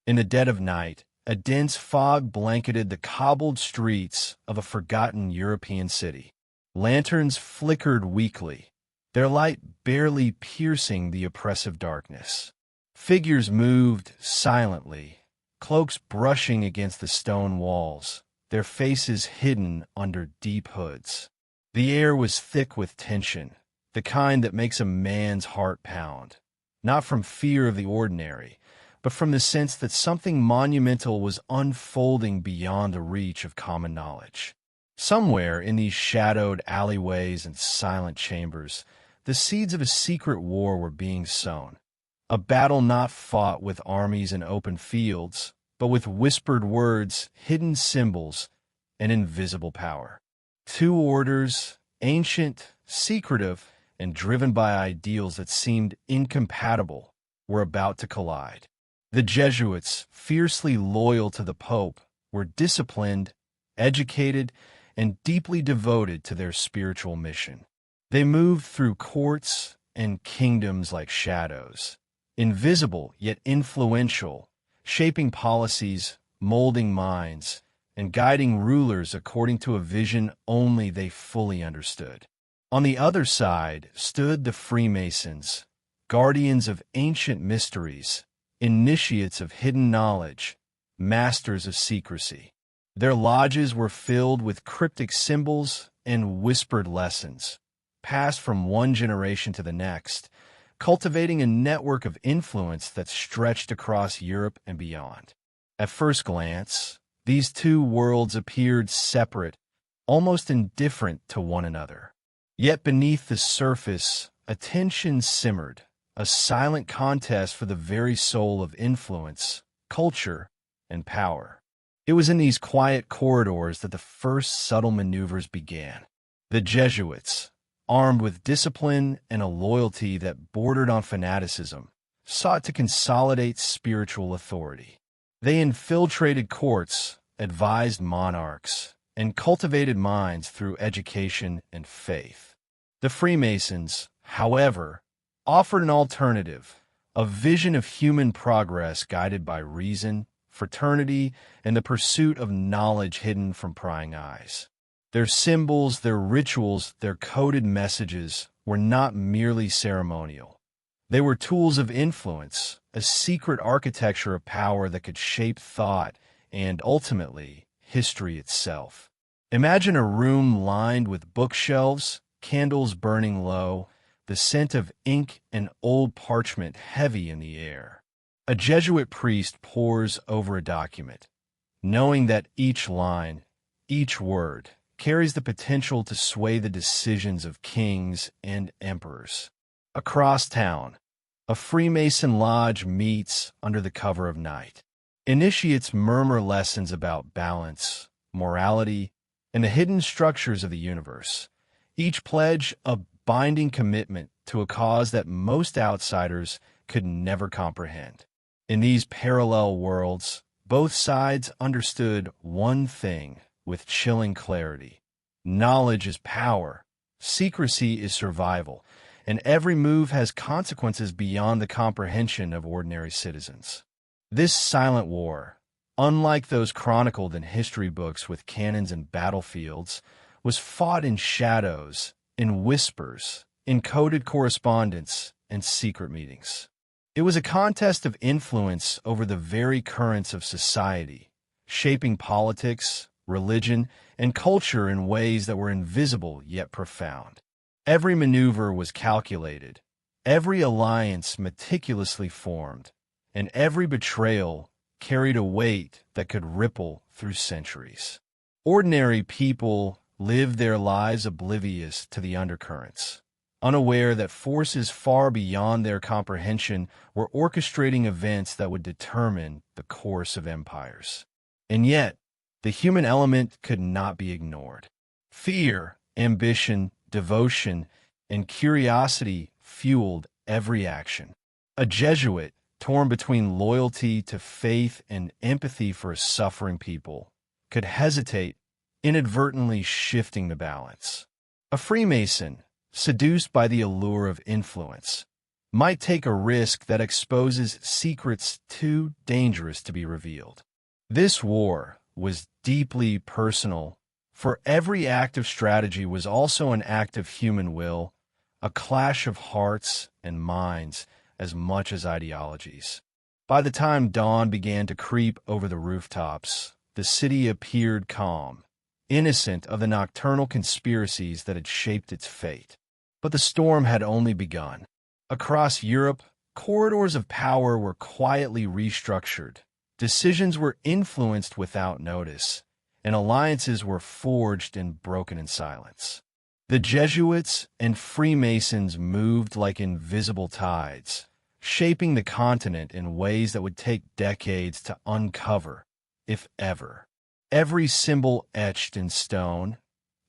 In the dead of night, a dense fog blanketed the cobbled streets of a forgotten European city. Lanterns flickered weakly, their light barely piercing the oppressive darkness. Figures moved silently, cloaks brushing against the stone walls, their faces hidden under deep hoods. The air was thick with tension, the kind that makes a man's heart pound, not from fear of the ordinary, but from the sense that something monumental was unfolding beyond the reach of common knowledge. Somewhere in these shadowed alleyways and silent chambers, the seeds of a secret war were being sown. A battle not fought with armies in open fields, but with whispered words, hidden symbols, and invisible power. Two orders, ancient, secretive, and driven by ideals that seemed incompatible, were about to collide. The Jesuits, fiercely loyal to the Pope, were disciplined, educated, and deeply devoted to their spiritual mission. They moved through courts and kingdoms like shadows, invisible yet influential, shaping policies, molding minds, and guiding rulers according to a vision only they fully understood. On the other side stood the Freemasons, guardians of ancient mysteries, initiates of hidden knowledge, masters of secrecy. Their lodges were filled with cryptic symbols and whispered lessons, passed from one generation to the next, cultivating a network of influence that stretched across Europe and beyond. At first glance, these two worlds appeared separate, almost indifferent to one another. Yet beneath the surface, a tension simmered, a silent contest for the very soul of influence, culture, and power. It was in these quiet corridors that the first subtle maneuvers began. The Jesuits, armed with discipline and a loyalty that bordered on fanaticism, sought to consolidate spiritual authority. They infiltrated courts, advised monarchs, and cultivated minds through education and faith. The Freemasons, however, offered an alternative, a vision of human progress guided by reason, fraternity, and the pursuit of knowledge hidden from prying eyes. Their symbols, their rituals, their coded messages were not merely ceremonial. They were tools of influence, a secret architecture of power that could shape thought and, ultimately, history itself. Imagine a room lined with bookshelves, candles burning low, the scent of ink and old parchment heavy in the air. A Jesuit priest pores over a document, knowing that each line, each word, carries the potential to sway the decisions of kings and emperors. Across town, a Freemason lodge meets under the cover of night. Initiates murmur lessons about balance, morality, and the hidden structures of the universe. Each pledge a binding commitment to a cause that most outsiders could never comprehend. In these parallel worlds, both sides understood one thing with chilling clarity. Knowledge is power, secrecy is survival, and every move has consequences beyond the comprehension of ordinary citizens. This silent war, unlike those chronicled in history books with cannons and battlefields, was fought in shadows, in whispers, in coded correspondence, and secret meetings. It was a contest of influence over the very currents of society, shaping politics, religion, and culture in ways that were invisible yet profound. Every maneuver was calculated, every alliance meticulously formed, and every betrayal carried a weight that could ripple through centuries. Ordinary people lived their lives oblivious to the undercurrents, unaware that forces far beyond their comprehension were orchestrating events that would determine the course of empires. And yet, the human element could not be ignored. Fear, ambition, devotion, and curiosity fueled every action. A Jesuit, torn between loyalty to faith and empathy for a suffering people, could hesitate, inadvertently shifting the balance. A Freemason, seduced by the allure of influence, might take a risk that exposes secrets too dangerous to be revealed. This war was deeply personal, for every act of strategy was also an act of human will, a clash of hearts and minds as much as ideologies. By the time dawn began to creep over the rooftops, the city appeared calm, innocent of the nocturnal conspiracies that had shaped its fate. But the storm had only begun. Across Europe, corridors of power were quietly restructured, decisions were influenced without notice, and alliances were forged and broken in silence. The Jesuits and Freemasons moved like invisible tides, shaping the continent in ways that would take decades to uncover, if ever. Every symbol etched in stone,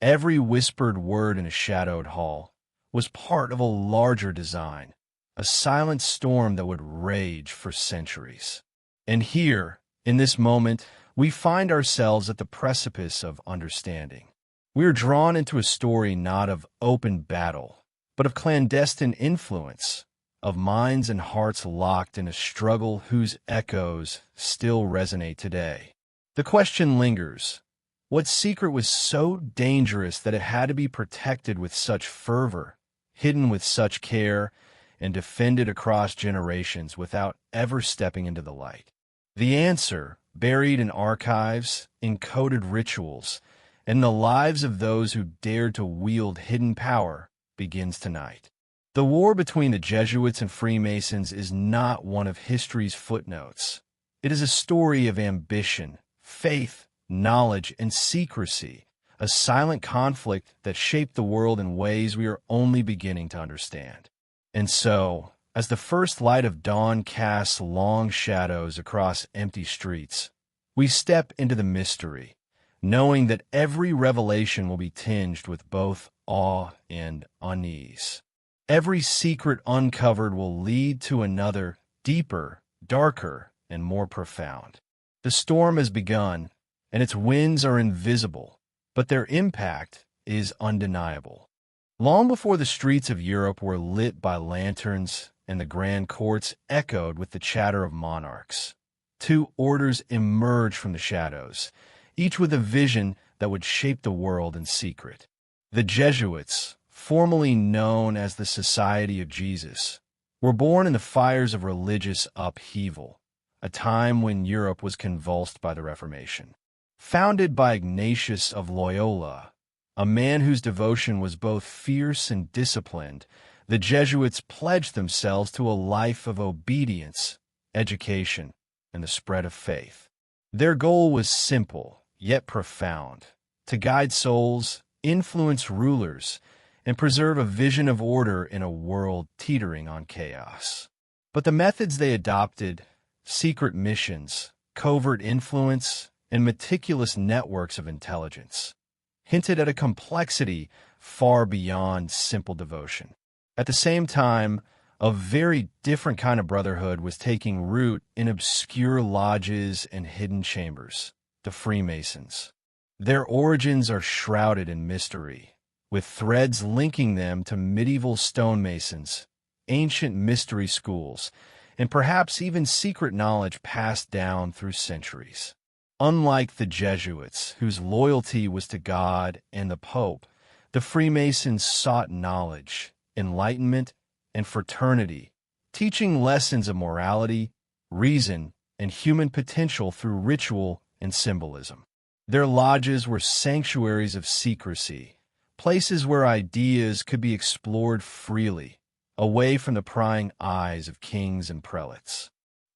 every whispered word in a shadowed hall, was part of a larger design, a silent storm that would rage for centuries. And here, in this moment, we find ourselves at the precipice of understanding. We are drawn into a story not of open battle, but of clandestine influence, of minds and hearts locked in a struggle whose echoes still resonate today. The question lingers: what secret was so dangerous that it had to be protected with such fervor, hidden with such care, and defended across generations without ever stepping into the light? The answer, buried in archives, encoded rituals, and the lives of those who dared to wield hidden power, begins tonight. The war between the Jesuits and Freemasons is not one of history's footnotes. It is a story of ambition, faith, knowledge, and secrecy, a silent conflict that shaped the world in ways we are only beginning to understand. And so, as the first light of dawn casts long shadows across empty streets, we step into the mystery, knowing that every revelation will be tinged with both awe and unease. Every secret uncovered will lead to another, deeper, darker, and more profound. The storm has begun, and its winds are invisible, but their impact is undeniable. Long before the streets of Europe were lit by lanterns and the grand courts echoed with the chatter of monarchs, two orders emerged from the shadows, each with a vision that would shape the world in secret. The Jesuits, formerly known as the Society of Jesus, were born in the fires of religious upheaval, a time when Europe was convulsed by the Reformation. Founded by Ignatius of Loyola, a man whose devotion was both fierce and disciplined, the Jesuits pledged themselves to a life of obedience, education, and the spread of faith. Their goal was simple, yet profound: to guide souls, influence rulers, and preserve a vision of order in a world teetering on chaos. But the methods they adopted, secret missions, covert influence, and meticulous networks of intelligence, hinted at a complexity far beyond simple devotion. At the same time, a very different kind of brotherhood was taking root in obscure lodges and hidden chambers: the Freemasons. Their origins are shrouded in mystery, with threads linking them to medieval stonemasons, ancient mystery schools, and perhaps even secret knowledge passed down through centuries. Unlike the Jesuits, whose loyalty was to God and the Pope, the Freemasons sought knowledge, enlightenment, and fraternity, teaching lessons of morality, reason, and human potential through ritual and symbolism. Their lodges were sanctuaries of secrecy, places where ideas could be explored freely, away from the prying eyes of kings and prelates.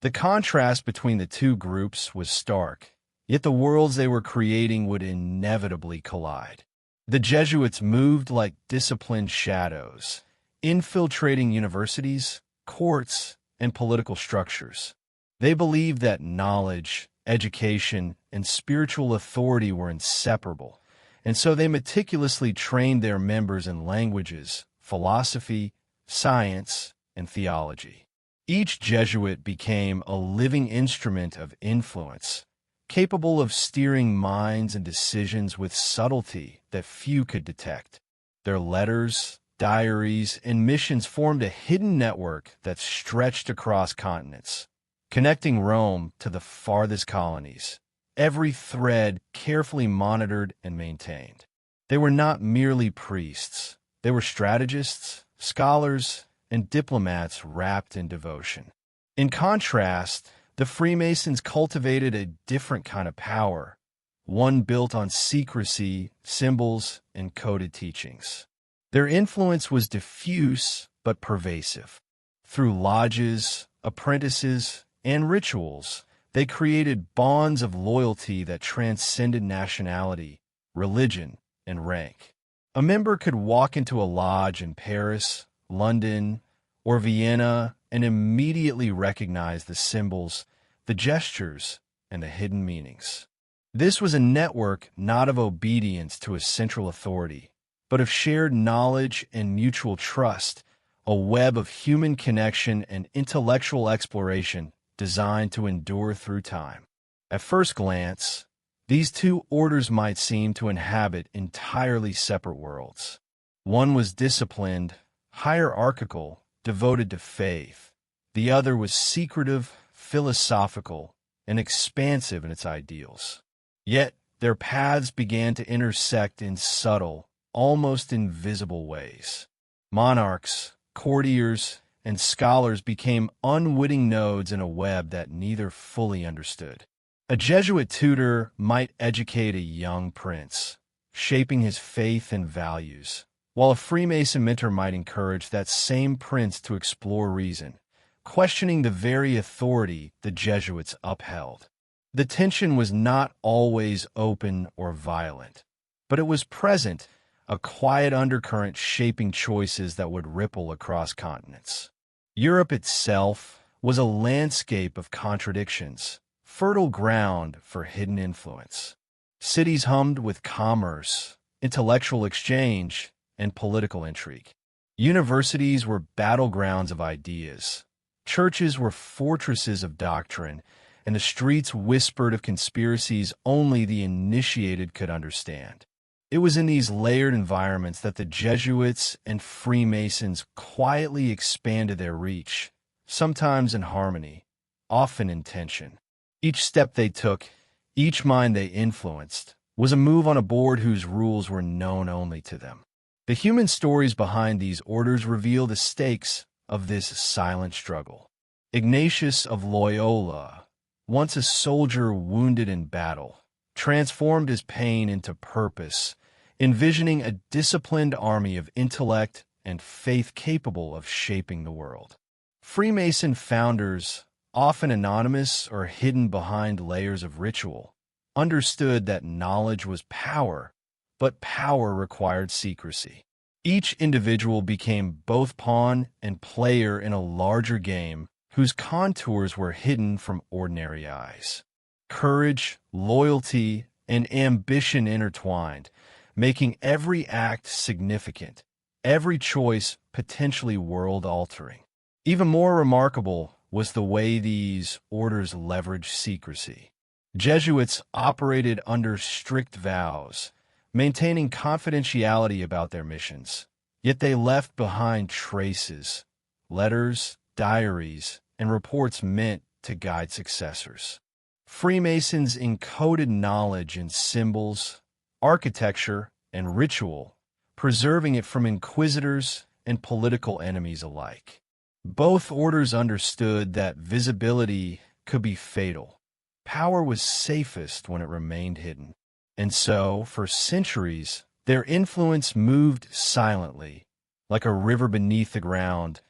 The contrast between the two groups was stark, yet the worlds they were creating would inevitably collide. The Jesuits moved like disciplined shadows, infiltrating universities, courts, and political structures. They believed that knowledge, education, and spiritual authority were inseparable, and so they meticulously trained their members in languages, philosophy, science, and theology. Each Jesuit became a living instrument of influence, capable of steering minds and decisions with subtlety that few could detect. Their letters, diaries, and missions formed a hidden network that stretched across continents, connecting Rome to the farthest colonies, every thread carefully monitored and maintained. They were not merely priests. They were strategists, scholars, and diplomats wrapped in devotion. In contrast, the Freemasons cultivated a different kind of power, one built on secrecy, symbols, and coded teachings. Their influence was diffuse but pervasive. Through lodges, apprentices, and rituals, they created bonds of loyalty that transcended nationality, religion, and rank. A member could walk into a lodge in Paris, London, or Vienna and immediately recognize the symbols, the gestures, and the hidden meanings. This was a network not of obedience to a central authority, but of shared knowledge and mutual trust, a web of human connection and intellectual exploration designed to endure through time. At first glance, these two orders might seem to inhabit entirely separate worlds. One was disciplined, hierarchical, devoted to faith. The other was secretive, philosophical, and expansive in its ideals. Yet their paths began to intersect in subtle, almost invisible ways. Monarchs, courtiers, and scholars became unwitting nodes in a web that neither fully understood. A Jesuit tutor might educate a young prince, shaping his faith and values, while a Freemason mentor might encourage that same prince to explore reason, questioning the very authority the Jesuits upheld. The tension was not always open or violent, but it was present, a quiet undercurrent shaping choices that would ripple across continents. Europe itself was a landscape of contradictions, fertile ground for hidden influence. Cities hummed with commerce, intellectual exchange, and political intrigue. Universities were battlegrounds of ideas. Churches were fortresses of doctrine, and the streets whispered of conspiracies only the initiated could understand. It was in these layered environments that the Jesuits and Freemasons quietly expanded their reach, sometimes in harmony, often in tension. Each step they took, each mind they influenced, was a move on a board whose rules were known only to them. The human stories behind these orders reveal the stakes of this silent struggle. Ignatius of Loyola, once a soldier wounded in battle, transformed his pain into purpose, envisioning a disciplined army of intellect and faith capable of shaping the world. Freemason founders, often anonymous or hidden behind layers of ritual, understood that knowledge was power, but power required secrecy. Each individual became both pawn and player in a larger game whose contours were hidden from ordinary eyes. Courage, loyalty, and ambition intertwined, making every act significant, every choice potentially world-altering. Even more remarkable was the way these orders leveraged secrecy. Jesuits operated under strict vows, maintaining confidentiality about their missions, yet they left behind traces, letters, diaries, and reports meant to guide successors. Freemasons encoded knowledge in symbols, architecture, and ritual, preserving it from inquisitors and political enemies alike. Both orders understood that visibility could be fatal. Power was safest when it remained hidden. And so, for centuries, their influence moved silently, like a river beneath the ground,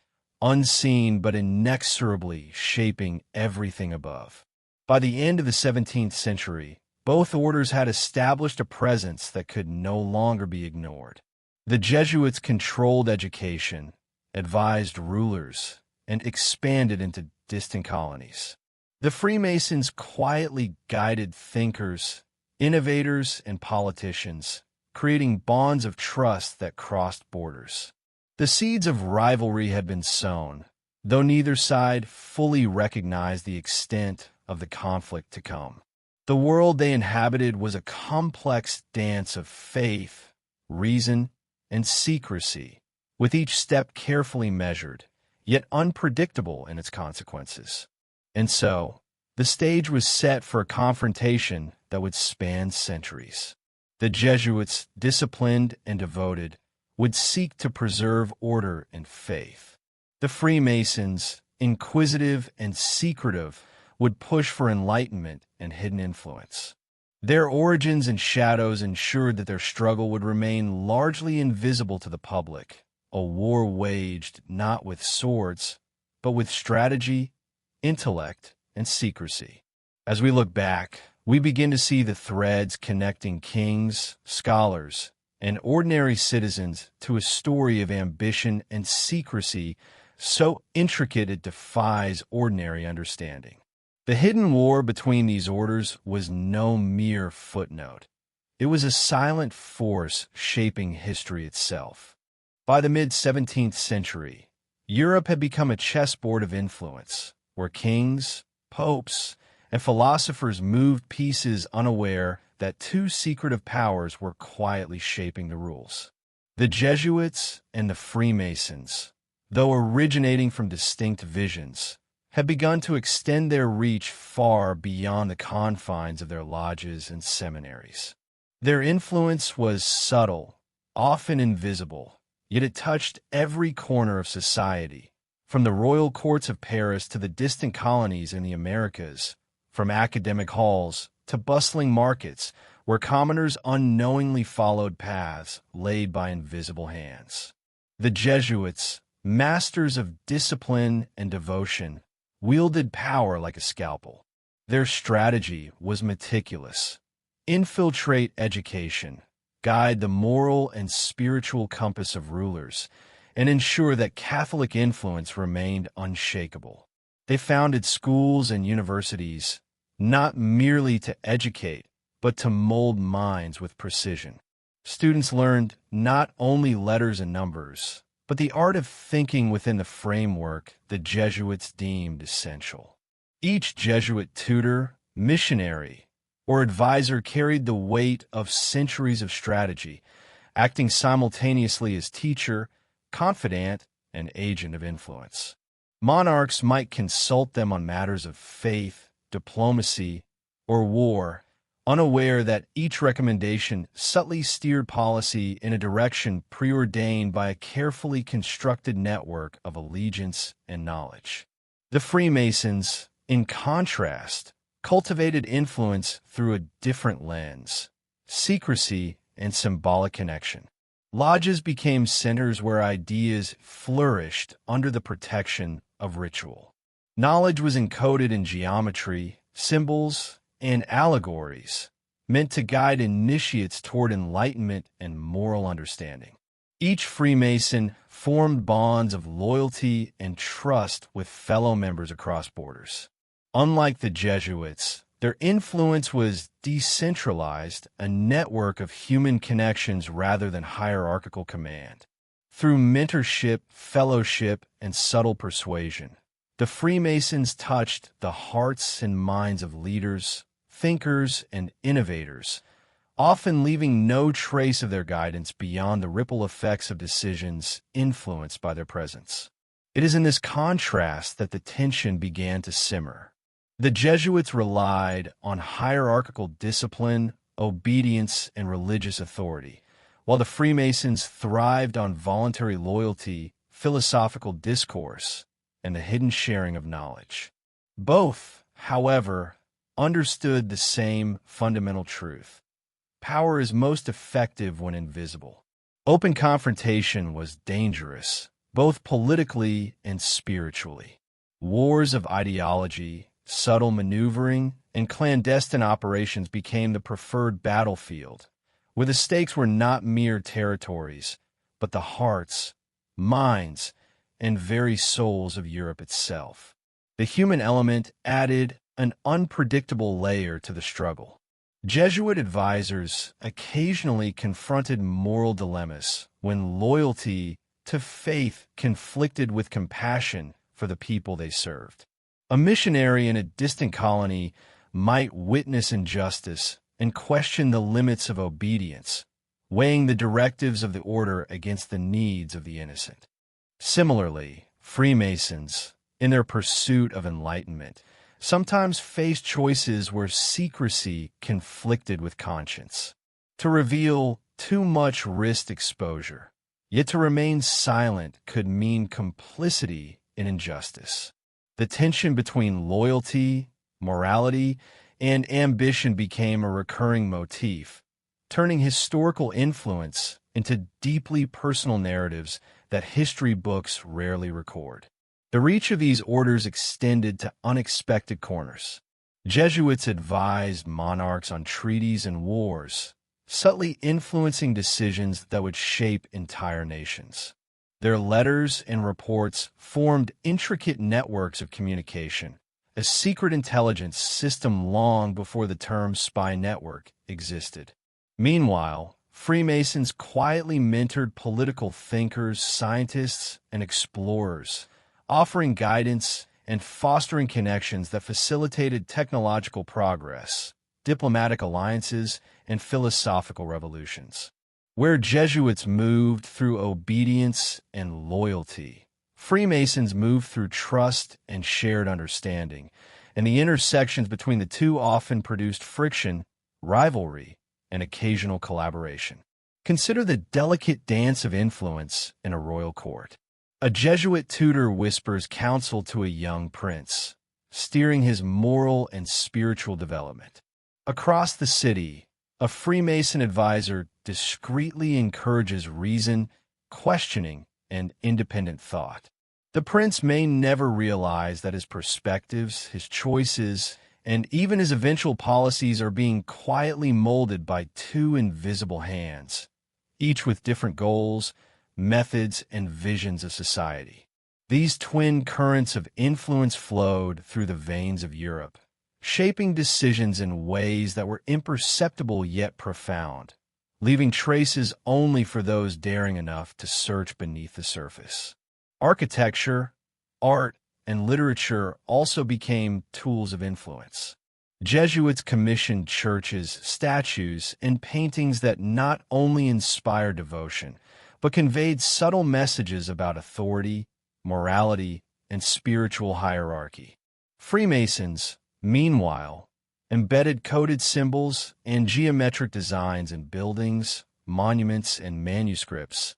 unseen but inexorably shaping everything above. By the end of the 17th century, both orders had established a presence that could no longer be ignored. The Jesuits controlled education, advised rulers, and expanded into distant colonies. The Freemasons quietly guided thinkers, innovators, and politicians, creating bonds of trust that crossed borders. The seeds of rivalry had been sown, though neither side fully recognized the extent of the conflict to come. The world they inhabited was a complex dance of faith, reason, and secrecy, with each step carefully measured, yet unpredictable in its consequences. And so, the stage was set for a confrontation that would span centuries. The Jesuits, disciplined and devoted, would seek to preserve order and faith. The Freemasons, inquisitive and secretive, would push for enlightenment and hidden influence. Their origins and shadows ensured that their struggle would remain largely invisible to the public, a war waged not with swords, but with strategy, intellect, and secrecy. As we look back, we begin to see the threads connecting kings, scholars, and ordinary citizens to a story of ambition and secrecy so intricate it defies ordinary understanding. The hidden war between these orders was no mere footnote. It was a silent force shaping history itself. By the mid-17th century, Europe had become a chessboard of influence, where kings, popes, and philosophers moved pieces unaware that two secretive powers were quietly shaping the rules. The Jesuits and the Freemasons, though originating from distinct visions, had begun to extend their reach far beyond the confines of their lodges and seminaries. Their influence was subtle, often invisible, yet it touched every corner of society, from the royal courts of Paris to the distant colonies in the Americas, from academic halls to bustling markets where commoners unknowingly followed paths laid by invisible hands. The Jesuits, masters of discipline and devotion, wielded power like a scalpel. Their strategy was meticulous. Infiltrate education, guide the moral and spiritual compass of rulers, and ensure that Catholic influence remained unshakable. They founded schools and universities, not merely to educate, but to mold minds with precision. Students learned not only letters and numbers, but the art of thinking within the framework the Jesuits deemed essential. Each Jesuit tutor, missionary, or advisor carried the weight of centuries of strategy, acting simultaneously as teacher, confidant, and agent of influence. Monarchs might consult them on matters of faith, diplomacy, or war, unaware that each recommendation subtly steered policy in a direction preordained by a carefully constructed network of allegiance and knowledge. The Freemasons, in contrast, cultivated influence through a different lens: secrecy and symbolic connection. Lodges became centers where ideas flourished under the protection of ritual. Knowledge was encoded in geometry, symbols, and allegories, meant to guide initiates toward enlightenment and moral understanding. Each Freemason formed bonds of loyalty and trust with fellow members across borders. Unlike the Jesuits, their influence was decentralized, a network of human connections rather than hierarchical command. Through mentorship, fellowship, and subtle persuasion, the Freemasons touched the hearts and minds of leaders, thinkers, and innovators, often leaving no trace of their guidance beyond the ripple effects of decisions influenced by their presence. It is in this contrast that the tension began to simmer. The Jesuits relied on hierarchical discipline, obedience, and religious authority, while the Freemasons thrived on voluntary loyalty, philosophical discourse, and the hidden sharing of knowledge. Both, however, understood the same fundamental truth: power is most effective when invisible. Open confrontation was dangerous, both politically and spiritually. Wars of ideology, subtle maneuvering, and clandestine operations became the preferred battlefield, where the stakes were not mere territories, but the hearts, minds, and very souls of Europe itself. The human element added an unpredictable layer to the struggle. Jesuit advisors occasionally confronted moral dilemmas when loyalty to faith conflicted with compassion for the people they served. A missionary in a distant colony might witness injustice and question the limits of obedience, weighing the directives of the order against the needs of the innocent. Similarly, Freemasons, in their pursuit of enlightenment, sometimes faced choices where secrecy conflicted with conscience. To reveal too much risked exposure, yet to remain silent could mean complicity in injustice. The tension between loyalty, morality, and ambition became a recurring motif, turning historical influence into deeply personal narratives that history books rarely record. The reach of these orders extended to unexpected corners. Jesuits advised monarchs on treaties and wars, subtly influencing decisions that would shape entire nations. Their letters and reports formed intricate networks of communication, a secret intelligence system long before the term spy network existed. Meanwhile, Freemasons quietly mentored political thinkers, scientists, and explorers, offering guidance and fostering connections that facilitated technological progress, diplomatic alliances, and philosophical revolutions. Where Jesuits moved through obedience and loyalty, Freemasons moved through trust and shared understanding, and the intersections between the two often produced friction, rivalry, and occasional collaboration. Consider the delicate dance of influence in a royal court. A Jesuit tutor whispers counsel to a young prince, steering his moral and spiritual development. Across the city, a Freemason advisor discreetly encourages reason, questioning, and independent thought. The prince may never realize that his perspectives, his choices, and even his eventual policies are being quietly molded by two invisible hands, each with different goals, methods, and visions of society. These twin currents of influence flowed through the veins of Europe, shaping decisions in ways that were imperceptible yet profound, leaving traces only for those daring enough to search beneath the surface. Architecture, art, and literature also became tools of influence. Jesuits commissioned churches, statues, and paintings that not only inspired devotion, but conveyed subtle messages about authority, morality, and spiritual hierarchy. Freemasons, meanwhile, embedded coded symbols and geometric designs in buildings, monuments, and manuscripts,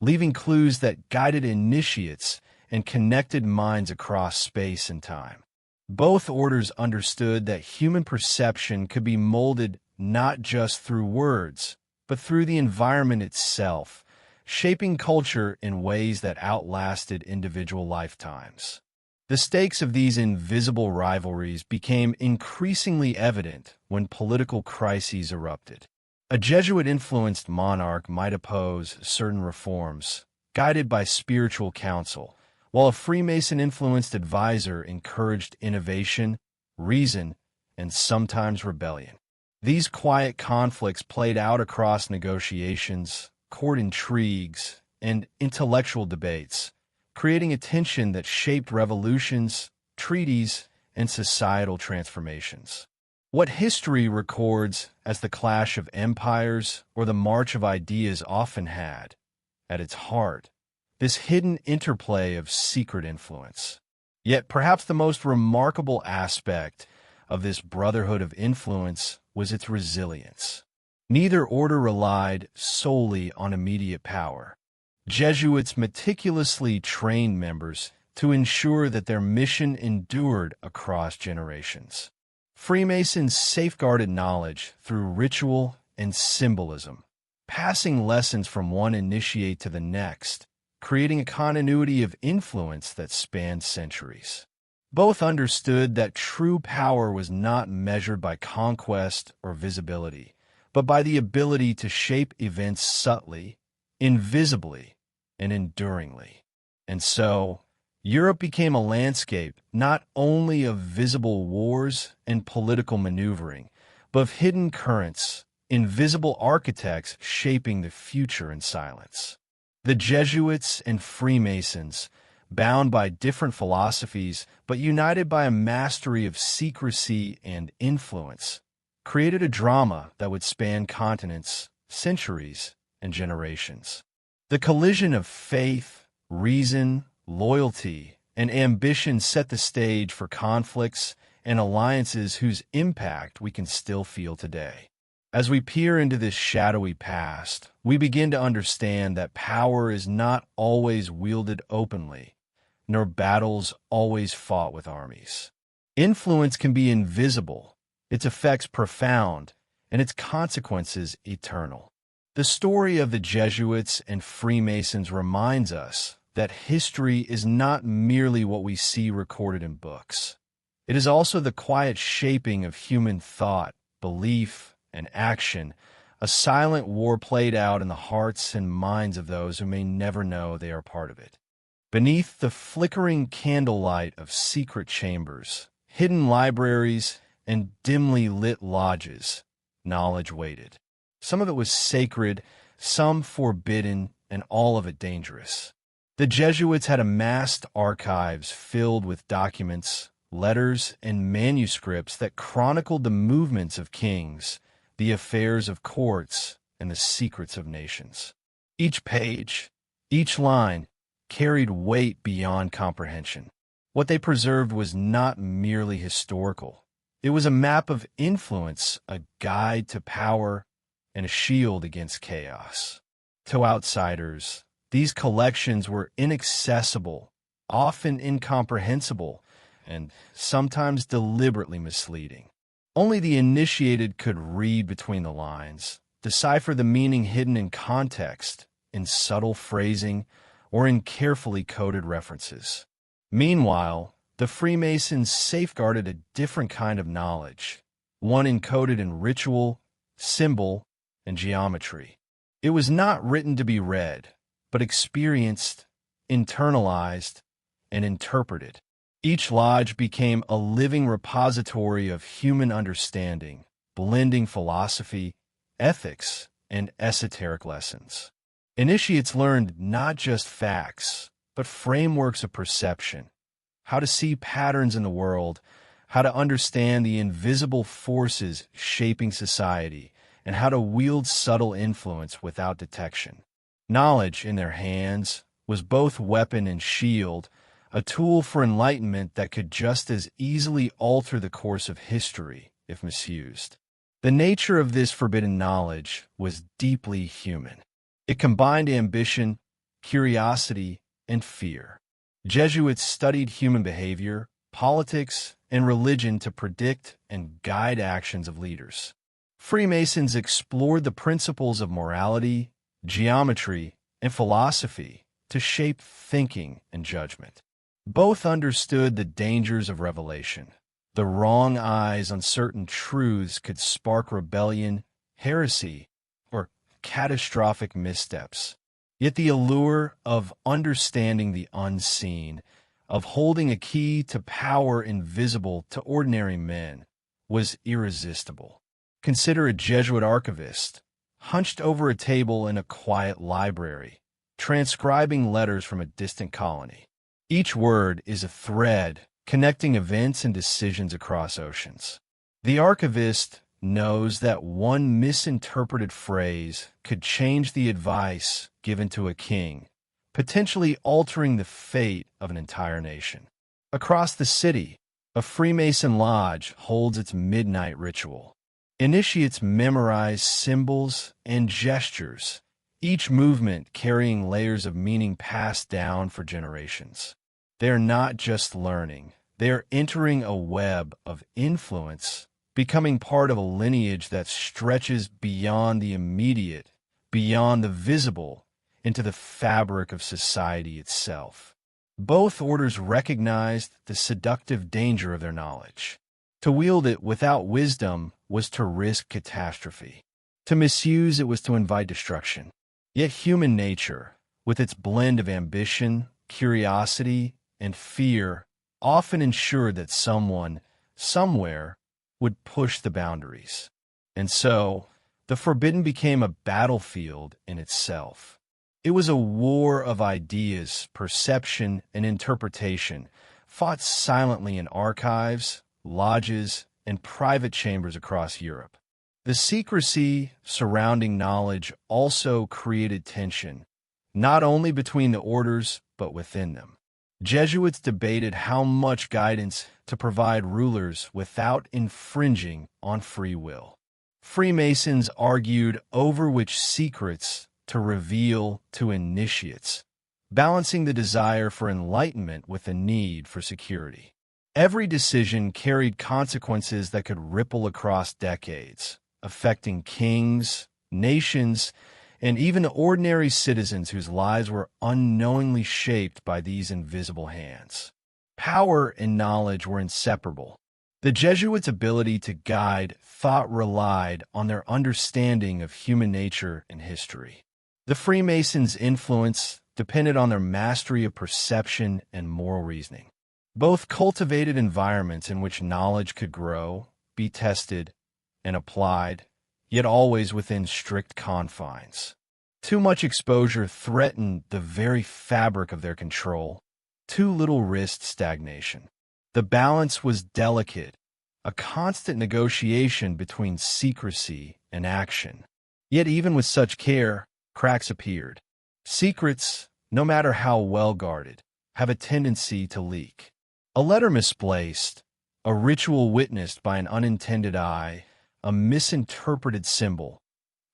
leaving clues that guided initiates and connected minds across space and time. Both orders understood that human perception could be molded not just through words, but through the environment itself, shaping culture in ways that outlasted individual lifetimes. The stakes of these invisible rivalries became increasingly evident when political crises erupted. A Jesuit-influenced monarch might oppose certain reforms, guided by spiritual counsel, while a Freemason-influenced advisor encouraged innovation, reason, and sometimes rebellion. These quiet conflicts played out across negotiations, court intrigues, and intellectual debates, creating a tension that shaped revolutions, treaties, and societal transformations. What history records as the clash of empires or the march of ideas often had, at its heart, this hidden interplay of secret influence. Yet perhaps the most remarkable aspect of this brotherhood of influence was its resilience. Neither order relied solely on immediate power. Jesuits meticulously trained members to ensure that their mission endured across generations. Freemasons safeguarded knowledge through ritual and symbolism, passing lessons from one initiate to the next, creating a continuity of influence that spanned centuries. Both understood that true power was not measured by conquest or visibility, but by the ability to shape events subtly, invisibly, and enduringly. And so, Europe became a landscape not only of visible wars and political maneuvering, but of hidden currents, invisible architects shaping the future in silence. The Jesuits and Freemasons, bound by different philosophies but united by a mastery of secrecy and influence, created a drama that would span continents, centuries, and generations. The collision of faith, reason, loyalty, and ambition set the stage for conflicts and alliances whose impact we can still feel today. As we peer into this shadowy past, we begin to understand that power is not always wielded openly, nor battles always fought with armies. Influence can be invisible, its effects profound, and its consequences eternal. The story of the Jesuits and Freemasons reminds us that history is not merely what we see recorded in books. It is also the quiet shaping of human thought, belief, and action, a silent war played out in the hearts and minds of those who may never know they are part of it. Beneath the flickering candlelight of secret chambers, hidden libraries, and dimly lit lodges, knowledge waited. Some of it was sacred, some forbidden, and all of it dangerous. The Jesuits had amassed archives filled with documents, letters, and manuscripts that chronicled the movements of kings, the affairs of courts, and the secrets of nations. Each page, each line, carried weight beyond comprehension. What they preserved was not merely historical. It was a map of influence, a guide to power, and a shield against chaos. To outsiders, these collections were inaccessible, often incomprehensible, and sometimes deliberately misleading. Only the initiated could read between the lines, decipher the meaning hidden in context, in subtle phrasing, or in carefully coded references. Meanwhile, the Freemasons safeguarded a different kind of knowledge, one encoded in ritual, symbol, and geometry. It was not written to be read, but experienced, internalized, and interpreted. Each lodge became a living repository of human understanding, blending philosophy, ethics, and esoteric lessons. Initiates learned not just facts, but frameworks of perception, how to see patterns in the world, how to understand the invisible forces shaping society, and how to wield subtle influence without detection. Knowledge in their hands was both weapon and shield, a tool for enlightenment that could just as easily alter the course of history if misused. The nature of this forbidden knowledge was deeply human. It combined ambition, curiosity, and fear. Jesuits studied human behavior, politics, and religion to predict and guide actions of leaders. Freemasons explored the principles of morality, geometry, and philosophy to shape thinking and judgment. Both understood the dangers of revelation. The wrong eyes on certain truths could spark rebellion, heresy, or catastrophic missteps. Yet the allure of understanding the unseen, of holding a key to power invisible to ordinary men, was irresistible. Consider a Jesuit archivist, hunched over a table in a quiet library, transcribing letters from a distant colony. Each word is a thread connecting events and decisions across oceans. The archivist knows that one misinterpreted phrase could change the advice given to a king, potentially altering the fate of an entire nation. Across the city, a Freemason lodge holds its midnight ritual. Initiates memorize symbols and gestures, each movement carrying layers of meaning passed down for generations. They are not just learning, they are entering a web of influence, becoming part of a lineage that stretches beyond the immediate, beyond the visible, into the fabric of society itself. Both orders recognized the seductive danger of their knowledge. To wield it without wisdom was to risk catastrophe. To misuse it was to invite destruction. Yet human nature, with its blend of ambition, curiosity, and fear, often ensured that someone, somewhere, would push the boundaries. And so, the forbidden became a battlefield in itself. It was a war of ideas, perception, and interpretation, fought silently in archives, lodges, and private chambers across Europe. The secrecy surrounding knowledge also created tension, not only between the orders, but within them. Jesuits debated how much guidance to provide rulers without infringing on free will. Freemasons argued over which secrets to reveal to initiates, balancing the desire for enlightenment with the need for security. Every decision carried consequences that could ripple across decades, affecting kings, nations, and even ordinary citizens whose lives were unknowingly shaped by these invisible hands. Power and knowledge were inseparable. The Jesuits' ability to guide thought relied on their understanding of human nature and history. The Freemasons' influence depended on their mastery of perception and moral reasoning. Both cultivated environments in which knowledge could grow, be tested, and applied, yet always within strict confines. Too much exposure threatened the very fabric of their control. Too little risked stagnation. The balance was delicate, a constant negotiation between secrecy and action. Yet even with such care, cracks appeared. Secrets, no matter how well guarded, have a tendency to leak. A letter misplaced, a ritual witnessed by an unintended eye, a misinterpreted symbol,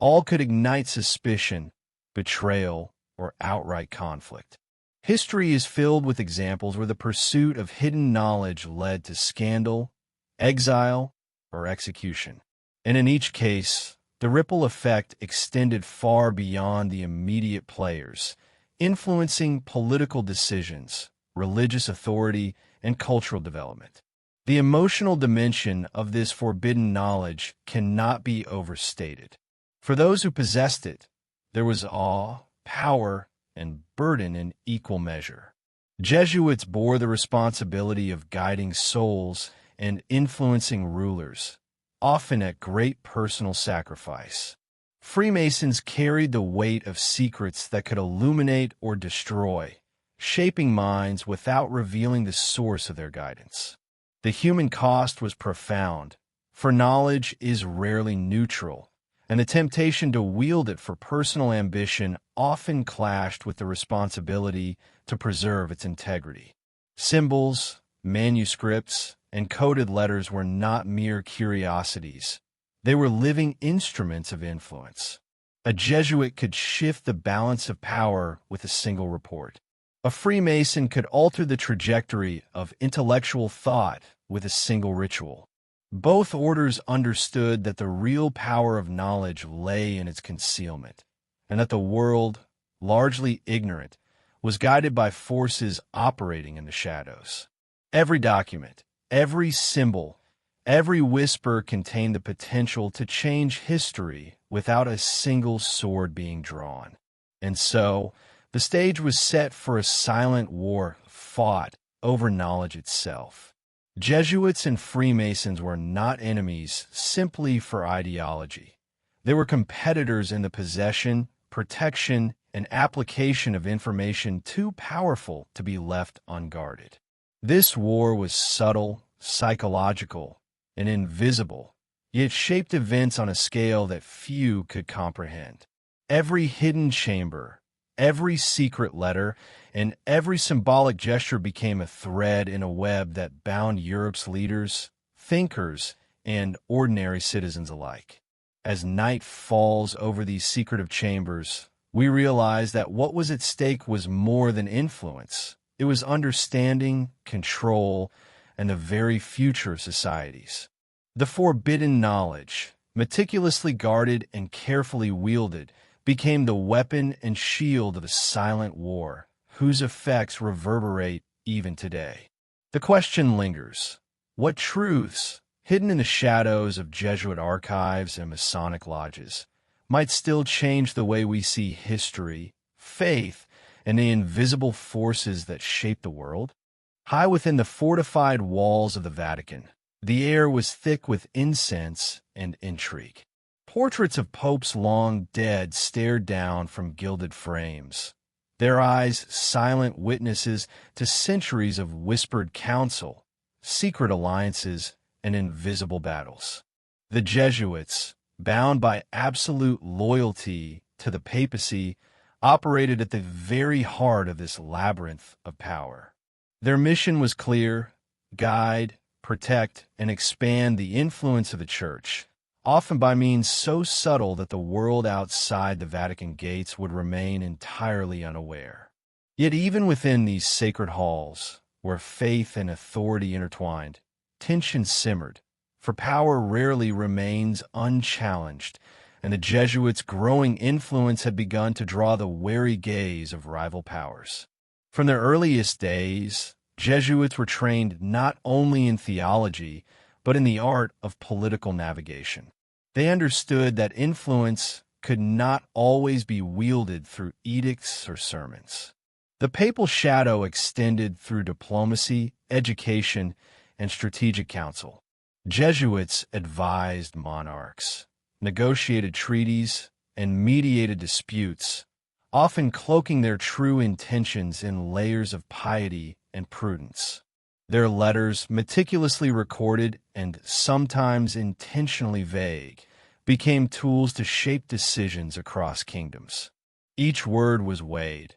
all could ignite suspicion, betrayal, or outright conflict. History is filled with examples where the pursuit of hidden knowledge led to scandal, exile, or execution. And in each case, the ripple effect extended far beyond the immediate players, influencing political decisions, religious authority, and cultural development. The emotional dimension of this forbidden knowledge cannot be overstated. For those who possessed it, there was awe, power, and burden in equal measure. Jesuits bore the responsibility of guiding souls and influencing rulers, often at great personal sacrifice. Freemasons carried the weight of secrets that could illuminate or destroy, shaping minds without revealing the source of their guidance. The human cost was profound, for knowledge is rarely neutral, and the temptation to wield it for personal ambition often clashed with the responsibility to preserve its integrity. Symbols, manuscripts, and coded letters were not mere curiosities. They were living instruments of influence. A Jesuit could shift the balance of power with a single report. A Freemason could alter the trajectory of intellectual thought with a single ritual. Both orders understood that the real power of knowledge lay in its concealment, and that the world, largely ignorant, was guided by forces operating in the shadows. Every document, every symbol, every whisper contained the potential to change history without a single sword being drawn. And so, the stage was set for a silent war fought over knowledge itself. Jesuits and Freemasons were not enemies simply for ideology. They were competitors in the possession, protection, and application of information too powerful to be left unguarded. This war was subtle, psychological, and invisible, yet shaped events on a scale that few could comprehend. Every hidden chamber, every secret letter, and every symbolic gesture became a thread in a web that bound Europe's leaders, thinkers, and ordinary citizens alike. As night falls over these secretive chambers, we realize that what was at stake was more than influence. It was understanding, control, and the very future of societies. The forbidden knowledge, meticulously guarded and carefully wielded, became the weapon and shield of a silent war, whose effects reverberate even today. The question lingers: what truths, hidden in the shadows of Jesuit archives and Masonic lodges, might still change the way we see history, faith, and the invisible forces that shape the world? High within the fortified walls of the Vatican, the air was thick with incense and intrigue. Portraits of popes long dead stared down from gilded frames, their eyes silent witnesses to centuries of whispered counsel, secret alliances, and invisible battles. The Jesuits, bound by absolute loyalty to the papacy, operated at the very heart of this labyrinth of power. Their mission was clear: guide, protect, and expand the influence of the Church, often by means so subtle that the world outside the Vatican gates would remain entirely unaware. Yet even within these sacred halls, where faith and authority intertwined, tension simmered, for power rarely remains unchallenged, and the Jesuits' growing influence had begun to draw the wary gaze of rival powers. From their earliest days, Jesuits were trained not only in theology, but in the art of political navigation. They understood that influence could not always be wielded through edicts or sermons. The papal shadow extended through diplomacy, education, and strategic counsel. Jesuits advised monarchs, negotiated treaties, and mediated disputes, often cloaking their true intentions in layers of piety and prudence. Their letters, meticulously recorded and sometimes intentionally vague, became tools to shape decisions across kingdoms. Each word was weighed,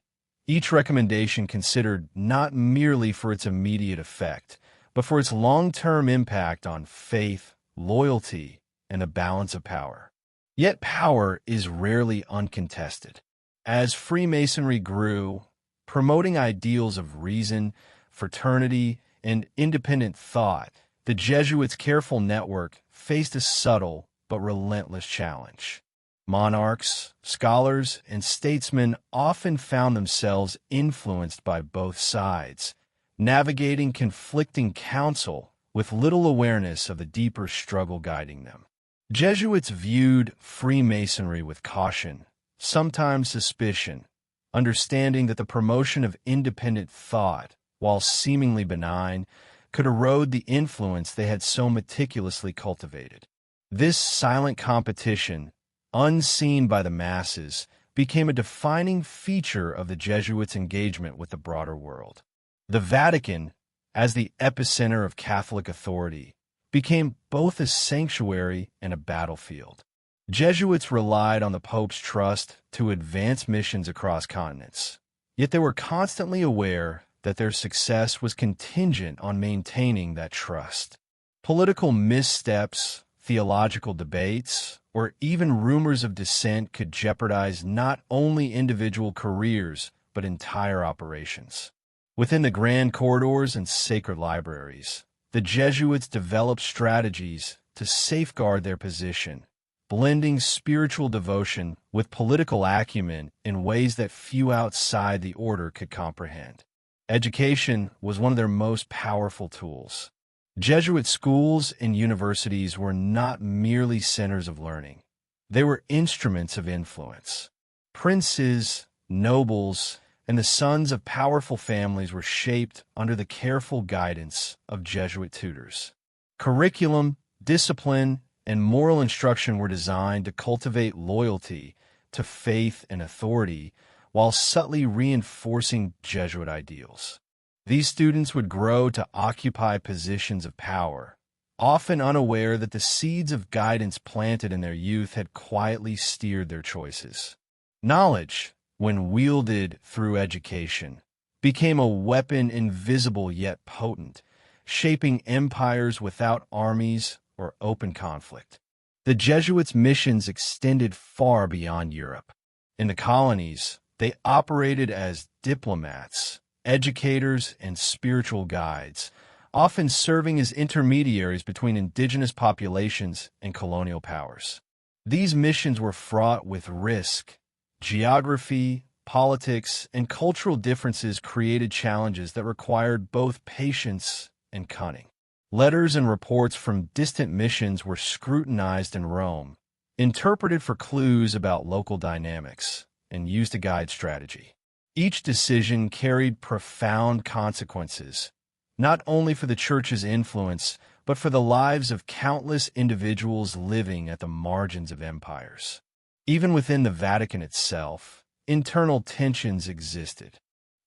each recommendation considered not merely for its immediate effect, but for its long-term impact on faith, loyalty, and a balance of power. Yet power is rarely uncontested. As Freemasonry grew, promoting ideals of reason, fraternity, and independent thought, the Jesuits' careful network faced a subtle but relentless challenge. Monarchs, scholars, and statesmen often found themselves influenced by both sides, navigating conflicting counsel with little awareness of the deeper struggle guiding them. Jesuits viewed Freemasonry with caution, sometimes suspicion, understanding that the promotion of independent thought, while seemingly benign, could erode the influence they had so meticulously cultivated. This silent competition, unseen by the masses, became a defining feature of the Jesuits' engagement with the broader world. The Vatican, as the epicenter of Catholic authority, became both a sanctuary and a battlefield. Jesuits relied on the Pope's trust to advance missions across continents, yet they were constantly aware that their success was contingent on maintaining that trust. Political missteps, theological debates, or even rumors of dissent could jeopardize not only individual careers, but entire operations. Within the grand corridors and sacred libraries, the Jesuits developed strategies to safeguard their position, blending spiritual devotion with political acumen in ways that few outside the order could comprehend. Education was one of their most powerful tools. Jesuit schools and universities were not merely centers of learning. They were instruments of influence. Princes, nobles, and the sons of powerful families were shaped under the careful guidance of Jesuit tutors. Curriculum, discipline, and moral instruction were designed to cultivate loyalty to faith and authority while subtly reinforcing Jesuit ideals. These students would grow to occupy positions of power, often unaware that the seeds of guidance planted in their youth had quietly steered their choices. Knowledge, when wielded through education, became a weapon invisible yet potent, shaping empires without armies or open conflict. The Jesuits' missions extended far beyond Europe. In the colonies, they operated as diplomats, educators, and spiritual guides, often serving as intermediaries between indigenous populations and colonial powers. These missions were fraught with risk. Geography, politics, and cultural differences created challenges that required both patience and cunning. Letters and reports from distant missions were scrutinized in Rome, interpreted for clues about local dynamics, and used to guide strategy. Each decision carried profound consequences, not only for the Church's influence, but for the lives of countless individuals living at the margins of empires. Even within the Vatican itself, internal tensions existed.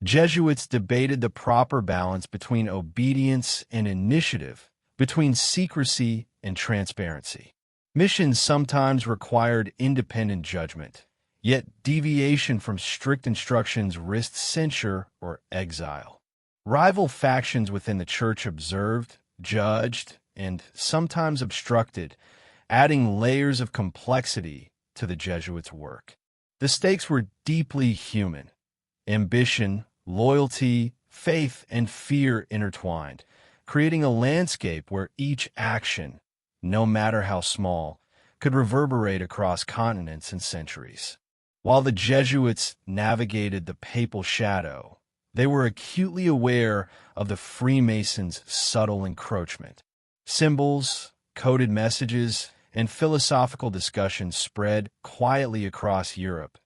Jesuits debated the proper balance between obedience and initiative, between secrecy and transparency. Missions sometimes required independent judgment, yet deviation from strict instructions risked censure or exile. Rival factions within the church observed, judged, and sometimes obstructed, adding layers of complexity to the Jesuits' work. The stakes were deeply human. Ambition, loyalty, faith, and fear intertwined, creating a landscape where each action, no matter how small, could reverberate across continents and centuries. While the Jesuits navigated the papal shadow, they were acutely aware of the Freemasons' subtle encroachment. Symbols, coded messages, and philosophical discussions spread quietly across Europe,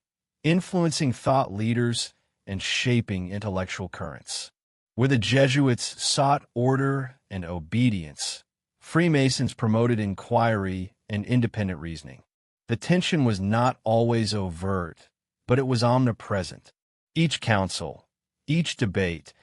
influencing thought leaders and shaping intellectual currents. Where the Jesuits sought order and obedience, Freemasons promoted inquiry and independent reasoning. The tension was not always overt, but it was omnipresent. Each council, each debate,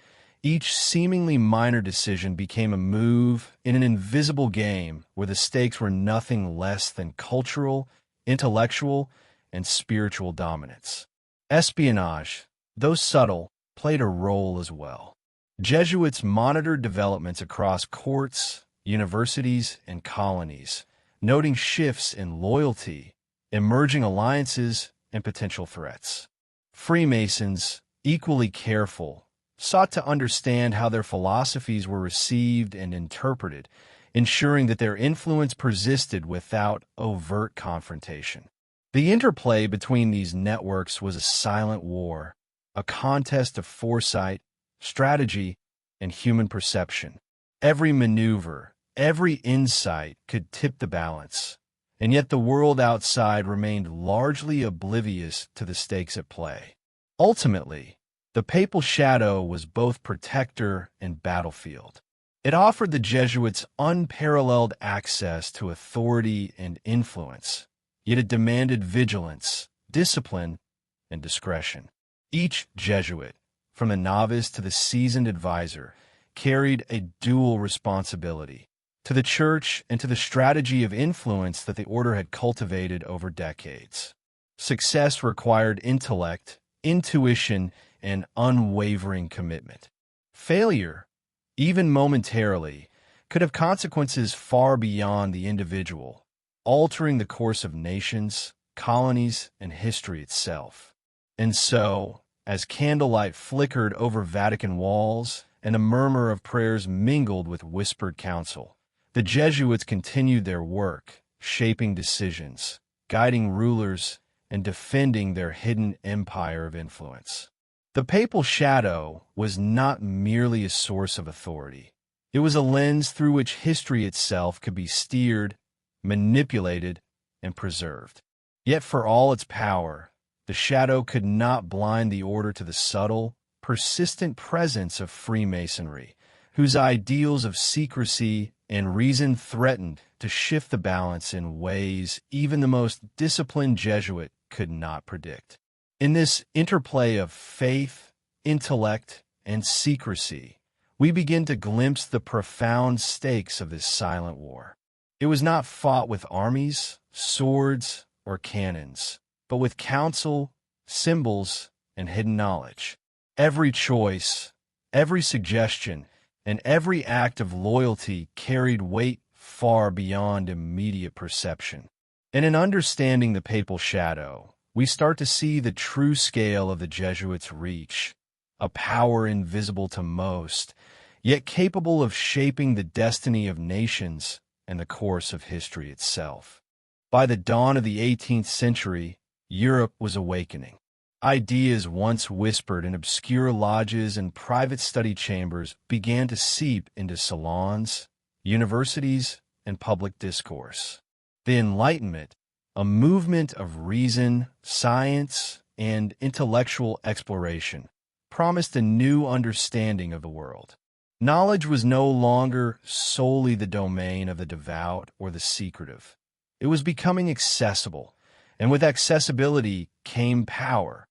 each seemingly minor decision became a move in an invisible game where the stakes were nothing less than cultural, intellectual, and spiritual dominance. Espionage, though subtle, played a role as well. Jesuits monitored developments across courts, universities, and colonies, noting shifts in loyalty, emerging alliances, and potential threats. Freemasons, equally careful, sought to understand how their philosophies were received and interpreted, ensuring that their influence persisted without overt confrontation. The interplay between these networks was a silent war, a contest of foresight, strategy, and human perception. Every maneuver, every insight could tip the balance, and yet the world outside remained largely oblivious to the stakes at play. Ultimately, the papal shadow was both protector and battlefield. It offered the Jesuits unparalleled access to authority and influence, yet it demanded vigilance, discipline, and discretion. Each Jesuit, from the novice to the seasoned advisor, carried a dual responsibility to the Church and to the strategy of influence that the order had cultivated over decades. Success required intellect, intuition, and unwavering commitment. Failure, even momentarily, could have consequences far beyond the individual, altering the course of nations, colonies, and history itself. And so, as candlelight flickered over Vatican walls and a murmur of prayers mingled with whispered counsel, the Jesuits continued their work, shaping decisions, guiding rulers, and defending their hidden empire of influence. The papal shadow was not merely a source of authority. It was a lens through which history itself could be steered, manipulated, and preserved. Yet for all its power, the shadow could not blind the order to the subtle, persistent presence of Freemasonry, whose ideals of secrecy and reason threatened to shift the balance in ways even the most disciplined Jesuit could not predict. In this interplay of faith, intellect, and secrecy, we begin to glimpse the profound stakes of this silent war. It was not fought with armies, swords, or cannons, but with counsel, symbols, and hidden knowledge. Every choice, every suggestion, and every act of loyalty carried weight far beyond immediate perception. And in understanding the papal shadow, we start to see the true scale of the Jesuits' reach, a power invisible to most, yet capable of shaping the destiny of nations and the course of history itself. By the dawn of the 18th century, Europe was awakening. Ideas once whispered in obscure lodges and private study chambers began to seep into salons, universities, and public discourse. The Enlightenment, a movement of reason, science, and intellectual exploration, promised a new understanding of the world. Knowledge was no longer solely the domain of the devout or the secretive. It was becoming accessible, and with accessibility came power,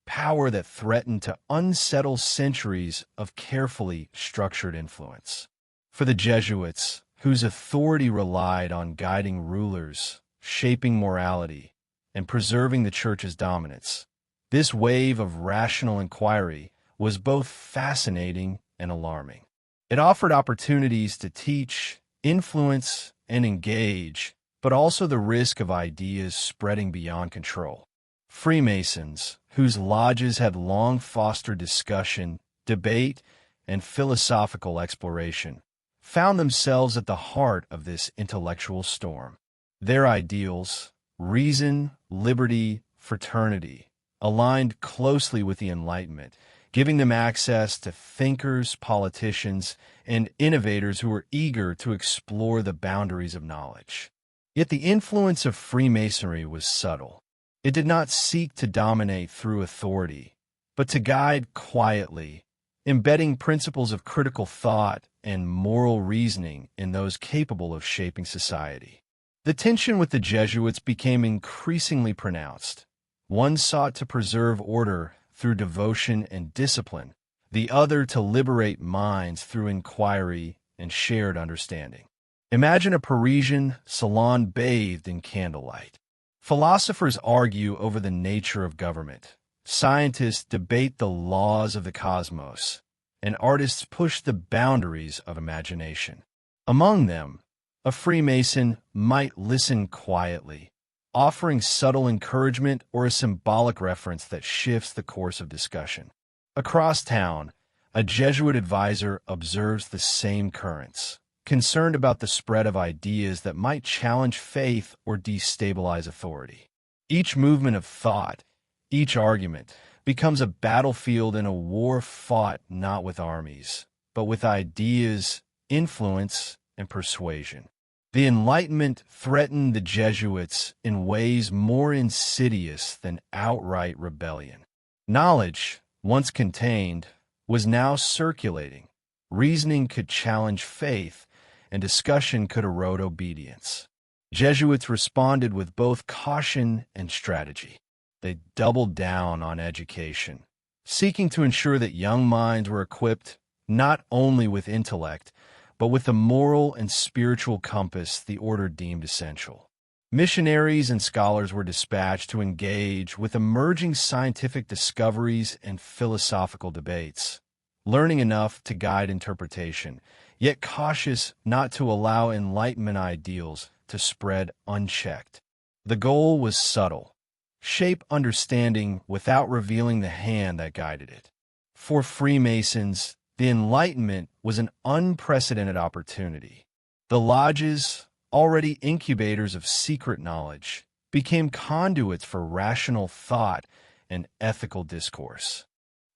power that threatened to unsettle centuries of carefully structured influence. For the Jesuits, whose authority relied on guiding rulers, shaping morality, and preserving the Church's dominance. This wave of rational inquiry was both fascinating and alarming. It offered opportunities to teach, influence, and engage, but also the risk of ideas spreading beyond control. Freemasons, whose lodges had long fostered discussion, debate, and philosophical exploration, found themselves at the heart of this intellectual storm. Their ideals, reason, liberty, fraternity, aligned closely with the Enlightenment, giving them access to thinkers, politicians, and innovators who were eager to explore the boundaries of knowledge. Yet the influence of Freemasonry was subtle. It did not seek to dominate through authority, but to guide quietly, embedding principles of critical thought and moral reasoning in those capable of shaping society. The tension with the Jesuits became increasingly pronounced. One sought to preserve order through devotion and discipline, the other to liberate minds through inquiry and shared understanding. Imagine a Parisian salon bathed in candlelight. Philosophers argue over the nature of government. Scientists debate the laws of the cosmos, and artists push the boundaries of imagination. Among them, a Freemason might listen quietly, offering subtle encouragement or a symbolic reference that shifts the course of discussion. Across town, a Jesuit advisor observes the same currents, concerned about the spread of ideas that might challenge faith or destabilize authority. Each movement of thought, each argument, becomes a battlefield in a war fought not with armies, but with ideas, influence, and persuasion. The Enlightenment threatened the Jesuits in ways more insidious than outright rebellion. Knowledge, once contained, was now circulating. Reasoning could challenge faith, and discussion could erode obedience. Jesuits responded with both caution and strategy. They doubled down on education, seeking to ensure that young minds were equipped not only with intellect, but with the moral and spiritual compass the order deemed essential. Missionaries and scholars were dispatched to engage with emerging scientific discoveries and philosophical debates, learning enough to guide interpretation, yet cautious not to allow Enlightenment ideals to spread unchecked. The goal was subtle: shape understanding without revealing the hand that guided it. For Freemasons, the Enlightenment was an unprecedented opportunity. The lodges, already incubators of secret knowledge, became conduits for rational thought and ethical discourse.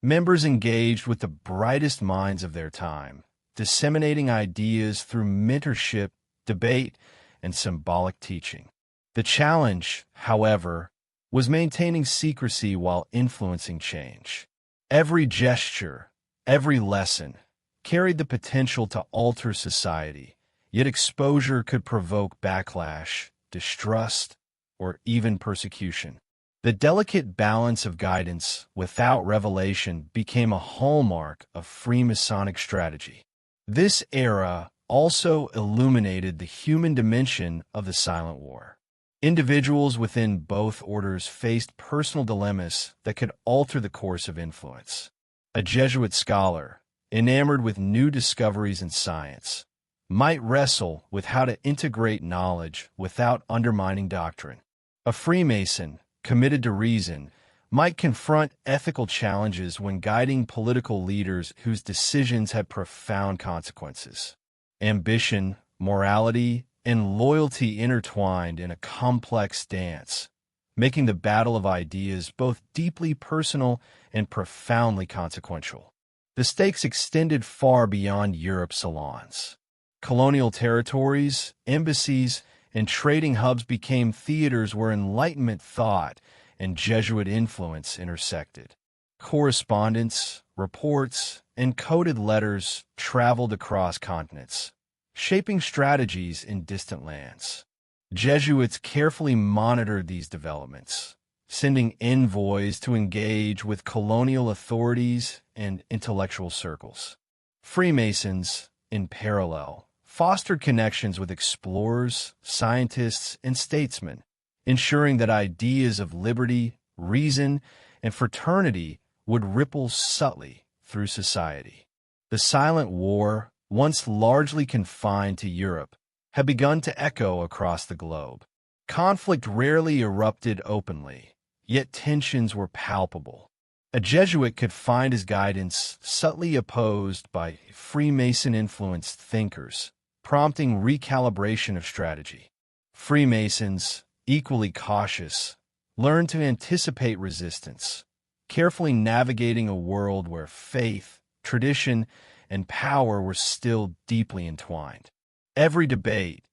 Members engaged with the brightest minds of their time, disseminating ideas through mentorship, debate, and symbolic teaching. The challenge, however, was maintaining secrecy while influencing change. Every gesture, every lesson, carried the potential to alter society, yet exposure could provoke backlash, distrust, or even persecution. The delicate balance of guidance without revelation became a hallmark of Freemasonic strategy. This era also illuminated the human dimension of the Silent War. Individuals within both orders faced personal dilemmas that could alter the course of influence. A Jesuit scholar, enamored with new discoveries in science, might wrestle with how to integrate knowledge without undermining doctrine. A Freemason, committed to reason, might confront ethical challenges when guiding political leaders whose decisions had profound consequences. Ambition, morality, and loyalty intertwined in a complex dance, making the battle of ideas both deeply personal and profoundly consequential. The stakes extended far beyond Europe's salons. Colonial territories, embassies, and trading hubs became theaters where Enlightenment thought and Jesuit influence intersected. Correspondence, reports, and coded letters traveled across continents, shaping strategies in distant lands. Jesuits carefully monitored these developments, sending envoys to engage with colonial authorities and intellectual circles. Freemasons, in parallel, fostered connections with explorers, scientists, and statesmen, ensuring that ideas of liberty, reason, and fraternity would ripple subtly through society. The silent war, once largely confined to Europe, had begun to echo across the globe. Conflict rarely erupted openly, yet tensions were palpable. A Jesuit could find his guidance subtly opposed by Freemason-influenced thinkers, prompting recalibration of strategy. Freemasons, equally cautious, learned to anticipate resistance, carefully navigating a world where faith, tradition, and power were still deeply entwined. Every debate,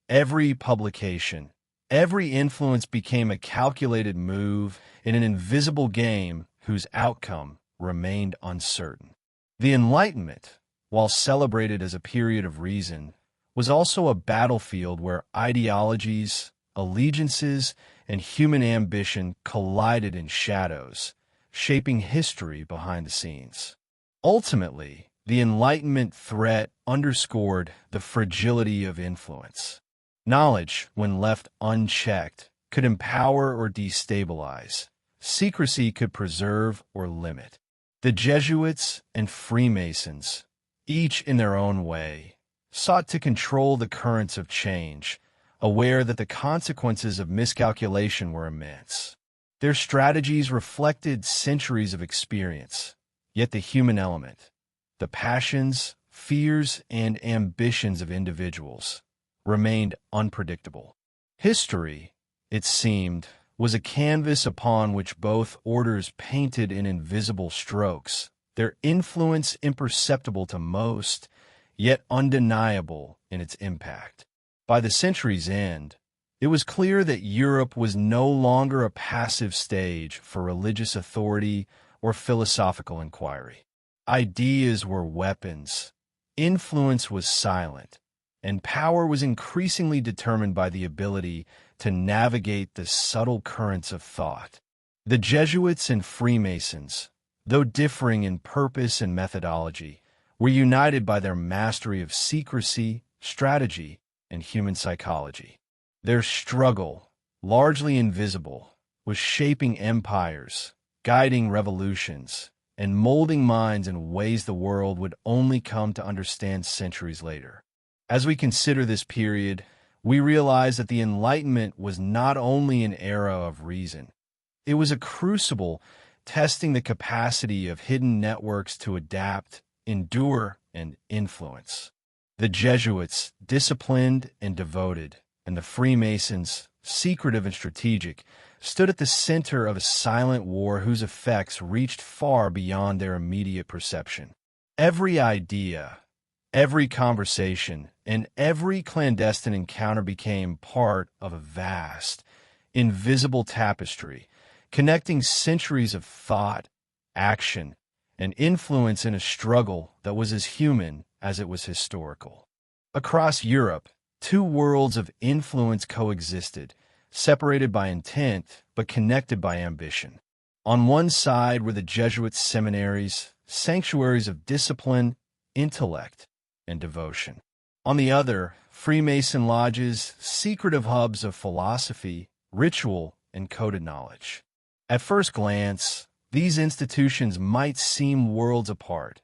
every publication, every influence became a calculated move in an invisible game whose outcome remained uncertain. The Enlightenment, while celebrated as a period of reason, was also a battlefield where ideologies, allegiances, and human ambition collided in shadows, shaping history behind the scenes. Ultimately, the Enlightenment threat underscored the fragility of influence. Knowledge, when left unchecked, could empower or destabilize. Secrecy could preserve or limit. The Jesuits and Freemasons, each in their own way, sought to control the currents of change, aware that the consequences of miscalculation were immense. Their strategies reflected centuries of experience, yet the human element, the passions, fears, and ambitions of individuals, remained unpredictable. History, it seemed, was a canvas upon which both orders painted in invisible strokes, their influence imperceptible to most, yet undeniable in its impact. By the century's end, it was clear that Europe was no longer a passive stage for religious authority or philosophical inquiry. Ideas were weapons, influence was silent, and power was increasingly determined by the ability to navigate the subtle currents of thought. The Jesuits and Freemasons, though differing in purpose and methodology, were united by their mastery of secrecy, strategy, and human psychology. Their struggle, largely invisible, was shaping empires, guiding revolutions, and molding minds in ways the world would only come to understand centuries later. As we consider this period, we realize that the Enlightenment was not only an era of reason. It was a crucible testing the capacity of hidden networks to adapt, endure, and influence. The Jesuits, disciplined and devoted, and the Freemasons, secretive and strategic, stood at the center of a silent war whose effects reached far beyond their immediate perception. Every idea, every conversation, and every clandestine encounter became part of a vast, invisible tapestry, connecting centuries of thought, action, and influence in a struggle that was as human as it was historical. Across Europe, two worlds of influence coexisted, separated by intent but connected by ambition. On one side were the Jesuit seminaries, sanctuaries of discipline, intellect, and devotion. On the other, Freemason lodges, secretive hubs of philosophy, ritual, and coded knowledge. At first glance, these institutions might seem worlds apart,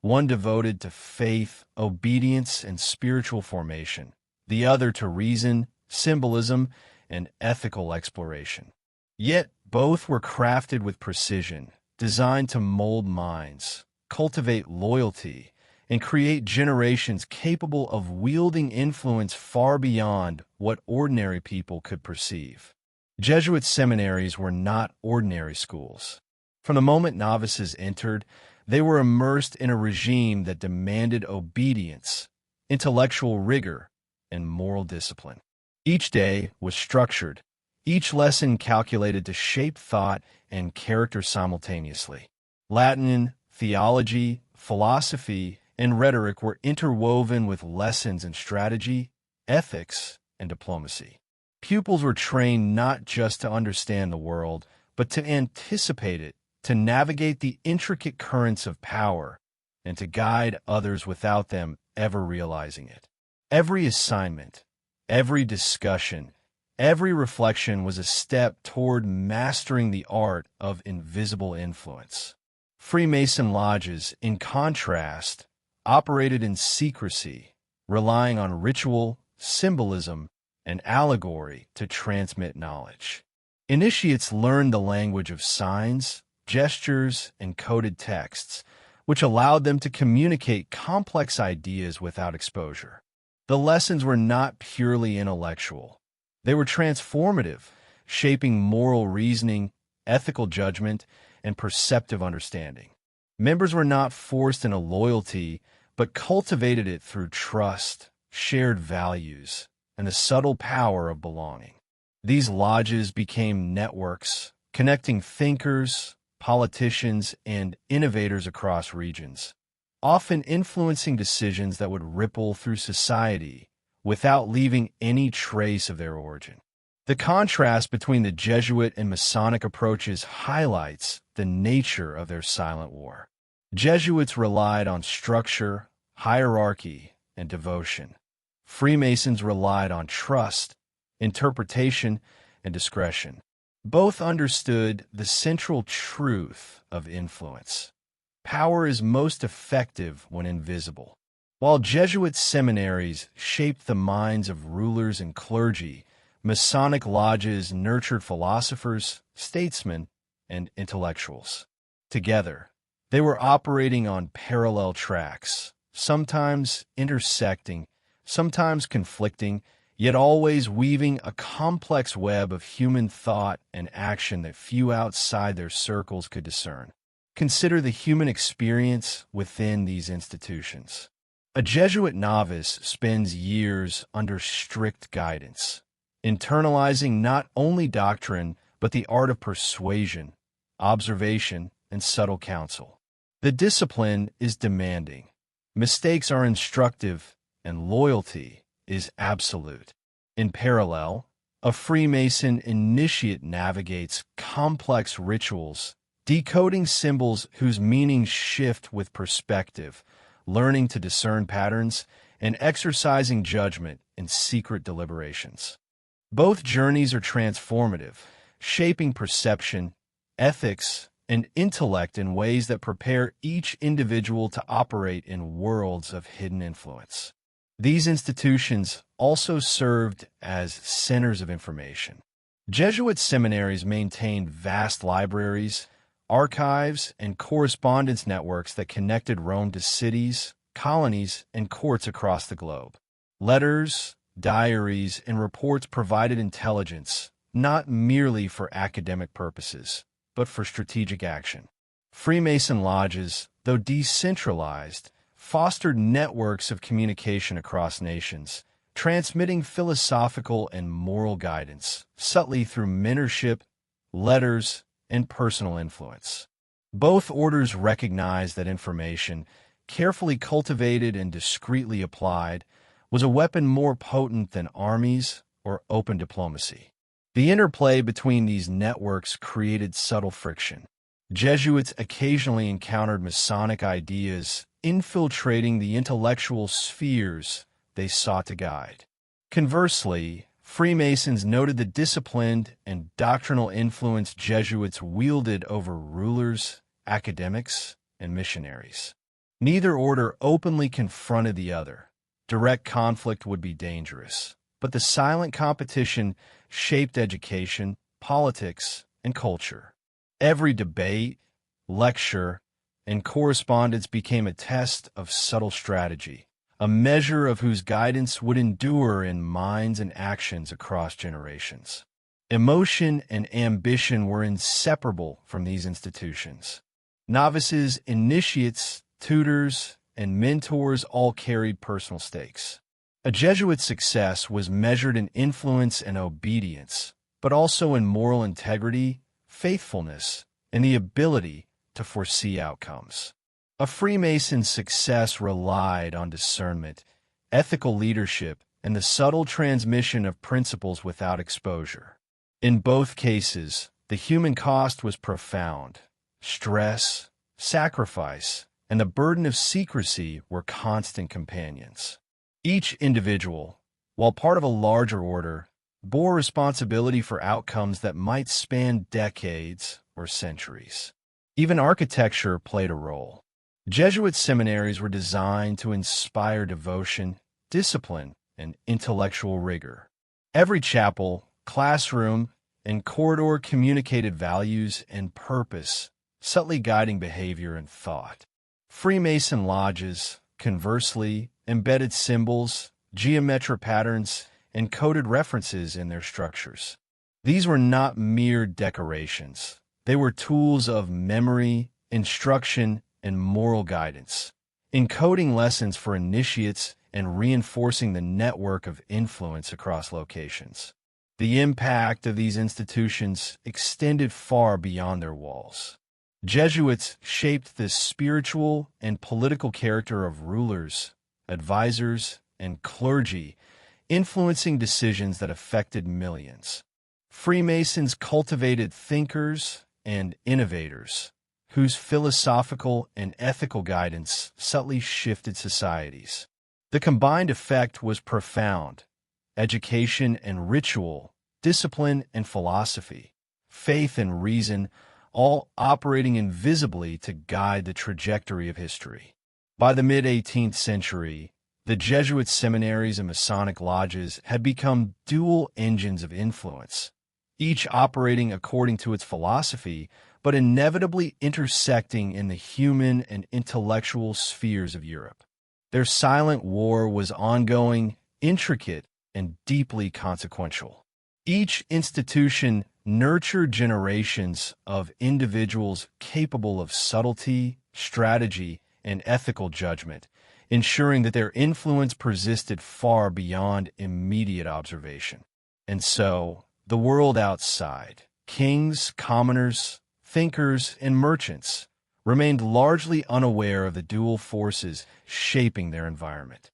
one devoted to faith, obedience, and spiritual formation, the other to reason, symbolism, and ethical exploration. Yet both were crafted with precision, designed to mold minds, cultivate loyalty, and create generations capable of wielding influence far beyond what ordinary people could perceive. Jesuit seminaries were not ordinary schools. From the moment novices entered, they were immersed in a regime that demanded obedience, intellectual rigor, and moral discipline. Each day was structured, each lesson calculated to shape thought and character simultaneously. Latin, theology, philosophy, and rhetoric were interwoven with lessons in strategy, ethics, and diplomacy. Pupils were trained not just to understand the world, but to anticipate it, to navigate the intricate currents of power, and to guide others without them ever realizing it. Every assignment, every discussion, every reflection was a step toward mastering the art of invisible influence. Freemason lodges, in contrast, operated in secrecy, relying on ritual, symbolism, and allegory to transmit knowledge. Initiates learned the language of signs, gestures, and coded texts, which allowed them to communicate complex ideas without exposure. The lessons were not purely intellectual. They were transformative, shaping moral reasoning, ethical judgment, and perceptive understanding. Members were not forced into loyalty, but cultivated it through trust, shared values, and the subtle power of belonging. These lodges became networks, connecting thinkers, politicians, and innovators across regions, often influencing decisions that would ripple through society without leaving any trace of their origin. The contrast between the Jesuit and Masonic approaches highlights the nature of their silent war. Jesuits relied on structure, hierarchy, and devotion. Freemasons relied on trust, interpretation, and discretion. Both understood the central truth of influence. Power is most effective when invisible. While Jesuit seminaries shaped the minds of rulers and clergy, Masonic lodges nurtured philosophers, statesmen, and intellectuals. Together, they were operating on parallel tracks, sometimes intersecting, sometimes conflicting, yet always weaving a complex web of human thought and action that few outside their circles could discern. Consider the human experience within these institutions. A Jesuit novice spends years under strict guidance, internalizing not only doctrine, but the art of persuasion, observation, and subtle counsel. The discipline is demanding. Mistakes are instructive, and loyalty is absolute. In parallel, a Freemason initiate navigates complex rituals, decoding symbols whose meanings shift with perspective, learning to discern patterns, and exercising judgment in secret deliberations. Both journeys are transformative, shaping perception, ethics, and intellect in ways that prepare each individual to operate in worlds of hidden influence. These institutions also served as centers of information. Jesuit seminaries maintained vast libraries, archives, and correspondence networks that connected Rome to cities, colonies, and courts across the globe. Letters, diaries, and reports provided intelligence, not merely for academic purposes, but for strategic action. Freemason lodges, though decentralized, fostered networks of communication across nations, transmitting philosophical and moral guidance subtly through mentorship, letters, and personal influence. Both orders recognized that information, carefully cultivated and discreetly applied, was a weapon more potent than armies or open diplomacy. The interplay between these networks created subtle friction. Jesuits occasionally encountered Masonic ideas infiltrating the intellectual spheres they sought to guide. Conversely, Freemasons noted the disciplined and doctrinal influence Jesuits wielded over rulers, academics, and missionaries. Neither order openly confronted the other. Direct conflict would be dangerous, but the silent competition shaped education, politics, and culture. Every debate, lecture, and correspondence became a test of subtle strategy, a measure of whose guidance would endure in minds and actions across generations. Emotion and ambition were inseparable from these institutions. Novices, initiates, tutors, and mentors all carried personal stakes. A Jesuit success was measured in influence and obedience, but also in moral integrity, faithfulness, and the ability to foresee outcomes. A Freemason's success relied on discernment, ethical leadership, and the subtle transmission of principles without exposure. In both cases, the human cost was profound. Stress, sacrifice, and the burden of secrecy were constant companions. Each individual, while part of a larger order, bore responsibility for outcomes that might span decades or centuries. Even architecture played a role. Jesuit seminaries were designed to inspire devotion, discipline, and intellectual rigor. Every chapel, classroom, and corridor communicated values and purpose, subtly guiding behavior and thought. Freemason lodges, conversely, embedded symbols, geometric patterns, and coded references in their structures. These were not mere decorations. They were tools of memory, instruction, and moral guidance, encoding lessons for initiates and reinforcing the network of influence across locations. The impact of these institutions extended far beyond their walls. Jesuits shaped the spiritual and political character of rulers, advisors, and clergy, influencing decisions that affected millions. Freemasons cultivated thinkers and innovators, whose philosophical and ethical guidance subtly shifted societies. The combined effect was profound: education and ritual, discipline and philosophy, faith and reason, all operating invisibly to guide the trajectory of history. By the mid-18th century, the Jesuit seminaries and Masonic lodges had become dual engines of influence, each operating according to its philosophy, but inevitably intersecting in the human and intellectual spheres of Europe. Their silent war was ongoing, intricate, and deeply consequential. Each institution nurtured generations of individuals capable of subtlety, strategy, and ethical judgment, ensuring that their influence persisted far beyond immediate observation. And so, the world outside, kings, commoners, thinkers, and merchants, remained largely unaware of the dual forces shaping their environment.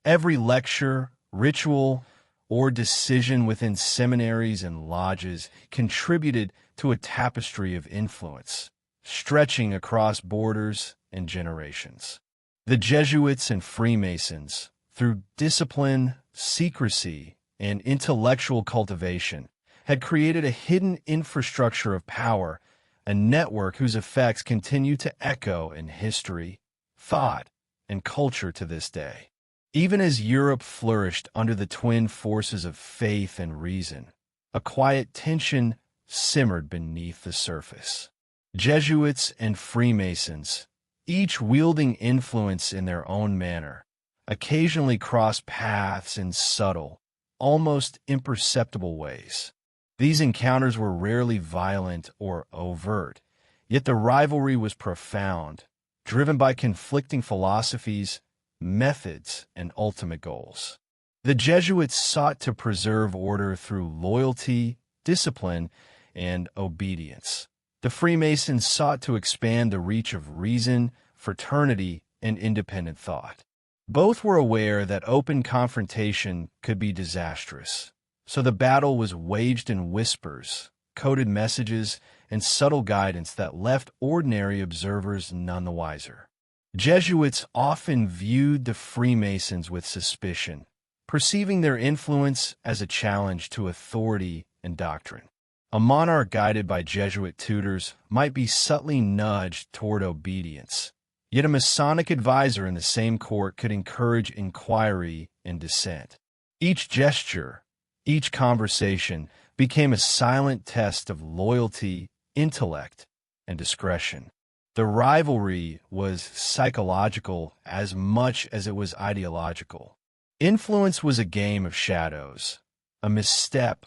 Every lecture, ritual, or decision within seminaries and lodges contributed to a tapestry of influence, stretching across borders and generations. The Jesuits and Freemasons, through discipline, secrecy, and intellectual cultivation, had created a hidden infrastructure of power, a network whose effects continue to echo in history, thought, and culture to this day. Even as Europe flourished under the twin forces of faith and reason, a quiet tension simmered beneath the surface. Jesuits and Freemasons, each wielding influence in their own manner, occasionally crossed paths in subtle, almost imperceptible ways. These encounters were rarely violent or overt, yet the rivalry was profound, driven by conflicting philosophies, methods, and ultimate goals. The Jesuits sought to preserve order through loyalty, discipline, and obedience. The Freemasons sought to expand the reach of reason, fraternity, and independent thought. Both were aware that open confrontation could be disastrous, so the battle was waged in whispers, coded messages, and subtle guidance that left ordinary observers none the wiser. Jesuits often viewed the Freemasons with suspicion, perceiving their influence as a challenge to authority and doctrine. A monarch guided by Jesuit tutors might be subtly nudged toward obedience, yet a Masonic advisor in the same court could encourage inquiry and dissent. Each gesture, each conversation became a silent test of loyalty, intellect, and discretion. The rivalry was psychological as much as it was ideological. Influence was a game of shadows. A misstep,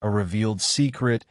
a revealed secret,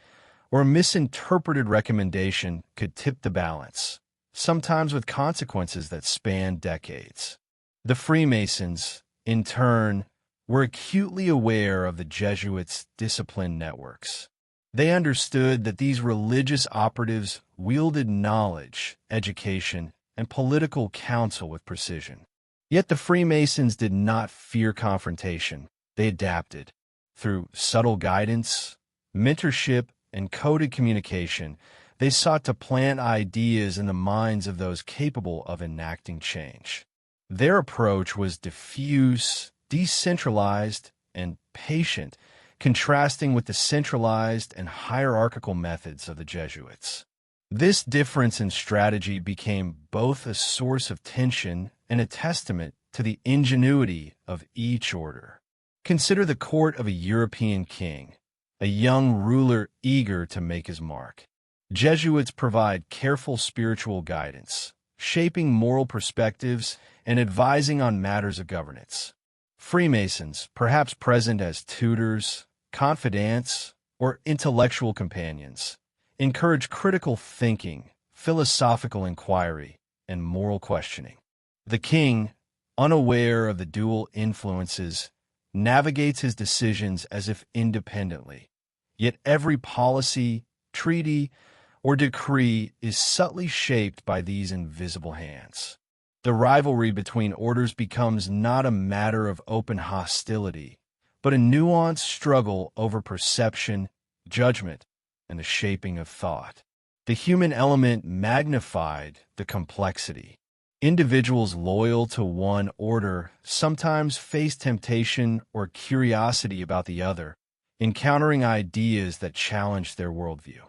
or a misinterpreted recommendation could tip the balance, sometimes with consequences that spanned decades. The Freemasons, in turn, were acutely aware of the Jesuits' discipline networks. They understood that these religious operatives wielded knowledge, education, and political counsel with precision. Yet the Freemasons did not fear confrontation. They adapted. Through subtle guidance, mentorship, and coded communication, they sought to plant ideas in the minds of those capable of enacting change. Their approach was diffuse, decentralized and patient, contrasting with the centralized and hierarchical methods of the Jesuits. This difference in strategy became both a source of tension and a testament to the ingenuity of each order. Consider the court of a European king, a young ruler eager to make his mark. Jesuits provide careful spiritual guidance, shaping moral perspectives and advising on matters of governance. Freemasons, perhaps present as tutors, confidants, or intellectual companions, encourage critical thinking, philosophical inquiry, and moral questioning. The king, unaware of the dual influences, navigates his decisions as if independently, yet every policy, treaty, or decree is subtly shaped by these invisible hands. The rivalry between orders becomes not a matter of open hostility, but a nuanced struggle over perception, judgment, and the shaping of thought. The human element magnified the complexity. Individuals loyal to one order sometimes face temptation or curiosity about the other, encountering ideas that challenge their worldview.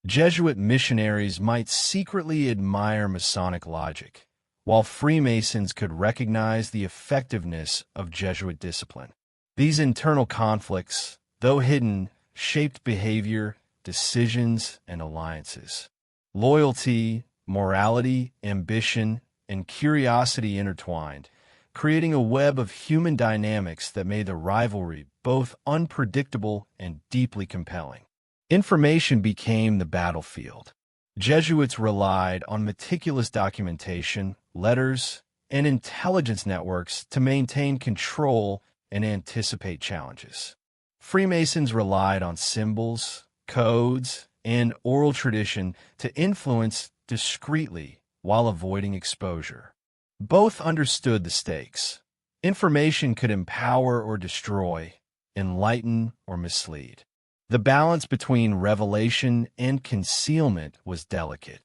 Jesuit missionaries might secretly admire Masonic logic, while Freemasons could recognize the effectiveness of Jesuit discipline. These internal conflicts, though hidden, shaped behavior, decisions, and alliances. Loyalty, morality, ambition, and curiosity intertwined, creating a web of human dynamics that made the rivalry both unpredictable and deeply compelling. Information became the battlefield. Jesuits relied on meticulous documentation, letters, and intelligence networks to maintain control and anticipate challenges. Freemasons relied on symbols, codes, and oral tradition to influence discreetly while avoiding exposure. Both understood the stakes. Information could empower or destroy, enlighten or mislead. The balance between revelation and concealment was delicate.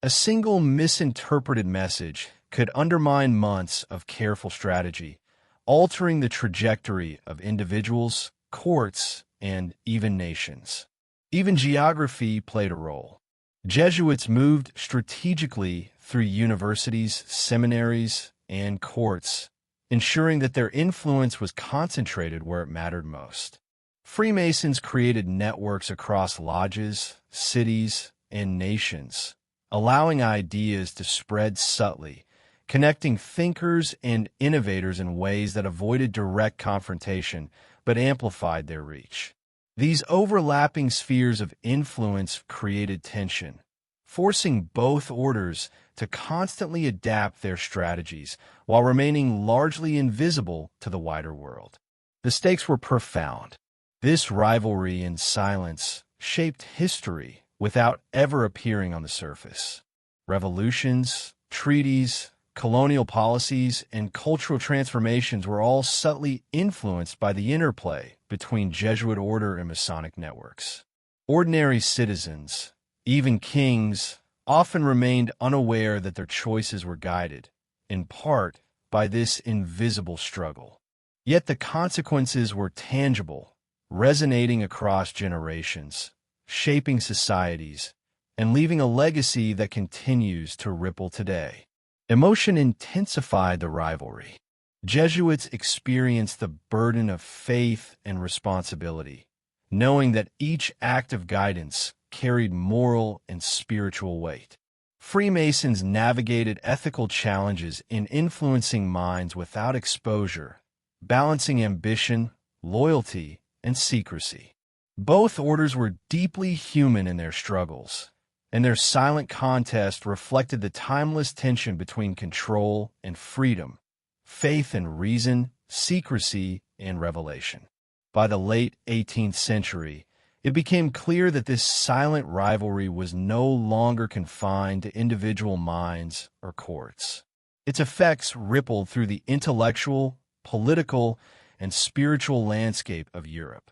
A single misinterpreted message could undermine months of careful strategy, altering the trajectory of individuals, courts, and even nations. Even geography played a role. Jesuits moved strategically through universities, seminaries, and courts, ensuring that their influence was concentrated where it mattered most. Freemasons created networks across lodges, cities, and nations, allowing ideas to spread subtly, connecting thinkers and innovators in ways that avoided direct confrontation but amplified their reach. These overlapping spheres of influence created tension, forcing both orders to constantly adapt their strategies while remaining largely invisible to the wider world. The stakes were profound. This rivalry in silence shaped history without ever appearing on the surface. Revolutions, treaties, colonial policies, and cultural transformations were all subtly influenced by the interplay between Jesuit order and Masonic networks. Ordinary citizens, even kings, often remained unaware that their choices were guided, in part, by this invisible struggle. Yet the consequences were tangible, resonating across generations, shaping societies, and leaving a legacy that continues to ripple today. Emotion intensified the rivalry. Jesuits experienced the burden of faith and responsibility, knowing that each act of guidance carried moral and spiritual weight. Freemasons navigated ethical challenges in influencing minds without exposure, balancing ambition, loyalty, and secrecy. Both orders were deeply human in their struggles, and their silent contest reflected the timeless tension between control and freedom, faith and reason, secrecy and revelation. By the late 18th century, it became clear that this silent rivalry was no longer confined to individual minds or courts. Its effects rippled through the intellectual, political, and spiritual landscape of Europe.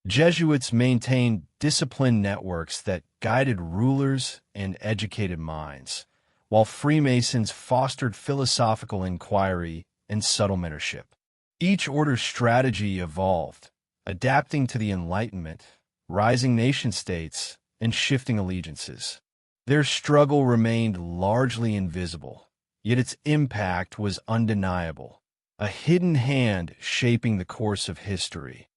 Jesuits maintained disciplined networks that guided rulers and educated minds, while Freemasons fostered philosophical inquiry and subtle mentorship. Each order's strategy evolved, adapting to the Enlightenment, rising nation-states, and shifting allegiances. Their struggle remained largely invisible, yet its impact was undeniable, a hidden hand shaping the course of history,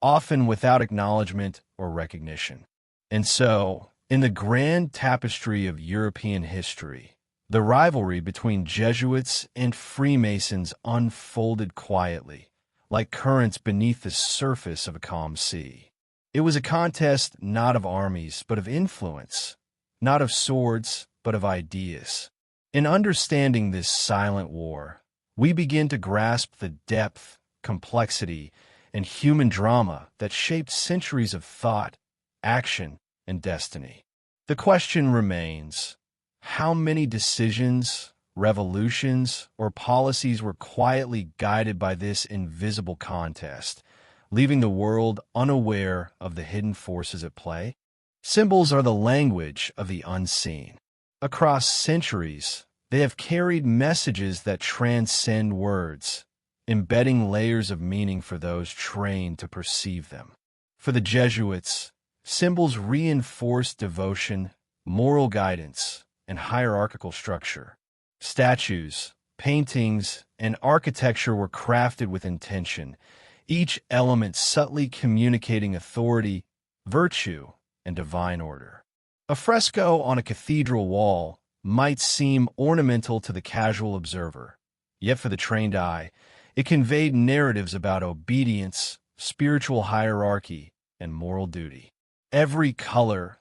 often without acknowledgement or recognition. And so, in the grand tapestry of European history, the rivalry between Jesuits and Freemasons unfolded quietly, like currents beneath the surface of a calm sea. It was a contest not of armies, but of influence, not of swords, but of ideas. In understanding this silent war, we begin to grasp the depth, complexity, and human drama that shaped centuries of thought, action, and destiny. The question remains, how many decisions, revolutions, or policies were quietly guided by this invisible contest, leaving the world unaware of the hidden forces at play? Symbols are the language of the unseen. Across centuries, they have carried messages that transcend words, embedding layers of meaning for those trained to perceive them. For the Jesuits, symbols reinforced devotion, moral guidance, and hierarchical structure. Statues, paintings, and architecture were crafted with intention, each element subtly communicating authority, virtue, and divine order. A fresco on a cathedral wall might seem ornamental to the casual observer, yet for the trained eye, it conveyed narratives about obedience, spiritual hierarchy, and moral duty. Every color,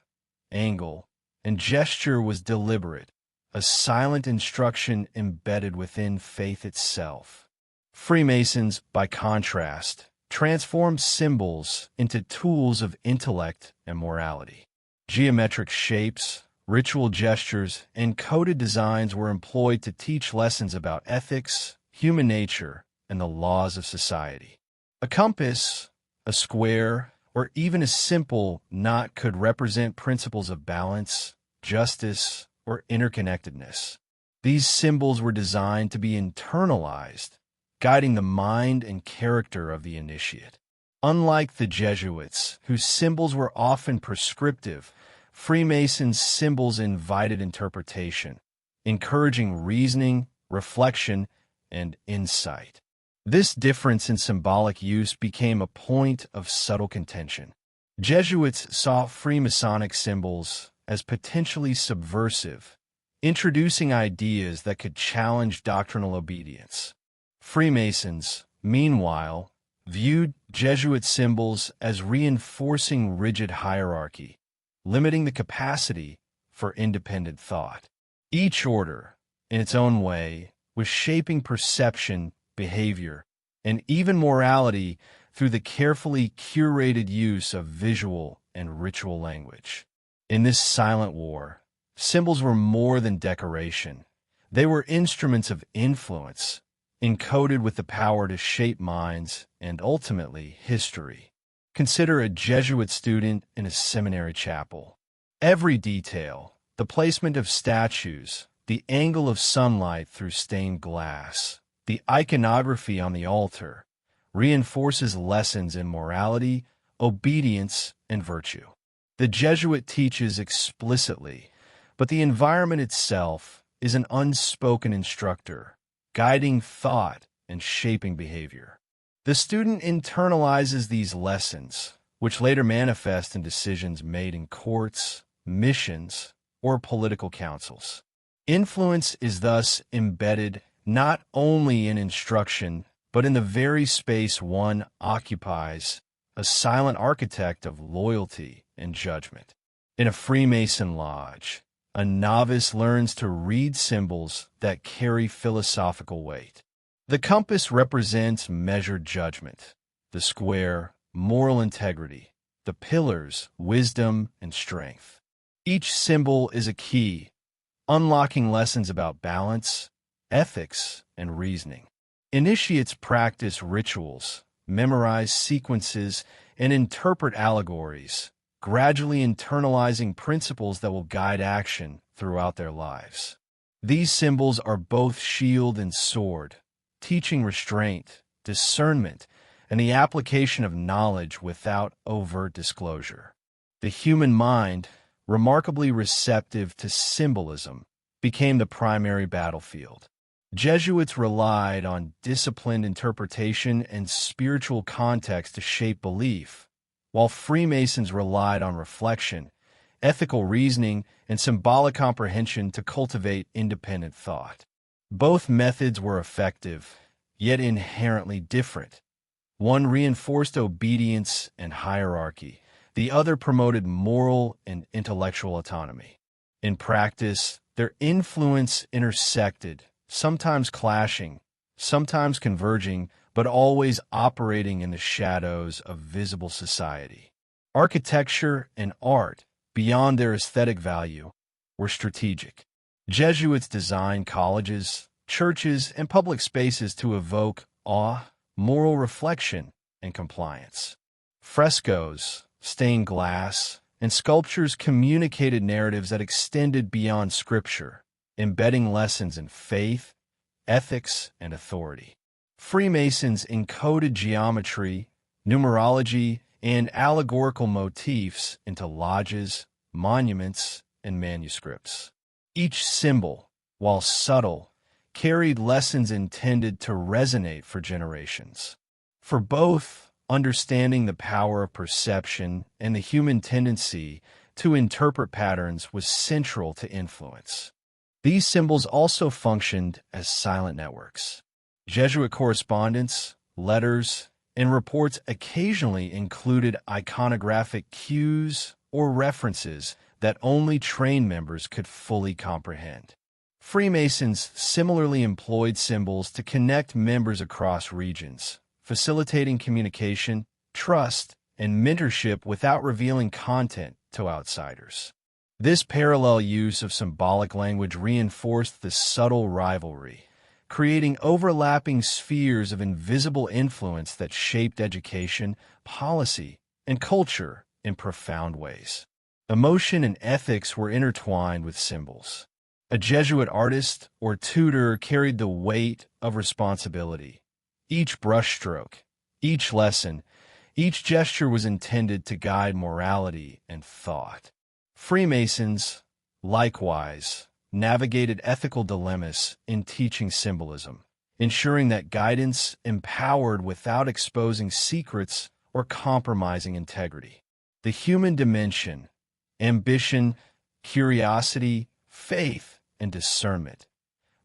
angle, and gesture was deliberate, a silent instruction embedded within faith itself. Freemasons, by contrast, transformed symbols into tools of intellect and morality. Geometric shapes, ritual gestures, and coded designs were employed to teach lessons about ethics, human nature, and the laws of society. A compass, a square, or even a simple knot could represent principles of balance, justice, or interconnectedness. These symbols were designed to be internalized, guiding the mind and character of the initiate. Unlike the Jesuits, whose symbols were often prescriptive, Freemasons' symbols invited interpretation, encouraging reasoning, reflection, and insight. This difference in symbolic use became a point of subtle contention. Jesuits saw Freemasonic symbols as potentially subversive, introducing ideas that could challenge doctrinal obedience. Freemasons, meanwhile, viewed Jesuit symbols as reinforcing rigid hierarchy, limiting the capacity for independent thought. Each order, in its own way, was shaping perception, behavior, and even morality through the carefully curated use of visual and ritual language. In this silent war, symbols were more than decoration. They were instruments of influence, encoded with the power to shape minds and ultimately history. Consider a Jesuit student in a seminary chapel. Every detail, the placement of statues, the angle of sunlight through stained glass, the iconography on the altar, reinforces lessons in morality, obedience, and virtue. The Jesuit teaches explicitly, but the environment itself is an unspoken instructor, guiding thought and shaping behavior. The student internalizes these lessons, which later manifest in decisions made in courts, missions, or political councils. Influence is thus embedded not only in instruction, but in the very space one occupies, a silent architect of loyalty and judgment. In a Freemason lodge, a novice learns to read symbols that carry philosophical weight. The compass represents measured judgment, the square, moral integrity, the pillars, wisdom and strength. Each symbol is a key, unlocking lessons about balance, ethics, and reasoning. Initiates practice rituals, memorize sequences, and interpret allegories, gradually internalizing principles that will guide action throughout their lives. These symbols are both shield and sword, teaching restraint, discernment, and the application of knowledge without overt disclosure. The human mind, remarkably receptive to symbolism, became the primary battlefield. Jesuits relied on disciplined interpretation and spiritual context to shape belief, while Freemasons relied on reflection, ethical reasoning, and symbolic comprehension to cultivate independent thought. Both methods were effective, yet inherently different. One reinforced obedience and hierarchy. The other promoted moral and intellectual autonomy. In practice, their influence intersected, sometimes clashing, sometimes converging, but always operating in the shadows of visible society. Architecture and art, beyond their aesthetic value, were strategic. Jesuits designed colleges, churches, and public spaces to evoke awe, moral reflection, and compliance. Frescoes, stained glass, and sculptures communicated narratives that extended beyond Scripture, embedding lessons in faith, ethics, and authority. Freemasons encoded geometry, numerology, and allegorical motifs into lodges, monuments, and manuscripts. Each symbol, while subtle, carried lessons intended to resonate for generations. For both, understanding the power of perception and the human tendency to interpret patterns was central to influence. These symbols also functioned as silent networks. Jesuit correspondence, letters, and reports occasionally included iconographic cues or references that only trained members could fully comprehend. Freemasons similarly employed symbols to connect members across regions, facilitating communication, trust, and mentorship without revealing content to outsiders. This parallel use of symbolic language reinforced the subtle rivalry, creating overlapping spheres of invisible influence that shaped education, policy, and culture in profound ways. Emotion and ethics were intertwined with symbols. A Jesuit artist or tutor carried the weight of responsibility. Each brushstroke, each lesson, each gesture was intended to guide morality and thought. Freemasons, likewise, navigated ethical dilemmas in teaching symbolism, ensuring that guidance empowered without exposing secrets or compromising integrity. The human dimension, ambition, curiosity, faith, and discernment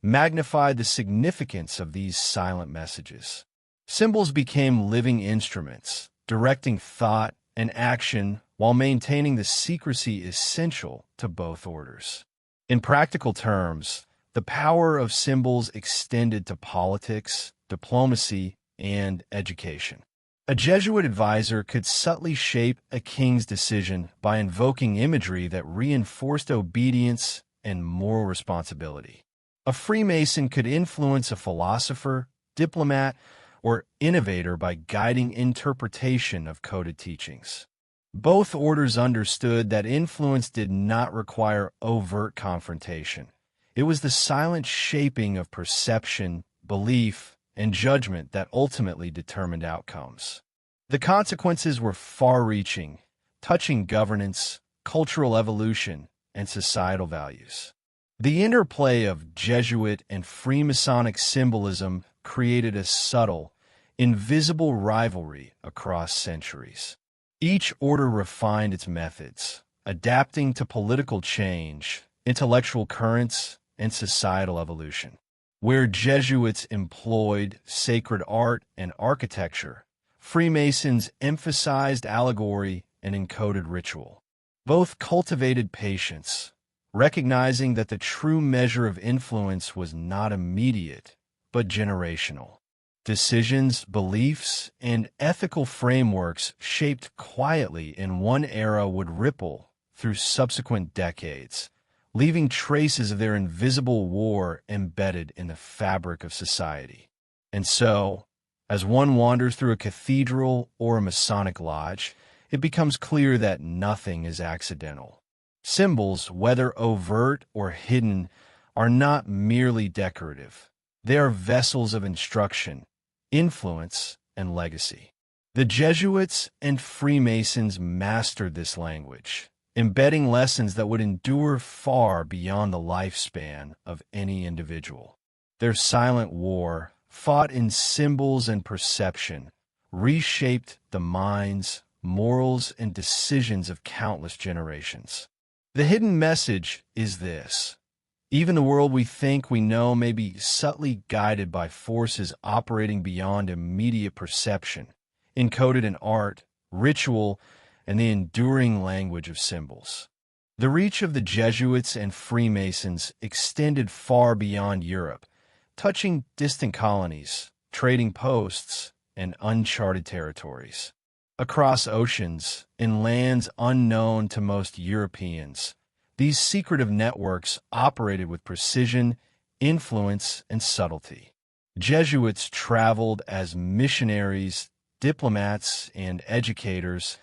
magnified the significance of these silent messages. Symbols became living instruments, directing thought and action while maintaining the secrecy essential to both orders. In practical terms, the power of symbols extended to politics, diplomacy, and education. A Jesuit advisor could subtly shape a king's decision by invoking imagery that reinforced obedience and moral responsibility. A Freemason could influence a philosopher, diplomat, or innovator by guiding interpretation of coded teachings. Both orders understood that influence did not require overt confrontation. It was the silent shaping of perception, belief, and judgment that ultimately determined outcomes. The consequences were far-reaching, touching governance, cultural evolution, and societal values. The interplay of Jesuit and Freemasonic symbolism created a subtle, invisible rivalry across centuries. Each order refined its methods, adapting to political change, intellectual currents, and societal evolution. Where Jesuits employed sacred art and architecture, Freemasons emphasized allegory and encoded ritual. Both cultivated patience, recognizing that the true measure of influence was not immediate, but generational. Decisions, beliefs, and ethical frameworks shaped quietly in one era would ripple through subsequent decades, leaving traces of their invisible war embedded in the fabric of society. And so, as one wanders through a cathedral or a Masonic lodge, it becomes clear that nothing is accidental. Symbols, whether overt or hidden, are not merely decorative. They are vessels of instruction, influence, and legacy. The Jesuits and Freemasons mastered this language, embedding lessons that would endure far beyond the lifespan of any individual. Their silent war, fought in symbols and perception, reshaped the minds, morals, and decisions of countless generations. The hidden message is this: even the world we think we know may be subtly guided by forces operating beyond immediate perception, encoded in art, ritual, and the enduring language of symbols. The reach of the Jesuits and Freemasons extended far beyond Europe, touching distant colonies, trading posts, and uncharted territories. Across oceans, in lands unknown to most Europeans, these secretive networks operated with precision, influence, and subtlety. Jesuits traveled as missionaries, diplomats, and educators,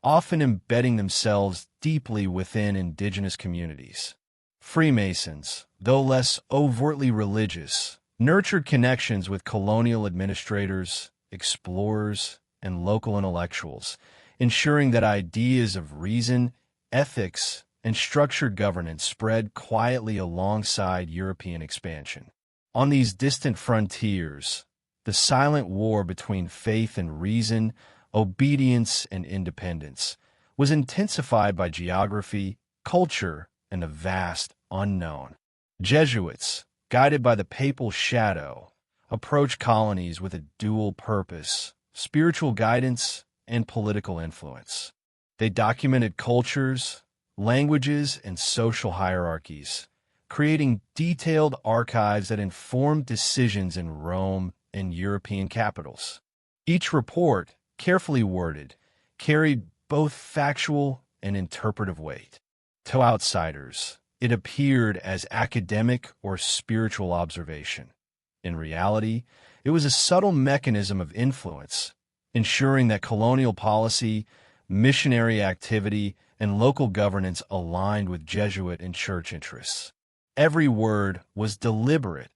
often embedding themselves deeply within indigenous communities. Freemasons, though less overtly religious, nurtured connections with colonial administrators, explorers, and local intellectuals, ensuring that ideas of reason, ethics, and structured governance spread quietly alongside European expansion. On these distant frontiers, the silent war between faith and reason, obedience and independence, was intensified by geography, culture, and the vast unknown. Jesuits, guided by the papal shadow, approached colonies with a dual purpose: spiritual guidance and political influence. They documented cultures, languages, and social hierarchies, creating detailed archives that informed decisions in Rome and European capitals. Each report, carefully worded, carried both factual and interpretive weight. To outsiders, it appeared as academic or spiritual observation. In reality, it was a subtle mechanism of influence, ensuring that colonial policy, missionary activity, and local governance aligned with Jesuit and church interests. Every word was deliberate,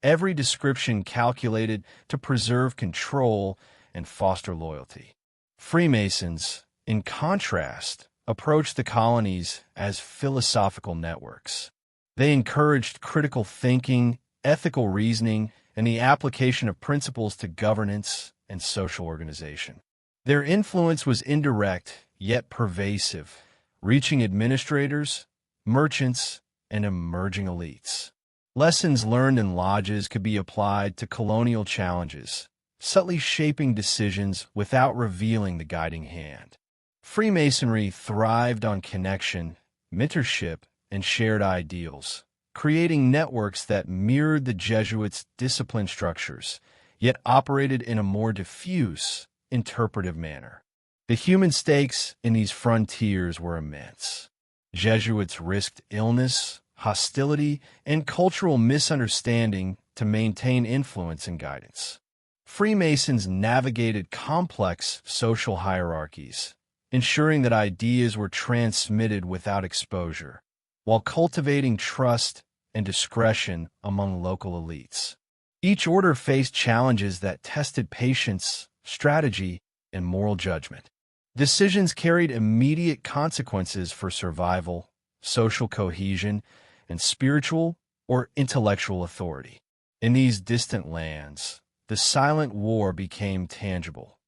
every description calculated to preserve control and foster loyalty. Freemasons, in contrast, approached the colonies as philosophical networks. They encouraged critical thinking, ethical reasoning, and the application of principles to governance and social organization. Their influence was indirect yet pervasive, reaching administrators, merchants, and emerging elites. Lessons learned in lodges could be applied to colonial challenges, subtly shaping decisions without revealing the guiding hand. Freemasonry thrived on connection, mentorship, and shared ideals, creating networks that mirrored the Jesuits' disciplined structures, yet operated in a more diffuse, interpretive manner. The human stakes in these frontiers were immense. Jesuits risked illness, hostility, and cultural misunderstanding to maintain influence and guidance. Freemasons navigated complex social hierarchies, ensuring that ideas were transmitted without exposure, while cultivating trust and discretion among local elites. Each order faced challenges that tested patience, strategy, and moral judgment. Decisions carried immediate consequences for survival, social cohesion, and spiritual or intellectual authority. In these distant lands, the silent war became tangible.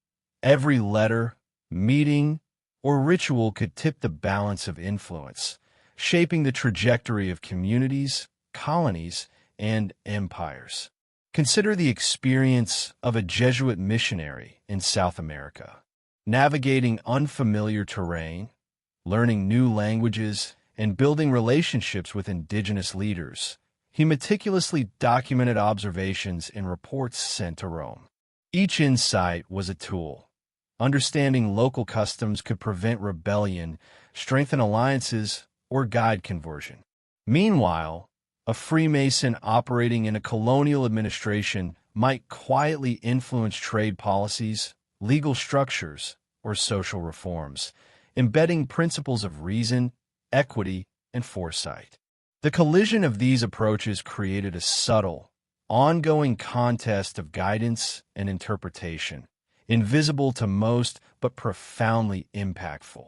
Every letter, meeting, or ritual could tip the balance of influence, shaping the trajectory of communities, colonies, and empires. Consider the experience of a Jesuit missionary in South America. Navigating unfamiliar terrain, learning new languages, and building relationships with indigenous leaders, he meticulously documented observations in reports sent to Rome. Each insight was a tool. Understanding local customs could prevent rebellion, strengthen alliances, or guide conversion. Meanwhile, a Freemason operating in a colonial administration might quietly influence trade policies, legal structures, or social reforms, embedding principles of reason, equity, and foresight. The collision of these approaches created a subtle, ongoing contest of guidance and interpretation, invisible to most but profoundly impactful.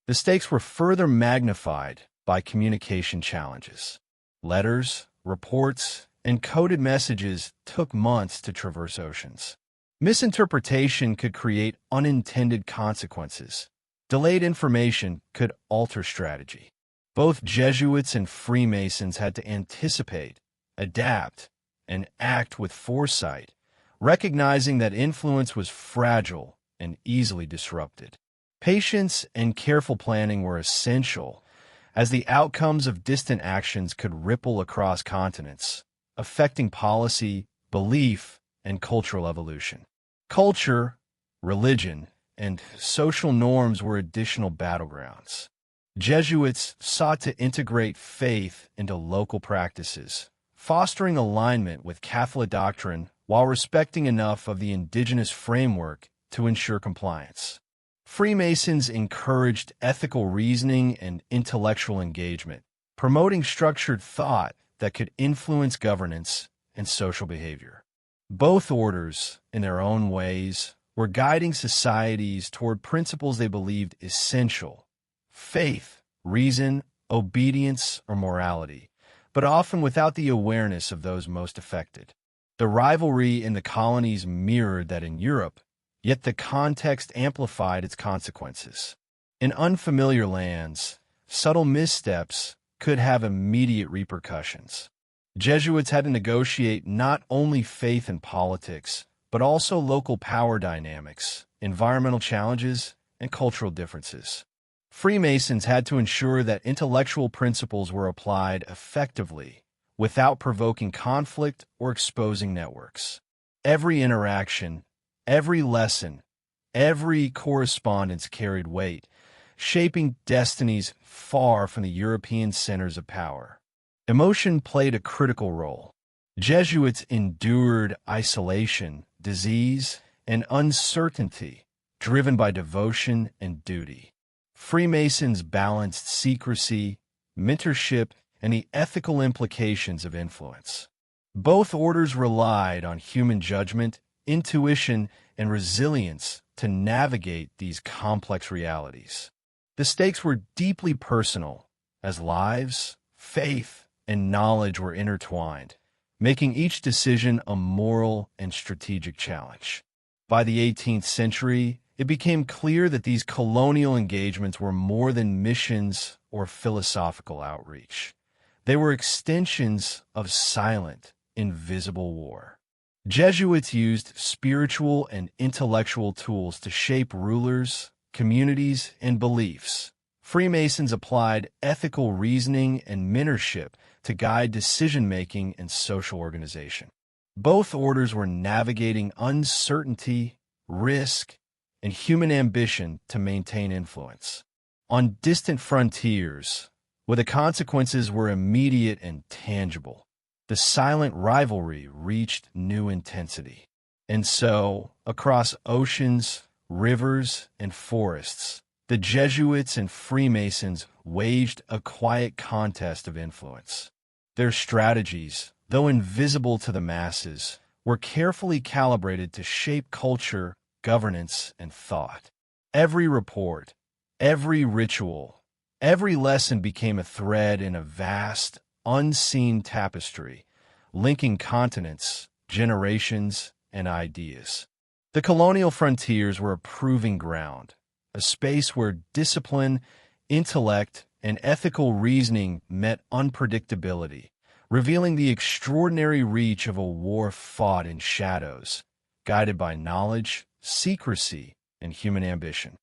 The stakes were further magnified by communication challenges. Letters, reports, and coded messages took months to traverse oceans. Misinterpretation could create unintended consequences. Delayed information could alter strategy. Both Jesuits and Freemasons had to anticipate, adapt, and act with foresight, recognizing that influence was fragile and easily disrupted. Patience and careful planning were essential, as the outcomes of distant actions could ripple across continents, affecting policy, belief, and cultural evolution. Culture, religion, and social norms were additional battlegrounds. Jesuits sought to integrate faith into local practices, fostering alignment with Catholic doctrine while respecting enough of the indigenous framework to ensure compliance. Freemasons encouraged ethical reasoning and intellectual engagement, promoting structured thought that could influence governance and social behavior. Both orders, in their own ways, were guiding societies toward principles they believed essential: faith, reason, obedience, or morality, but often without the awareness of those most affected. The rivalry in the colonies mirrored that in Europe, yet the context amplified its consequences. In unfamiliar lands, subtle missteps could have immediate repercussions. Jesuits had to negotiate not only faith and politics, but also local power dynamics, environmental challenges, and cultural differences. Freemasons had to ensure that intellectual principles were applied effectively, without provoking conflict or exposing networks. Every interaction, every lesson, every correspondence carried weight, shaping destinies far from the European centers of power. Emotion played a critical role. Jesuits endured isolation, disease, and uncertainty, driven by devotion and duty. Freemasons balanced secrecy, mentorship, and the ethical implications of influence. Both orders relied on human judgment, intuition, and resilience to navigate these complex realities. The stakes were deeply personal, as lives, faith, and knowledge were intertwined, making each decision a moral and strategic challenge. By the 18th century, it became clear that these colonial engagements were more than missions or philosophical outreach. They were extensions of silent, invisible war. Jesuits used spiritual and intellectual tools to shape rulers, communities, and beliefs. Freemasons applied ethical reasoning and mentorship to guide decision-making and social organization. Both orders were navigating uncertainty, risk, and human ambition to maintain influence. On distant frontiers, where the consequences were immediate and tangible, the silent rivalry reached new intensity. And so, across oceans, rivers, and forests, the Jesuits and Freemasons waged a quiet contest of influence. Their strategies, though invisible to the masses, were carefully calibrated to shape culture, governance, and thought. Every report, every ritual, every lesson became a thread in a vast, unseen tapestry, linking continents, generations, and ideas. The colonial frontiers were a proving ground, a space where discipline, intellect, and ethical reasoning met unpredictability, revealing the extraordinary reach of a war fought in shadows, guided by knowledge, secrecy, and human ambition.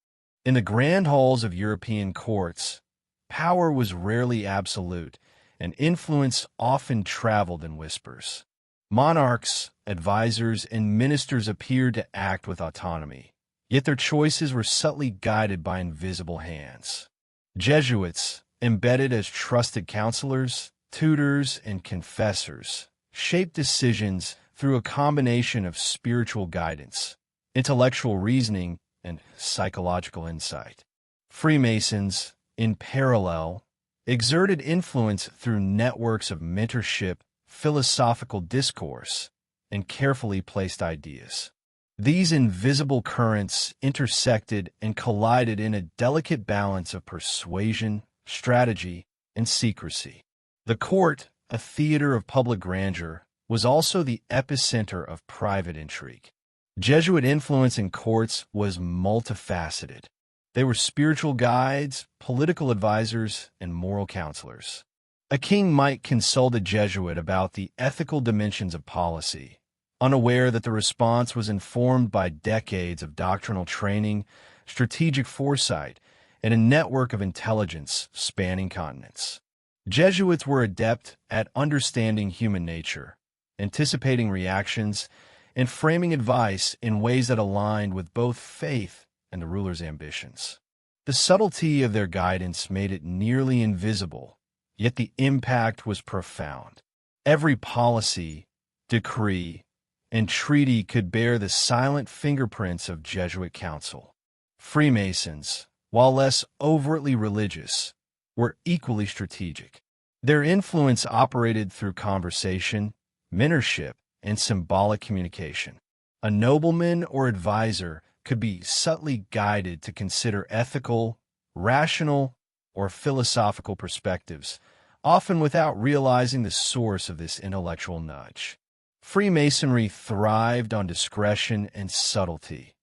In the grand halls of European courts, power was rarely absolute, and influence often traveled in whispers. Monarchs, advisors, and ministers appeared to act with autonomy, yet their choices were subtly guided by invisible hands. Jesuits, embedded as trusted counselors, tutors, and confessors, shaped decisions through a combination of spiritual guidance, intellectual reasoning, and psychological insight. Freemasons, in parallel, exerted influence through networks of mentorship, philosophical discourse, and carefully placed ideas. These invisible currents intersected and collided in a delicate balance of persuasion, strategy, and secrecy. The court, a theater of public grandeur, was also the epicenter of private intrigue. Jesuit influence in courts was multifaceted. They were spiritual guides, political advisors, and moral counselors. A king might consult a Jesuit about the ethical dimensions of policy, unaware that the response was informed by decades of doctrinal training, strategic foresight, and a network of intelligence spanning continents. Jesuits were adept at understanding human nature, anticipating reactions, and framing advice in ways that aligned with both faith and the ruler's ambitions. The subtlety of their guidance made it nearly invisible, yet the impact was profound. Every policy, decree, and treaty could bear the silent fingerprints of Jesuit counsel. Freemasons, while less overtly religious, were equally strategic. Their influence operated through conversation, mentorship, and symbolic communication. A nobleman or advisor could be subtly guided to consider ethical, rational, or philosophical perspectives, often without realizing the source of this intellectual nudge. Freemasonry thrived on discretion and subtlety.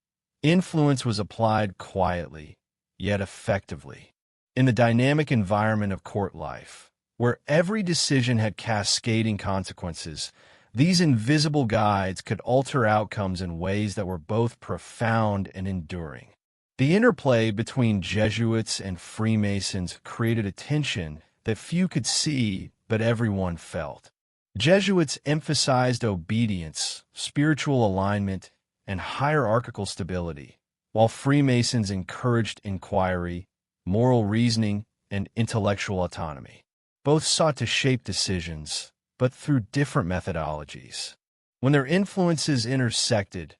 Influence was applied quietly, yet effectively. In the dynamic environment of court life, where every decision had cascading consequences, these invisible guides could alter outcomes in ways that were both profound and enduring. The interplay between Jesuits and Freemasons created a tension that few could see but everyone felt. Jesuits emphasized obedience, spiritual alignment, and hierarchical stability, while Freemasons encouraged inquiry, moral reasoning, and intellectual autonomy. Both sought to shape decisions, but through different methodologies. When their influences intersected,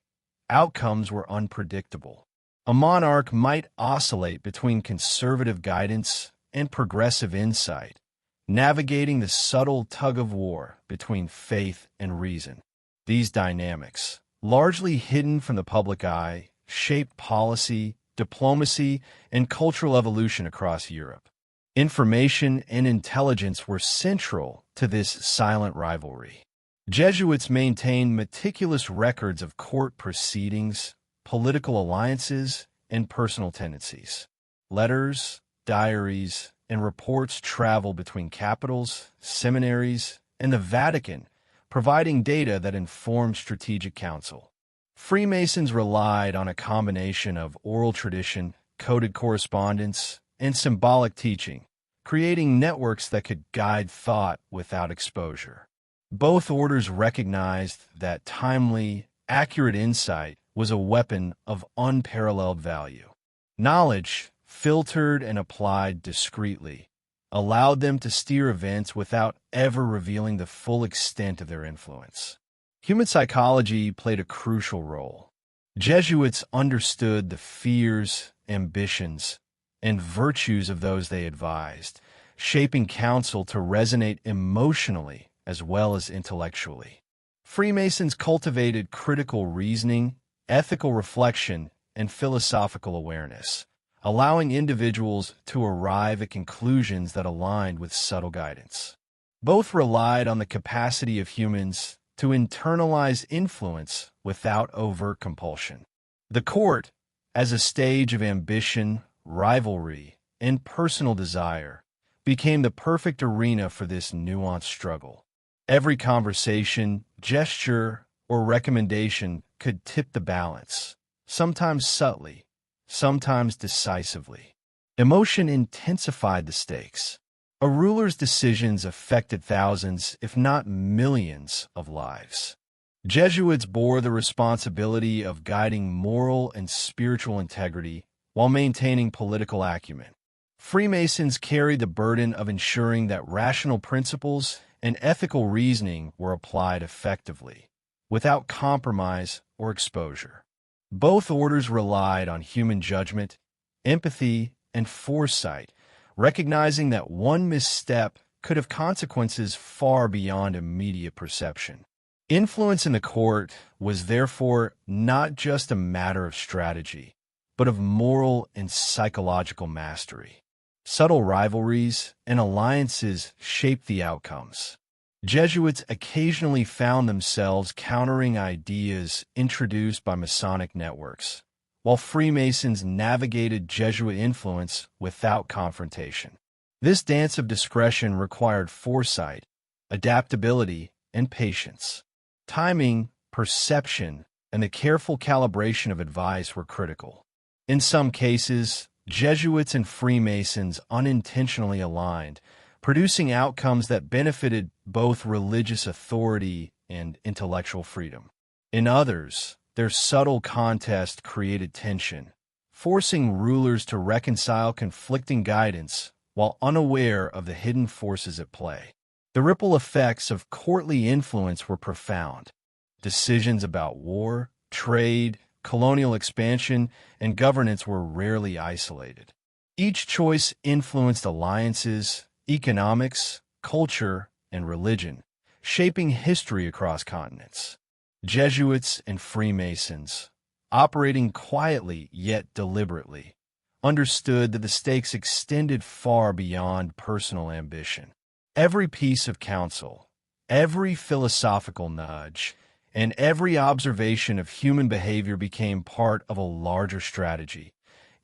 outcomes were unpredictable. A monarch might oscillate between conservative guidance and progressive insight, navigating the subtle tug-of-war between faith and reason. These dynamics, largely hidden from the public eye, shaped policy, diplomacy, and cultural evolution across Europe. Information and intelligence were central to this silent rivalry. Jesuits maintained meticulous records of court proceedings, political alliances, and personal tendencies. Letters, diaries, and reports traveled between capitals, seminaries, and the Vatican, providing data that informed strategic counsel. Freemasons relied on a combination of oral tradition, coded correspondence, and symbolic teaching, creating networks that could guide thought without exposure. Both orders recognized that timely, accurate insight was a weapon of unparalleled value. Knowledge, filtered and applied discreetly, allowed them to steer events without ever revealing the full extent of their influence. Human psychology played a crucial role. Jesuits understood the fears, ambitions, and virtues of those they advised, shaping counsel to resonate emotionally as well as intellectually. Freemasons cultivated critical reasoning, ethical reflection, and philosophical awareness, allowing individuals to arrive at conclusions that aligned with subtle guidance. Both relied on the capacity of humans to internalize influence without overt compulsion. The court, as a stage of ambition, rivalry, and personal desire, became the perfect arena for this nuanced struggle. Every conversation, gesture, or recommendation could tip the balance, sometimes subtly, sometimes decisively. Emotion intensified the stakes. A ruler's decisions affected thousands, if not millions, of lives. Jesuits bore the responsibility of guiding moral and spiritual integrity while maintaining political acumen. Freemasons carried the burden of ensuring that rational principles and ethical reasoning were applied effectively, without compromise or exposure. Both orders relied on human judgment, empathy, and foresight, recognizing that one misstep could have consequences far beyond immediate perception. Influence in the court was therefore not just a matter of strategy, but of moral and psychological mastery. Subtle rivalries and alliances shaped the outcomes. Jesuits occasionally found themselves countering ideas introduced by Masonic networks, while Freemasons navigated Jesuit influence without confrontation. This dance of discretion required foresight, adaptability, and patience. Timing, perception, and the careful calibration of advice were critical. In some cases, Jesuits and Freemasons unintentionally aligned, producing outcomes that benefited both religious authority and intellectual freedom. In others, their subtle contest created tension, forcing rulers to reconcile conflicting guidance while unaware of the hidden forces at play. The ripple effects of courtly influence were profound. Decisions about war, trade, colonial expansion, and governance were rarely isolated. Each choice influenced alliances, economics, culture, and religion, shaping history across continents. Jesuits and Freemasons, operating quietly yet deliberately, understood that the stakes extended far beyond personal ambition. Every piece of counsel, every philosophical nudge, and every observation of human behavior became part of a larger strategy,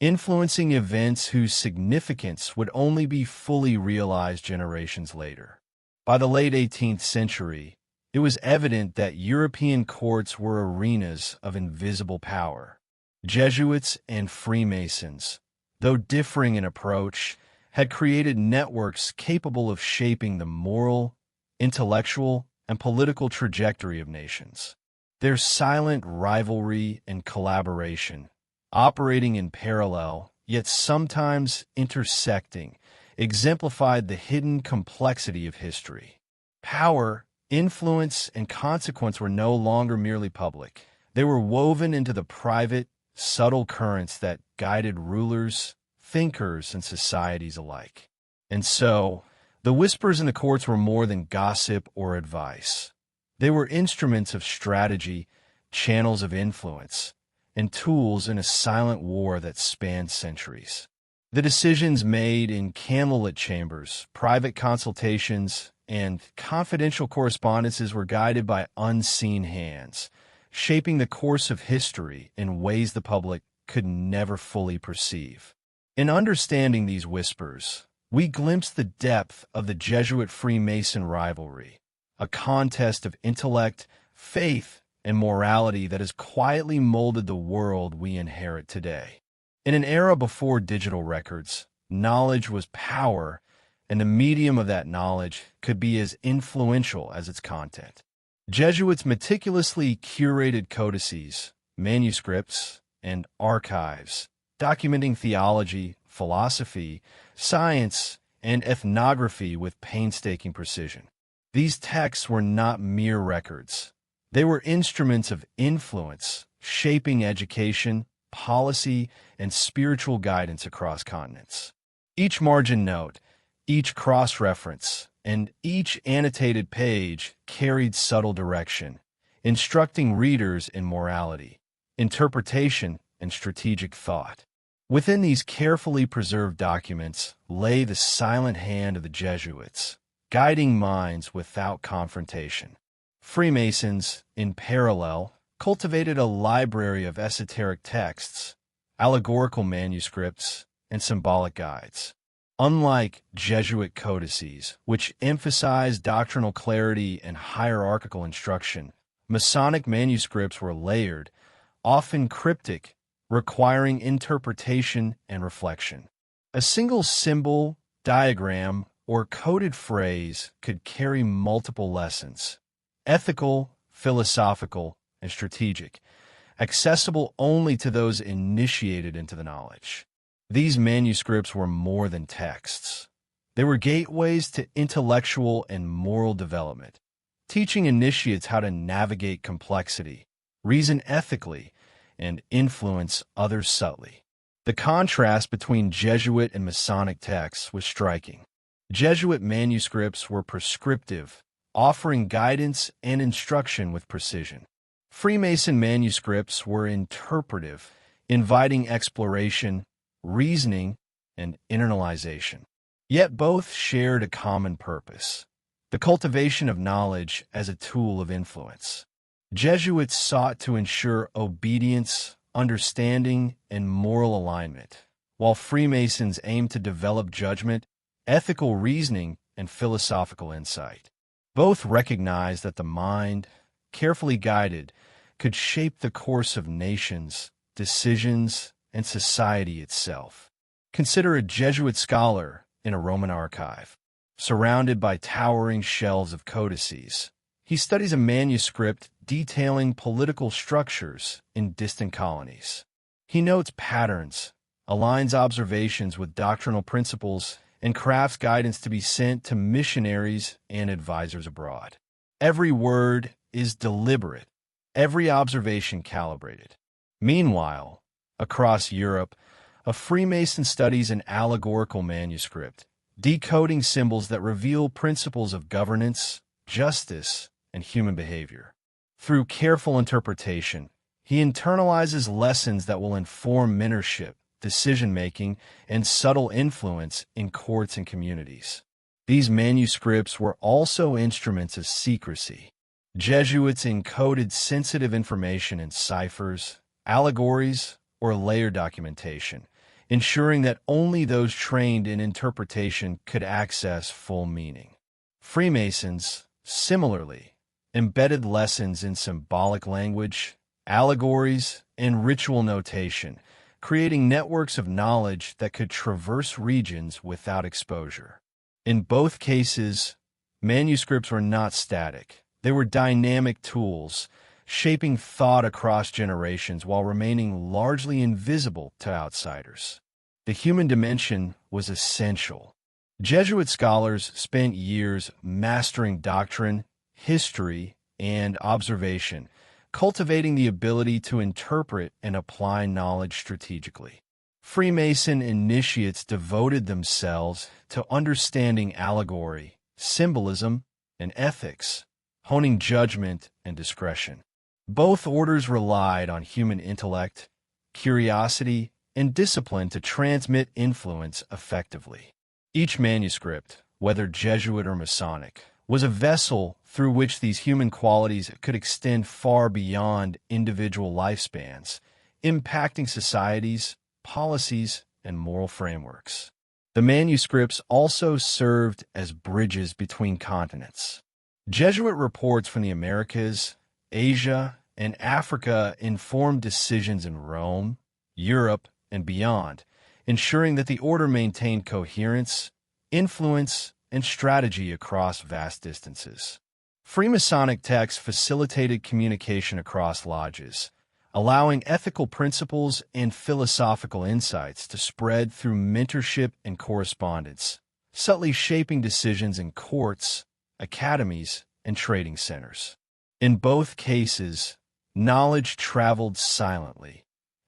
influencing events whose significance would only be fully realized generations later. By the late 18th century, it was evident that European courts were arenas of invisible power. Jesuits and Freemasons, though differing in approach, had created networks capable of shaping the moral, intellectual, and political trajectory of nations. Their silent rivalry and collaboration, operating in parallel, yet sometimes intersecting, exemplified the hidden complexity of history. Power, influence, and consequence were no longer merely public. They were woven into the private, subtle currents that guided rulers, thinkers, and societies alike. And so, the whispers in the courts were more than gossip or advice. They were instruments of strategy, channels of influence, and tools in a silent war that spanned centuries. The decisions made in candlelit chambers, private consultations, and confidential correspondences were guided by unseen hands, shaping the course of history in ways the public could never fully perceive. In understanding these whispers, we glimpse the depth of the Jesuit-Freemason rivalry, a contest of intellect, faith, and morality that has quietly molded the world we inherit today. In an era before digital records, knowledge was power, and the medium of that knowledge could be as influential as its content. Jesuits meticulously curated codices, manuscripts, and archives, documenting theology, philosophy, science, and ethnography with painstaking precision. These texts were not mere records. They were instruments of influence, shaping education, policy, and spiritual guidance across continents. Each margin note, each cross-reference, and each annotated page carried subtle direction, instructing readers in morality, interpretation, and strategic thought. Within these carefully preserved documents lay the silent hand of the Jesuits, guiding minds without confrontation. Freemasons, in parallel, cultivated a library of esoteric texts, allegorical manuscripts, and symbolic guides. Unlike Jesuit codices, which emphasized doctrinal clarity and hierarchical instruction, Masonic manuscripts were layered, often cryptic, requiring interpretation and reflection. A single symbol, diagram, or coded phrase could carry multiple lessons: ethical, philosophical, and strategic, accessible only to those initiated into the knowledge. These manuscripts were more than texts. They were gateways to intellectual and moral development, teaching initiates how to navigate complexity, reason ethically, and influence others subtly. The contrast between Jesuit and Masonic texts was striking. Jesuit manuscripts were prescriptive, offering guidance and instruction with precision. Freemason manuscripts were interpretive, inviting exploration, reasoning, and internalization. Yet both shared a common purpose: the cultivation of knowledge as a tool of influence. Jesuits sought to ensure obedience, understanding, and moral alignment, while Freemasons aimed to develop judgment, ethical reasoning, and philosophical insight. Both recognized that the mind, carefully guided, could shape the course of nations, decisions, and society itself. Consider a Jesuit scholar in a Roman archive. Surrounded by towering shelves of codices, he studies a manuscript detailing political structures in distant colonies. He notes patterns, aligns observations with doctrinal principles, and crafts guidance to be sent to missionaries and advisors abroad. Every word is deliberate, every observation calibrated. Meanwhile, across Europe, a Freemason studies an allegorical manuscript, decoding symbols that reveal principles of governance, justice, and human behavior. Through careful interpretation, he internalizes lessons that will inform mentorship, decision-making, and subtle influence in courts and communities. These manuscripts were also instruments of secrecy. Jesuits encoded sensitive information in ciphers, allegories, or layer documentation, ensuring that only those trained in interpretation could access full meaning. Freemasons, similarly, embedded lessons in symbolic language, allegories, and ritual notation, creating networks of knowledge that could traverse regions without exposure. In both cases, manuscripts were not static. They were dynamic tools, shaping thought across generations while remaining largely invisible to outsiders. The human dimension was essential. Jesuit scholars spent years mastering doctrine, history, and observation, cultivating the ability to interpret and apply knowledge strategically. Freemason initiates devoted themselves to understanding allegory, symbolism, and ethics, honing judgment and discretion. Both orders relied on human intellect, curiosity, and discipline to transmit influence effectively. Each manuscript, whether Jesuit or Masonic, was a vessel through which these human qualities could extend far beyond individual lifespans, impacting societies, policies, and moral frameworks. The manuscripts also served as bridges between continents. Jesuit reports from the Americas, Asia, and Africa informed decisions in Rome, Europe, and beyond, ensuring that the order maintained coherence, influence, and strategy across vast distances. Freemasonic texts facilitated communication across lodges, allowing ethical principles and philosophical insights to spread through mentorship and correspondence, subtly shaping decisions in courts, academies, and trading centers. In both cases, knowledge traveled silently,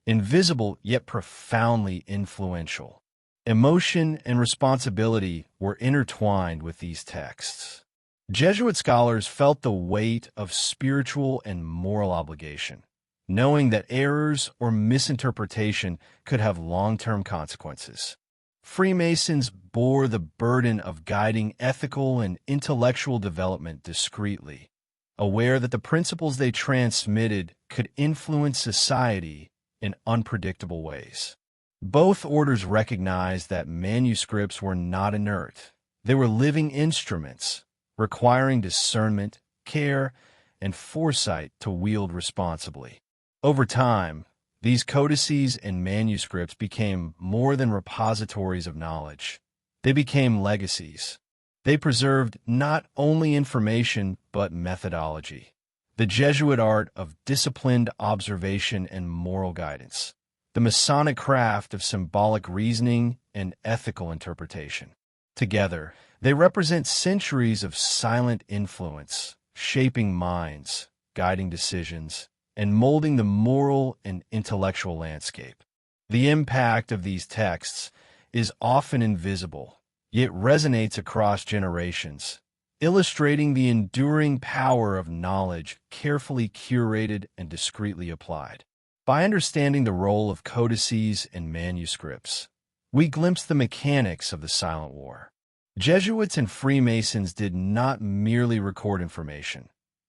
invisible yet profoundly influential. Emotion and responsibility were intertwined with these texts. Jesuit scholars felt the weight of spiritual and moral obligation, knowing that errors or misinterpretation could have long-term consequences. Freemasons bore the burden of guiding ethical and intellectual development discreetly, aware that the principles they transmitted could influence society in unpredictable ways. Both orders recognized that manuscripts were not inert. They were living instruments, requiring discernment, care, and foresight to wield responsibly. Over time, these codices and manuscripts became more than repositories of knowledge. They became legacies. They preserved not only information, but methodology, the Jesuit art of disciplined observation and moral guidance, the Masonic craft of symbolic reasoning and ethical interpretation. Together, they represent centuries of silent influence, shaping minds, guiding decisions, and molding the moral and intellectual landscape. The impact of these texts is often invisible, yet resonates across generations, illustrating the enduring power of knowledge carefully curated and discreetly applied. By understanding the role of codices and manuscripts, we glimpse the mechanics of the Silent War. Jesuits and Freemasons did not merely record information.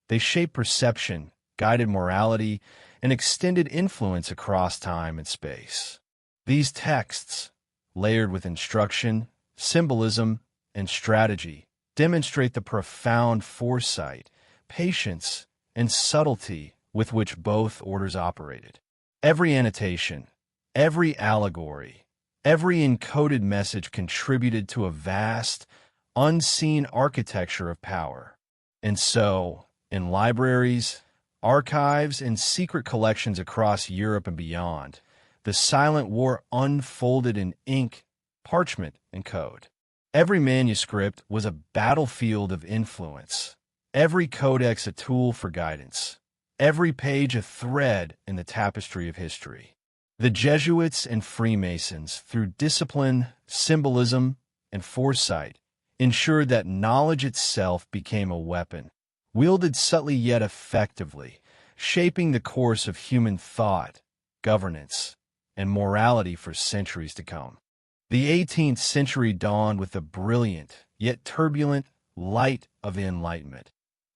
They shaped perception, guided morality, and extended influence across time and space. These texts, layered with instruction, symbolism, and strategy, demonstrate the profound foresight, patience, and subtlety with which both orders operated. Every annotation, every allegory, every encoded message contributed to a vast, unseen architecture of power. And so, in libraries, archives, and secret collections across Europe and beyond, the Silent War unfolded in ink, parchment, and code. Every manuscript was a battlefield of influence, every codex a tool for guidance, every page a thread in the tapestry of history. The Jesuits and Freemasons, through discipline, symbolism, and foresight, ensured that knowledge itself became a weapon, wielded subtly yet effectively, shaping the course of human thought, governance, and morality for centuries to come. The 18th century dawned with the brilliant, yet turbulent, light of the Enlightenment,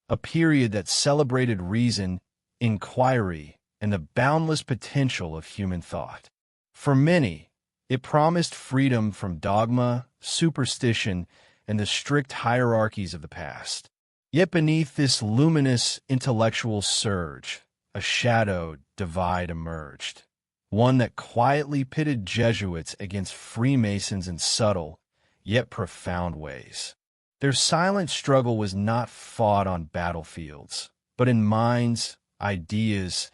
a period that celebrated reason, inquiry, and the boundless potential of human thought. For many, it promised freedom from dogma, superstition, and the strict hierarchies of the past. Yet beneath this luminous intellectual surge, a shadowed divide emerged, one that quietly pitted Jesuits against Freemasons in subtle, yet profound ways. Their silent struggle was not fought on battlefields, but in minds, ideas,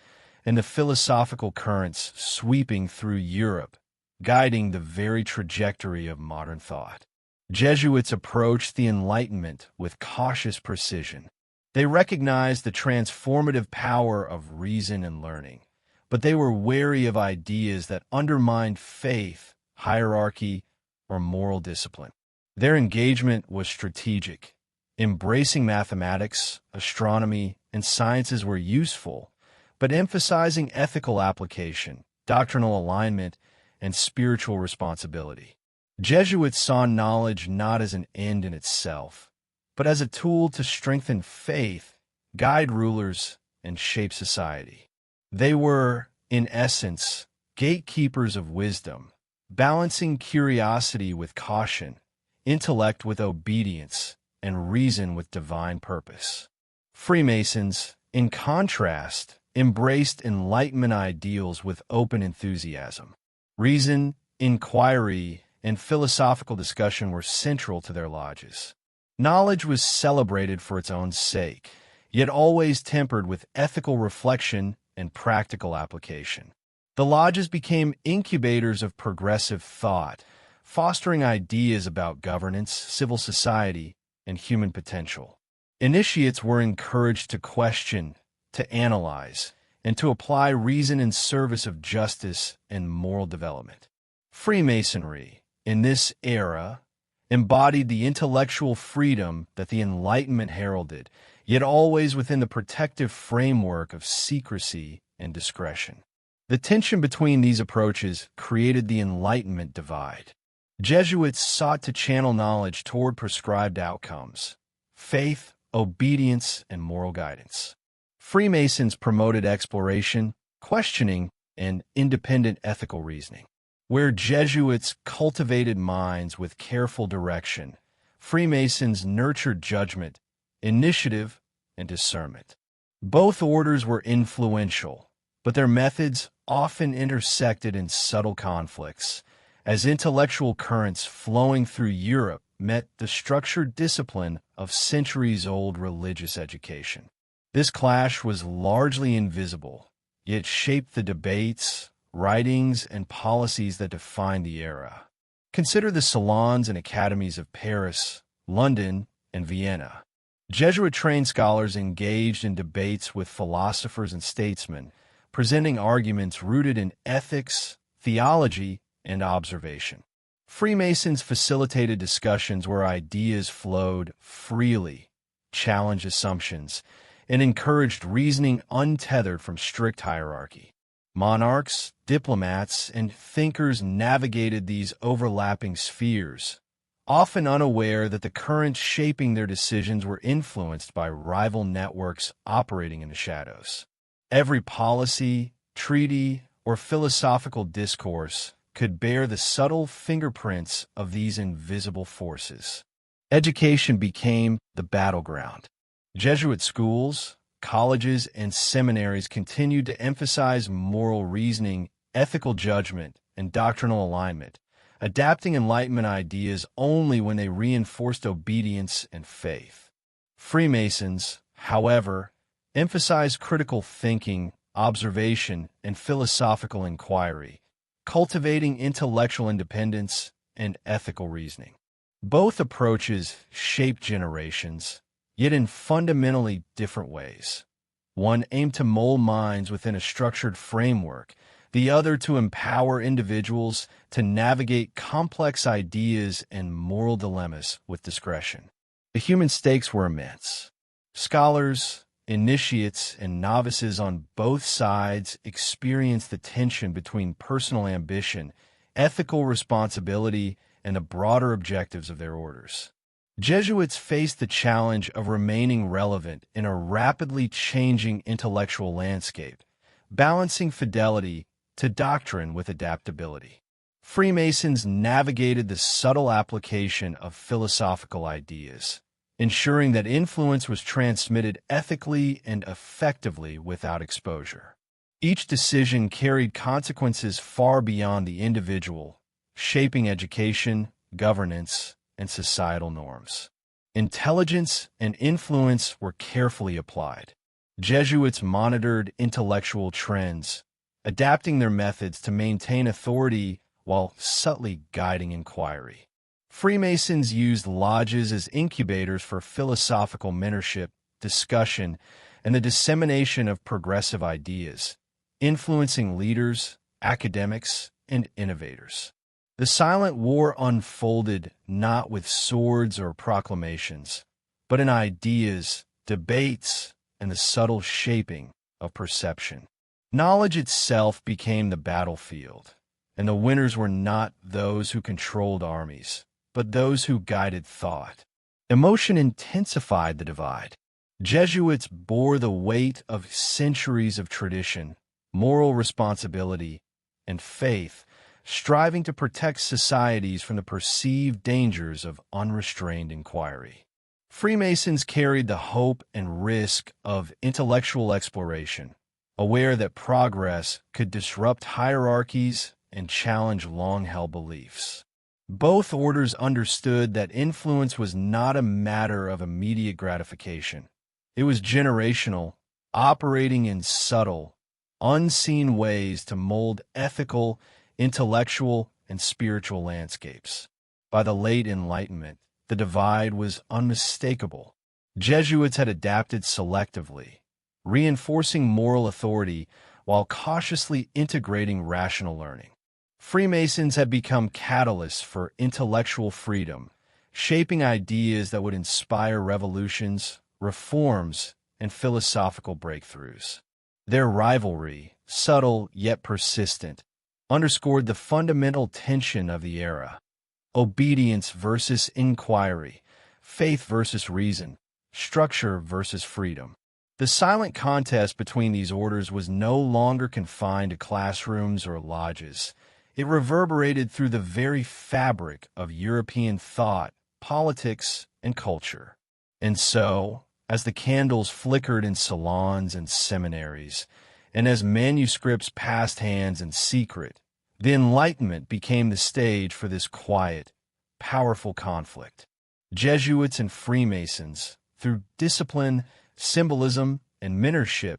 and the philosophical currents sweeping through Europe, guiding the very trajectory of modern thought. Jesuits approached the Enlightenment with cautious precision. They recognized the transformative power of reason and learning, but they were wary of ideas that undermined faith, hierarchy, or moral discipline. Their engagement was strategic. Embracing mathematics, astronomy, and sciences were useful, but emphasizing ethical application, doctrinal alignment, and spiritual responsibility. Jesuits saw knowledge not as an end in itself, but as a tool to strengthen faith, guide rulers, and shape society. They were, in essence, gatekeepers of wisdom, balancing curiosity with caution, intellect with obedience, and reason with divine purpose. Freemasons, in contrast, embraced Enlightenment ideals with open enthusiasm. Reason, inquiry, and philosophical discussion were central to their lodges. Knowledge was celebrated for its own sake, yet always tempered with ethical reflection and practical application. The lodges became incubators of progressive thought, fostering ideas about governance, civil society, and human potential. Initiates were encouraged to question, to analyze, and to apply reason in service of justice and moral development. Freemasonry, in this era, embodied the intellectual freedom that the Enlightenment heralded, yet always within the protective framework of secrecy and discretion. The tension between these approaches created the Enlightenment divide. Jesuits sought to channel knowledge toward prescribed outcomes: faith, obedience, and moral guidance. Freemasons promoted exploration, questioning, and independent ethical reasoning. Where Jesuits cultivated minds with careful direction, Freemasons nurtured judgment, initiative, and discernment. Both orders were influential, but their methods often intersected in subtle conflicts, as intellectual currents flowing through Europe met the structured discipline of centuries-old religious education. This clash was largely invisible, yet shaped the debates, writings, and policies that defined the era. Consider the salons and academies of Paris, London, and Vienna. Jesuit-trained scholars engaged in debates with philosophers and statesmen, presenting arguments rooted in ethics, theology, and observation. Freemasons facilitated discussions where ideas flowed freely, challenged assumptions, and encouraged reasoning untethered from strict hierarchy. Monarchs, diplomats, and thinkers navigated these overlapping spheres, often unaware that the currents shaping their decisions were influenced by rival networks operating in the shadows. Every policy, treaty, or philosophical discourse could bear the subtle fingerprints of these invisible forces. Education became the battleground. Jesuit schools, colleges, and seminaries continued to emphasize moral reasoning, ethical judgment, and doctrinal alignment, adapting Enlightenment ideas only when they reinforced obedience and faith. Freemasons, however, emphasized critical thinking, observation, and philosophical inquiry, cultivating intellectual independence and ethical reasoning. Both approaches shaped generations, yet in fundamentally different ways. One aimed to mold minds within a structured framework, the other to empower individuals to navigate complex ideas and moral dilemmas with discretion. The human stakes were immense. Scholars, initiates, and novices on both sides experienced the tension between personal ambition, ethical responsibility, and the broader objectives of their orders. Jesuits faced the challenge of remaining relevant in a rapidly changing intellectual landscape, balancing fidelity to doctrine with adaptability. Freemasons navigated the subtle application of philosophical ideas, ensuring that influence was transmitted ethically and effectively without exposure. Each decision carried consequences far beyond the individual, shaping education, governance, and societal norms. Intelligence and influence were carefully applied. Jesuits monitored intellectual trends, adapting their methods to maintain authority while subtly guiding inquiry. Freemasons used lodges as incubators for philosophical mentorship, discussion, and the dissemination of progressive ideas, influencing leaders, academics, and innovators. The silent war unfolded not with swords or proclamations, but in ideas, debates, and the subtle shaping of perception. Knowledge itself became the battlefield, and the winners were not those who controlled armies, but those who guided thought. Emotion intensified the divide. Jesuits bore the weight of centuries of tradition, moral responsibility, and faith, striving to protect societies from the perceived dangers of unrestrained inquiry. Freemasons carried the hope and risk of intellectual exploration, aware that progress could disrupt hierarchies and challenge long-held beliefs. Both orders understood that influence was not a matter of immediate gratification. It was generational, operating in subtle, unseen ways to mold ethical, intellectual, and spiritual landscapes. By the late Enlightenment, the divide was unmistakable. Jesuits had adapted selectively, reinforcing moral authority while cautiously integrating rational learning. Freemasons had become catalysts for intellectual freedom, shaping ideas that would inspire revolutions, reforms, and philosophical breakthroughs. Their rivalry, subtle yet persistent, underscored the fundamental tension of the era: obedience versus inquiry, faith versus reason, structure versus freedom. The silent contest between these orders was no longer confined to classrooms or lodges. It reverberated through the very fabric of European thought, politics, and culture. And so, as the candles flickered in salons and seminaries, and as manuscripts passed hands in secret, the Enlightenment became the stage for this quiet, powerful conflict. Jesuits and Freemasons, through discipline, symbolism, and mentorship,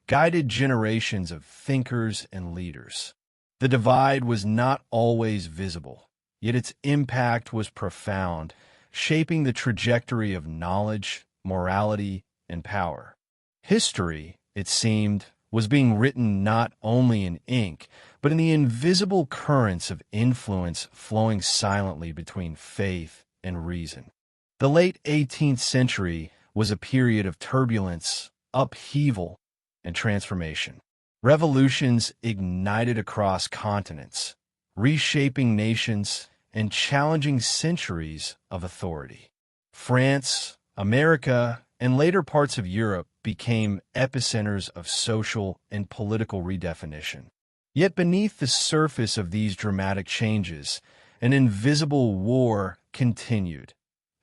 guided generations of thinkers and leaders. The divide was not always visible, yet its impact was profound, shaping the trajectory of knowledge, morality, and power. History, it seemed, was being written not only in ink, but in the invisible currents of influence flowing silently between faith and reason. The late 18th century was a period of turbulence, upheaval, and transformation. Revolutions ignited across continents, reshaping nations and challenging centuries of authority. France, America, and later parts of Europe became epicenters of social and political redefinition. Yet beneath the surface of these dramatic changes, an invisible war continued,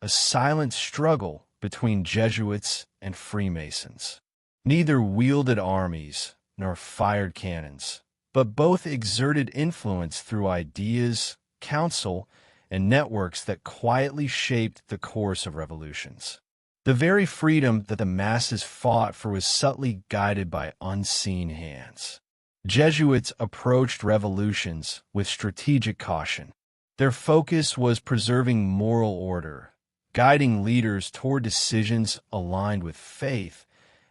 a silent struggle between Jesuits and Freemasons. Neither wielded armies nor fired cannons, but both exerted influence through ideas, counsel, and networks that quietly shaped the course of revolutions. The very freedom that the masses fought for was subtly guided by unseen hands. Jesuits approached revolutions with strategic caution. Their focus was preserving moral order, guiding leaders toward decisions aligned with faith,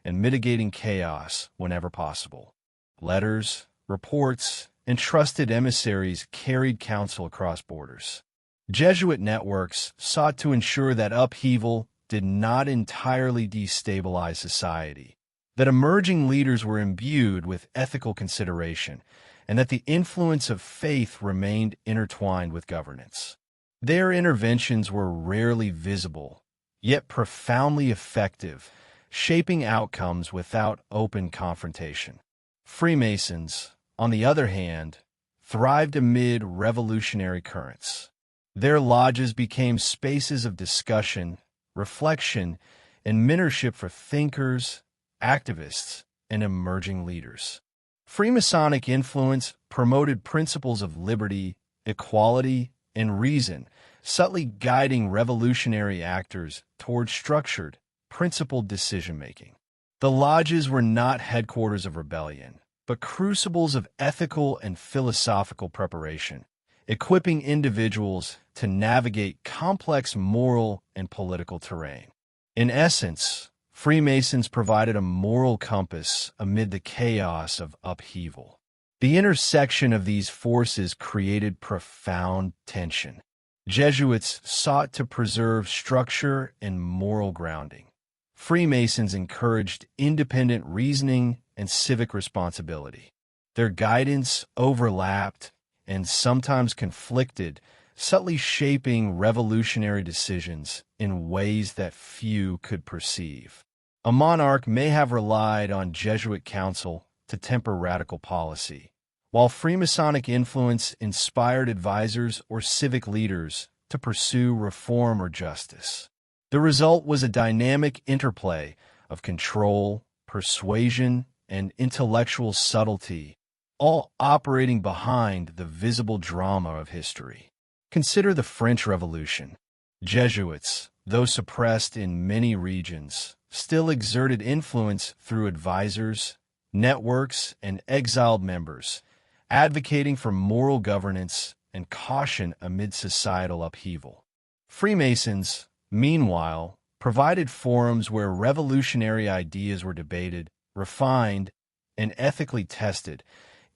and mitigating chaos whenever possible. Letters, reports, and trusted emissaries carried counsel across borders. Jesuit networks sought to ensure that upheaval did not entirely destabilize society, that emerging leaders were imbued with ethical consideration, and that the influence of faith remained intertwined with governance. Their interventions were rarely visible, yet profoundly effective, shaping outcomes without open confrontation. Freemasons, on the other hand, thrived amid revolutionary currents. Their lodges became spaces of discussion, reflection, and mentorship for thinkers, activists, and emerging leaders. Freemasonic influence promoted principles of liberty, equality, and reason, subtly guiding revolutionary actors toward structured, principled decision-making. The lodges were not headquarters of rebellion, but crucibles of ethical and philosophical preparation, equipping individuals to navigate complex moral and political terrain. In essence, Freemasons provided a moral compass amid the chaos of upheaval. The intersection of these forces created profound tension. Jesuits sought to preserve structure and moral grounding. Freemasons encouraged independent reasoning and civic responsibility. Their guidance overlapped and sometimes conflicted, subtly shaping revolutionary decisions in ways that few could perceive. A monarch may have relied on Jesuit counsel to temper radical policy, while Freemasonic influence inspired advisors or civic leaders to pursue reform or justice. The result was a dynamic interplay of control, persuasion, and intellectual subtlety, all operating behind the visible drama of history. Consider the French Revolution. Jesuits, though suppressed in many regions, still exerted influence through advisors, networks, and exiled members, advocating for moral governance and caution amid societal upheaval. Freemasons, meanwhile, provided forums where revolutionary ideas were debated, refined, and ethically tested,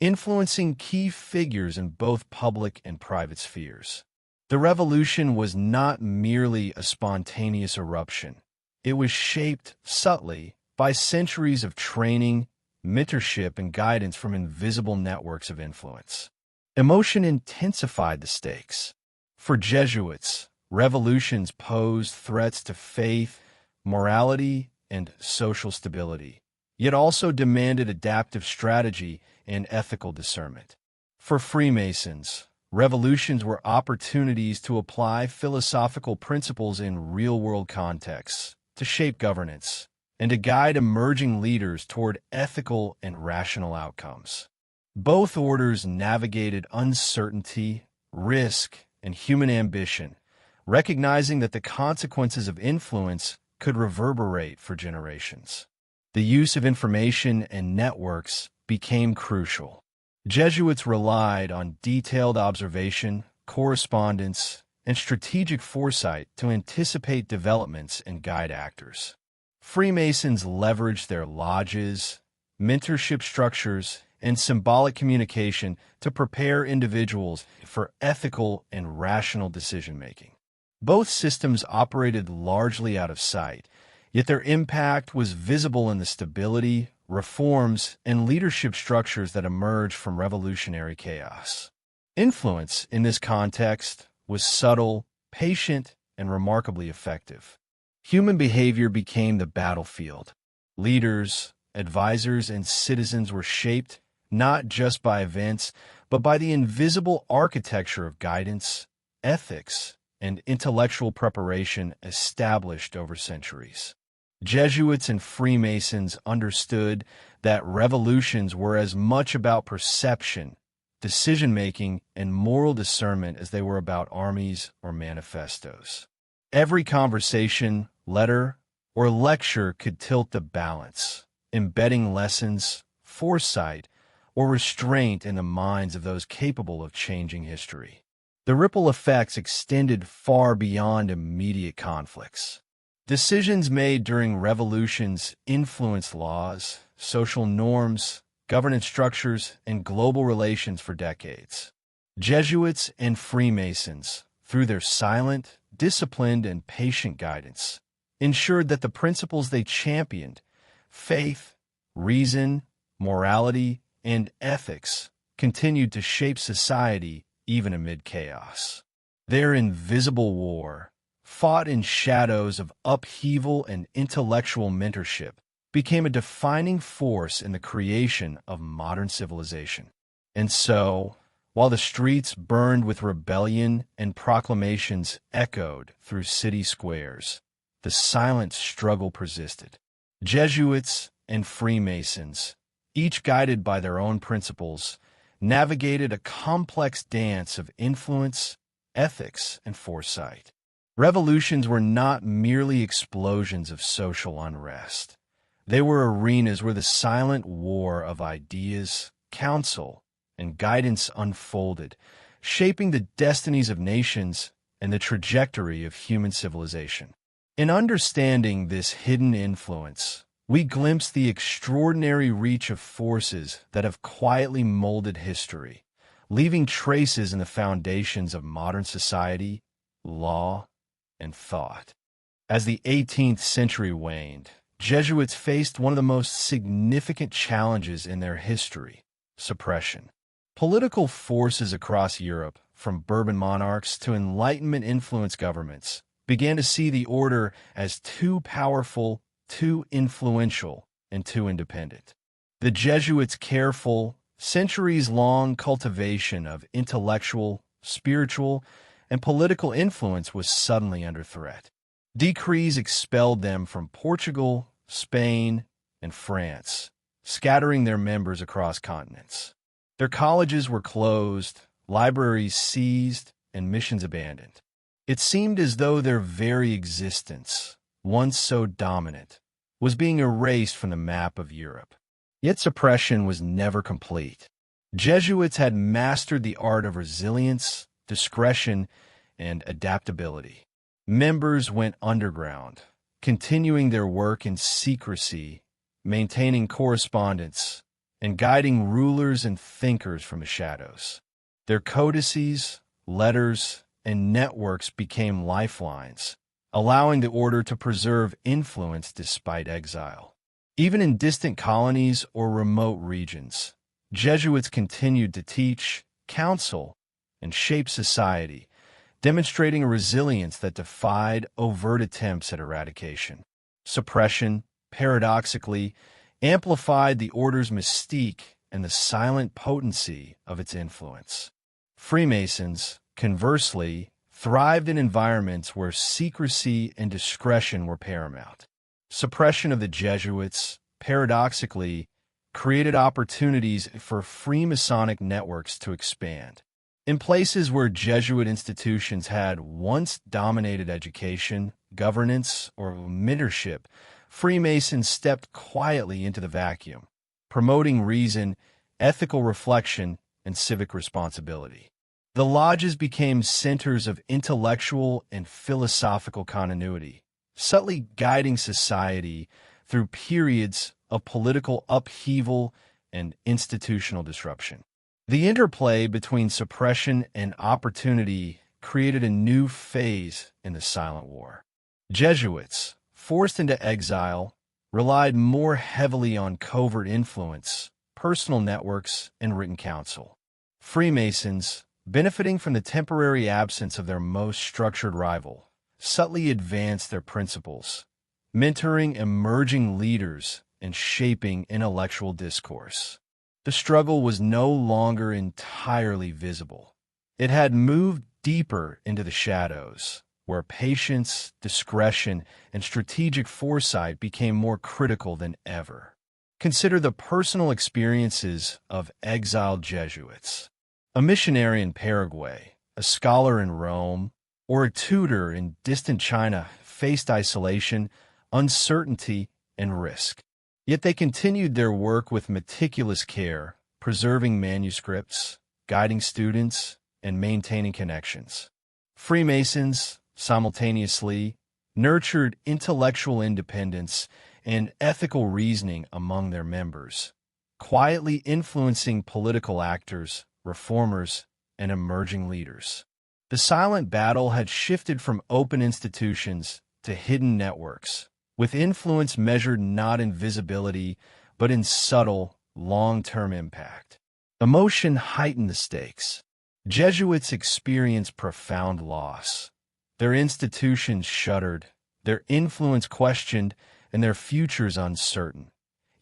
influencing key figures in both public and private spheres. The revolution was not merely a spontaneous eruption. It was shaped subtly by centuries of training, mentorship, and guidance from invisible networks of influence. Emotion intensified the stakes. For Jesuits, revolutions posed threats to faith, morality, and social stability, yet also demanded adaptive strategy and ethical discernment. For Freemasons, revolutions were opportunities to apply philosophical principles in real-world contexts, to shape governance, and to guide emerging leaders toward ethical and rational outcomes. Both orders navigated uncertainty, risk, and human ambition, recognizing that the consequences of influence could reverberate for generations. The use of information and networks became crucial. Jesuits relied on detailed observation, correspondence, and strategic foresight to anticipate developments and guide actors. Freemasons leveraged their lodges, mentorship structures, and symbolic communication to prepare individuals for ethical and rational decision-making. Both systems operated largely out of sight, yet their impact was visible in the stability, reforms, and leadership structures that emerged from revolutionary chaos. Influence, in this context, was subtle, patient, and remarkably effective. Human behavior became the battlefield. Leaders, advisors, and citizens were shaped not just by events, but by the invisible architecture of guidance, ethics, and intellectual preparation established over centuries. Jesuits and Freemasons understood that revolutions were as much about perception, decision-making, and moral discernment as they were about armies or manifestos. Every conversation, letter, or lecture could tilt the balance, embedding lessons, foresight, or restraint in the minds of those capable of changing history. The ripple effects extended far beyond immediate conflicts. Decisions made during revolutions influenced laws, social norms, governance structures, and global relations for decades. Jesuits and Freemasons, through their silent, disciplined, and patient guidance, ensured that the principles they championed, faith, reason, morality, and ethics, continued to shape society even amid chaos. Their invisible war, fought in shadows of upheaval and intellectual mentorship, became a defining force in the creation of modern civilization. And so, while the streets burned with rebellion and proclamations echoed through city squares, the silent struggle persisted. Jesuits and Freemasons, each guided by their own principles, navigated a complex dance of influence, ethics, and foresight. Revolutions were not merely explosions of social unrest. They were arenas where the silent war of ideas, counsel, and guidance unfolded, shaping the destinies of nations and the trajectory of human civilization. In understanding this hidden influence, we glimpse the extraordinary reach of forces that have quietly molded history, leaving traces in the foundations of modern society, law, and thought. As the 18th century waned, Jesuits faced one of the most significant challenges in their history: suppression. Political forces across Europe, from Bourbon monarchs to Enlightenment-influenced governments, began to see the order as too powerful, too influential, and too independent. The Jesuits' careful, centuries-long cultivation of intellectual, spiritual, and political influence was suddenly under threat. Decrees expelled them from Portugal, Spain, and France, scattering their members across continents. Their colleges were closed, libraries seized, and missions abandoned. It seemed as though their very existence, once so dominant, was being erased from the map of Europe. Yet suppression was never complete. Jesuits had mastered the art of resilience, discretion, and adaptability. Members went underground, continuing their work in secrecy, maintaining correspondence, and guiding rulers and thinkers from the shadows. Their codices, letters, and networks became lifelines, allowing the order to preserve influence despite exile. Even in distant colonies or remote regions, Jesuits continued to teach, counsel, and shape society, demonstrating a resilience that defied overt attempts at eradication. Suppression, paradoxically, amplified the order's mystique and the silent potency of its influence. Freemasons, conversely, thrived in environments where secrecy and discretion were paramount. Suppression of the Jesuits, paradoxically, created opportunities for Freemasonic networks to expand. In places where Jesuit institutions had once dominated education, governance, or mentorship, Freemasons stepped quietly into the vacuum, promoting reason, ethical reflection, and civic responsibility. The lodges became centers of intellectual and philosophical continuity, subtly guiding society through periods of political upheaval and institutional disruption. The interplay between suppression and opportunity created a new phase in the Silent War. Jesuits, forced into exile, relied more heavily on covert influence, personal networks, and written counsel. Freemasons, benefiting from the temporary absence of their most structured rival, subtly advanced their principles, mentoring emerging leaders and shaping intellectual discourse. The struggle was no longer entirely visible. It had moved deeper into the shadows, where patience, discretion, and strategic foresight became more critical than ever. Consider the personal experiences of exiled Jesuits. A missionary in Paraguay, a scholar in Rome, or a tutor in distant China faced isolation, uncertainty, and risk. Yet they continued their work with meticulous care, preserving manuscripts, guiding students, and maintaining connections. Freemasons, simultaneously, nurtured intellectual independence and ethical reasoning among their members, quietly influencing political actors, reformers, and emerging leaders. The silent battle had shifted from open institutions to hidden networks, with influence measured not in visibility, but in subtle, long-term impact. Emotion heightened the stakes. Jesuits experienced profound loss. Their institutions shuddered, their influence questioned, and their futures uncertain.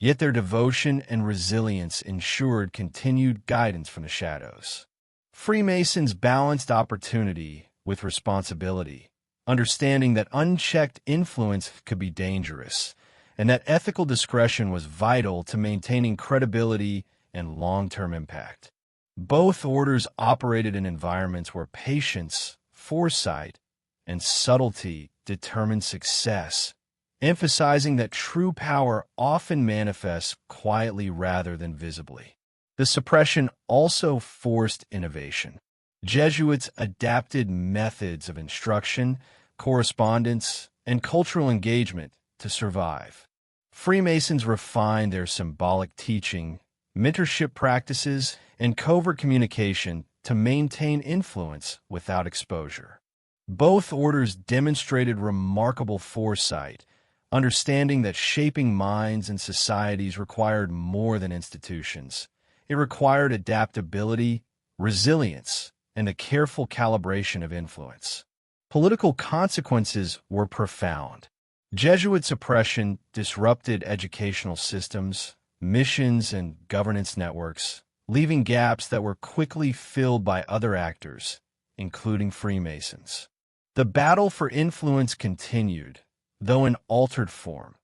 Yet their devotion and resilience ensured continued guidance from the shadows. Freemasons balanced opportunity with responsibility, understanding that unchecked influence could be dangerous, and that ethical discretion was vital to maintaining credibility and long-term impact. Both orders operated in environments where patience, foresight, and subtlety determined success, emphasizing that true power often manifests quietly rather than visibly. The suppression also forced innovation. Jesuits adapted methods of instruction, correspondence, and cultural engagement to survive. Freemasons refined their symbolic teaching, mentorship practices, and covert communication to maintain influence without exposure. Both orders demonstrated remarkable foresight, understanding that shaping minds and societies required more than institutions. It required adaptability, resilience, and a careful calibration of influence. Political consequences were profound. Jesuit suppression disrupted educational systems, missions, and governance networks, leaving gaps that were quickly filled by other actors, including Freemasons. The battle for influence continued, though in altered form,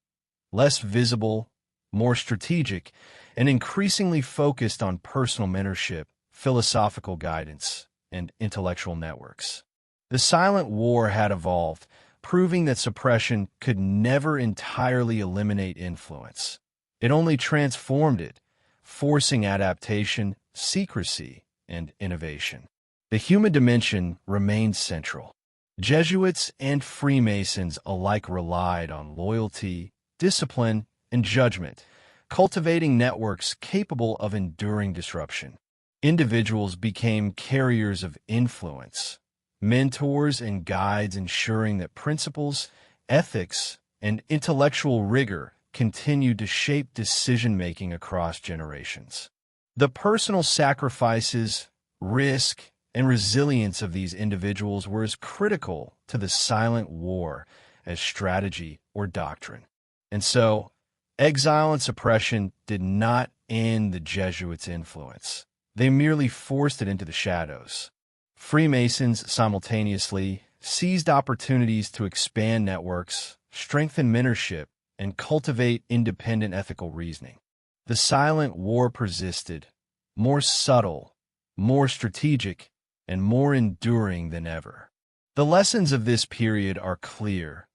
less visible, more strategic, and increasingly focused on personal mentorship, philosophical guidance, and intellectual networks. The Silent War had evolved, proving that suppression could never entirely eliminate influence. It only transformed it, forcing adaptation, secrecy, and innovation. The human dimension remained central. Jesuits and Freemasons alike relied on loyalty, discipline, and judgment, cultivating networks capable of enduring disruption. Individuals became carriers of influence, mentors and guides ensuring that principles, ethics, and intellectual rigor continued to shape decision-making across generations. The personal sacrifices, risk, and resilience of these individuals were as critical to the Silent War as strategy or doctrine. And so, exile and suppression did not end the Jesuits' influence. They merely forced it into the shadows. Freemasons simultaneously seized opportunities to expand networks, strengthen mentorship, and cultivate independent ethical reasoning. The Silent War persisted, more subtle, more strategic, and more enduring than ever. The lessons of this period are clear.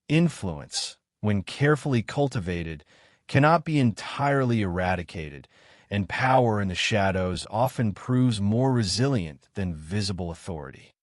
Influence, when carefully cultivated, cannot be entirely eradicated, and power in the shadows often proves more resilient than visible authority.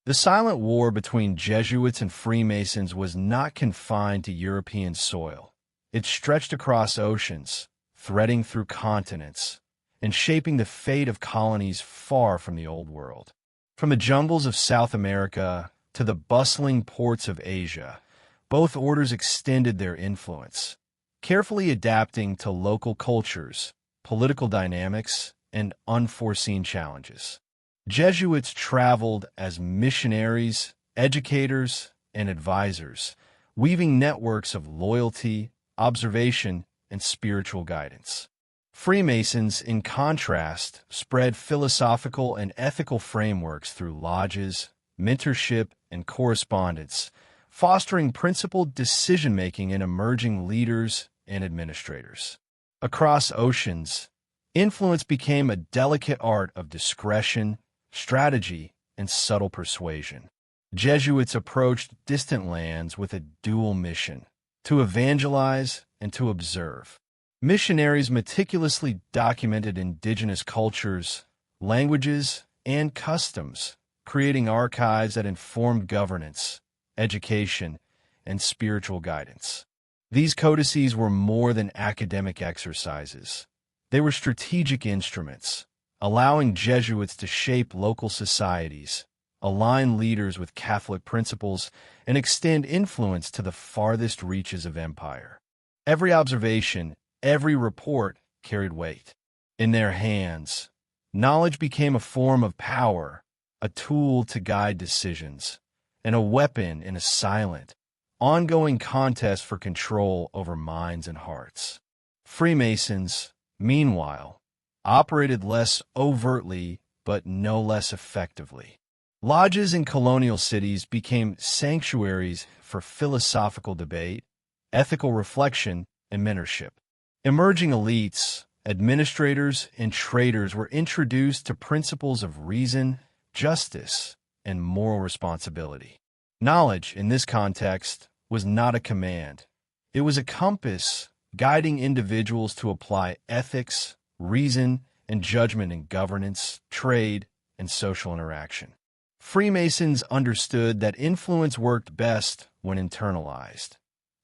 The Silent War between Jesuits and Freemasons was not confined to European soil. It stretched across oceans, threading through continents, and shaping the fate of colonies far from the Old World. From the jungles of South America to the bustling ports of Asia, both orders extended their influence, carefully adapting to local cultures, political dynamics, and unforeseen challenges. Jesuits traveled as missionaries, educators, and advisors, weaving networks of loyalty, observation, and spiritual guidance. Freemasons, in contrast, spread philosophical and ethical frameworks through lodges, mentorship, and correspondence, fostering principled decision-making in emerging leaders and administrators. Across oceans, influence became a delicate art of discretion, strategy, and subtle persuasion. Jesuits approached distant lands with a dual mission: to evangelize and to observe. Missionaries meticulously documented indigenous cultures, languages, and customs, creating archives that informed governance, education, and spiritual guidance. These codices were more than academic exercises. They were strategic instruments, allowing Jesuits to shape local societies, align leaders with Catholic principles, and extend influence to the farthest reaches of empire. Every observation, every report carried weight. In their hands, knowledge became a form of power, a tool to guide decisions, and a weapon in a silent, ongoing contest for control over minds and hearts. Freemasons, meanwhile, operated less overtly but no less effectively. Lodges in colonial cities became sanctuaries for philosophical debate, ethical reflection, and mentorship. Emerging elites, administrators, and traders were introduced to principles of reason, justice, and moral responsibility. Knowledge, in this context, was not a command. It was a compass guiding individuals to apply ethics, reason, and judgment in governance, trade, and social interaction. Freemasons understood that influence worked best when internalized.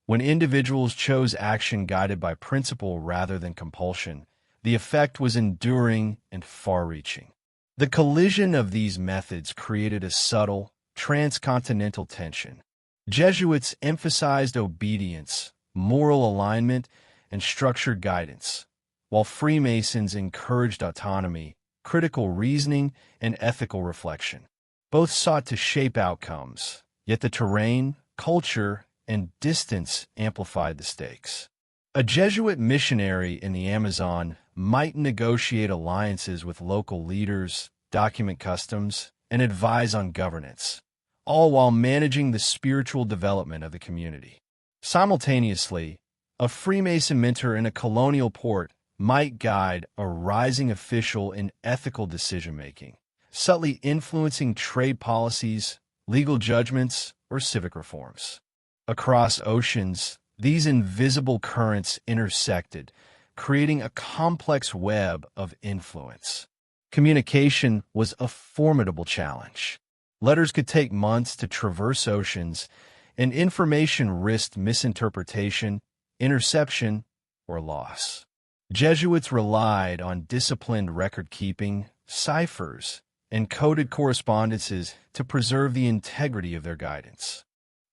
When individuals chose action guided by principle rather than compulsion, the effect was enduring and far-reaching. The collision of these methods created a subtle, transcontinental tension. Jesuits emphasized obedience, moral alignment, and structured guidance, while Freemasons encouraged autonomy, critical reasoning, and ethical reflection. Both sought to shape outcomes, yet the terrain, culture, and distance amplified the stakes. A Jesuit missionary in the Amazon might negotiate alliances with local leaders, document customs, and advise on governance, all while managing the spiritual development of the community. Simultaneously, a Freemason mentor in a colonial port might guide a rising official in ethical decision-making, subtly influencing trade policies, legal judgments, or civic reforms. Across oceans, these invisible currents intersected, creating a complex web of influence. Communication was a formidable challenge. Letters could take months to traverse oceans, and information risked misinterpretation, interception, or loss. Jesuits relied on disciplined record-keeping, ciphers, and coded correspondences to preserve the integrity of their guidance.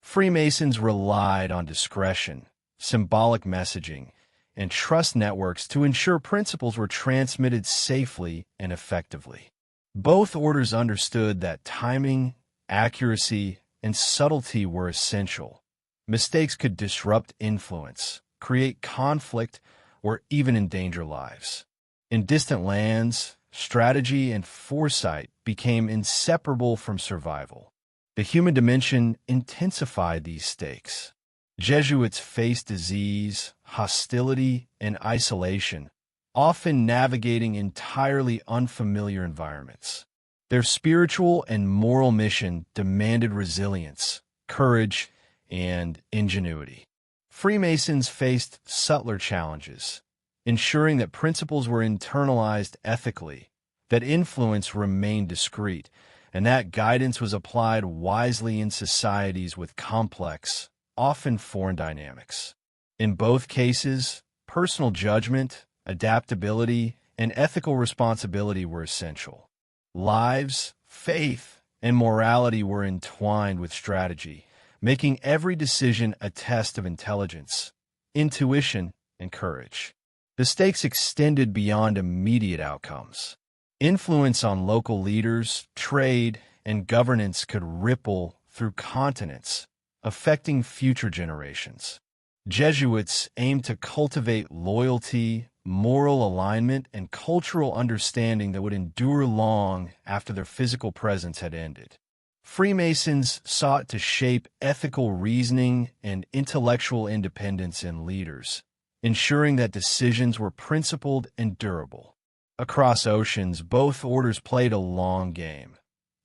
Freemasons relied on discretion, symbolic messaging, and trust networks to ensure principles were transmitted safely and effectively. Both orders understood that timing, accuracy, and subtlety were essential. Mistakes could disrupt influence, create conflict, or even endanger lives. In distant lands, strategy and foresight became inseparable from survival. The human dimension intensified these stakes. Jesuits faced disease, hostility, and isolation, often navigating entirely unfamiliar environments. Their spiritual and moral mission demanded resilience, courage, and ingenuity. Freemasons faced subtler challenges, ensuring that principles were internalized ethically, that influence remained discreet, and that guidance was applied wisely in societies with complex, often foreign dynamics. In both cases, personal judgment, adaptability, and ethical responsibility were essential. Lives, faith, and morality were entwined with strategy, making every decision a test of intelligence, intuition, and courage. The stakes extended beyond immediate outcomes. Influence on local leaders, trade, and governance could ripple through continents, affecting future generations. Jesuits aimed to cultivate loyalty, moral alignment, and cultural understanding that would endure long after their physical presence had ended. Freemasons sought to shape ethical reasoning and intellectual independence in leaders, ensuring that decisions were principled and durable. Across oceans, both orders played a long game.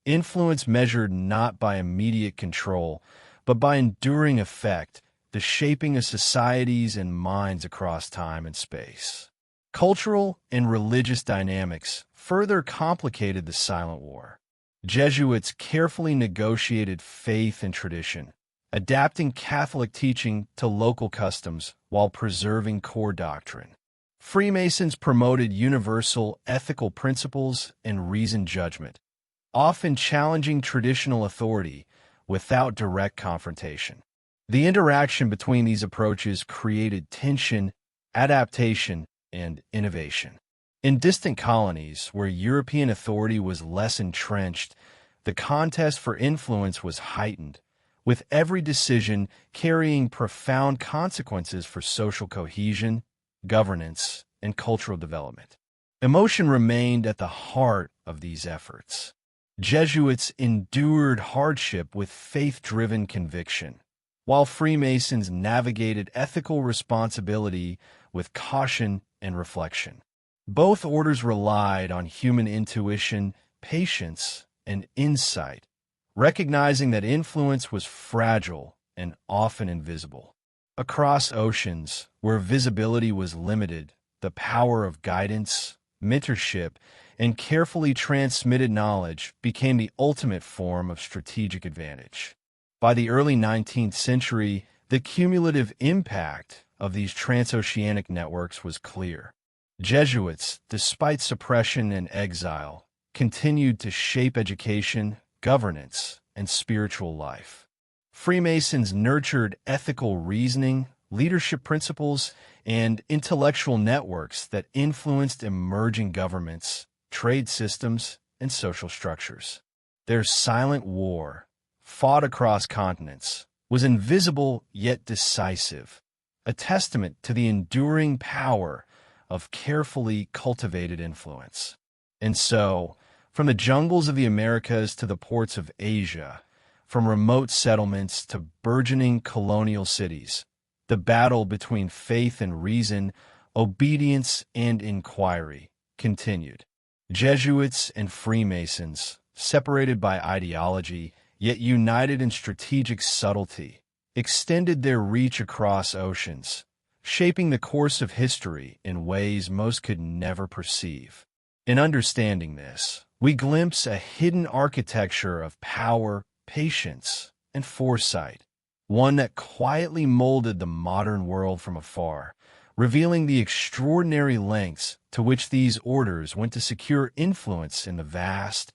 Influence measured not by immediate control, but by enduring effect, the shaping of societies and minds across time and space. Cultural and religious dynamics further complicated the silent war. Jesuits carefully negotiated faith and tradition, adapting Catholic teaching to local customs while preserving core doctrine. Freemasons promoted universal ethical principles and reasoned judgment, often challenging traditional authority without direct confrontation. The interaction between these approaches created tension, adaptation, and innovation. In distant colonies, where European authority was less entrenched, the contest for influence was heightened, with every decision carrying profound consequences for social cohesion, governance, and cultural development. Emotion remained at the heart of these efforts. Jesuits endured hardship with faith-driven conviction, while Freemasons navigated ethical responsibility with caution and reflection. Both orders relied on human intuition, patience, and insight, recognizing that influence was fragile and often invisible. Across oceans, where visibility was limited, the power of guidance, mentorship, and carefully transmitted knowledge became the ultimate form of strategic advantage. By the early 19th century, the cumulative impact of these transoceanic networks was clear. Jesuits, despite suppression and exile, continued to shape education, governance, and spiritual life. Freemasons nurtured ethical reasoning, leadership principles, and intellectual networks that influenced emerging governments, trade systems, and social structures. Their silent war, fought across continents, was invisible yet decisive, a testament to the enduring power of carefully cultivated influence. And so, from the jungles of the Americas to the ports of Asia, from remote settlements to burgeoning colonial cities, the battle between faith and reason, obedience and inquiry, continued. Jesuits and Freemasons, separated by ideology, yet united in strategic subtlety, extended their reach across oceans, shaping the course of history in ways most could never perceive. In understanding this, we glimpse a hidden architecture of power, patience, and foresight, one that quietly molded the modern world from afar, revealing the extraordinary lengths to which these orders went to secure influence in the vast,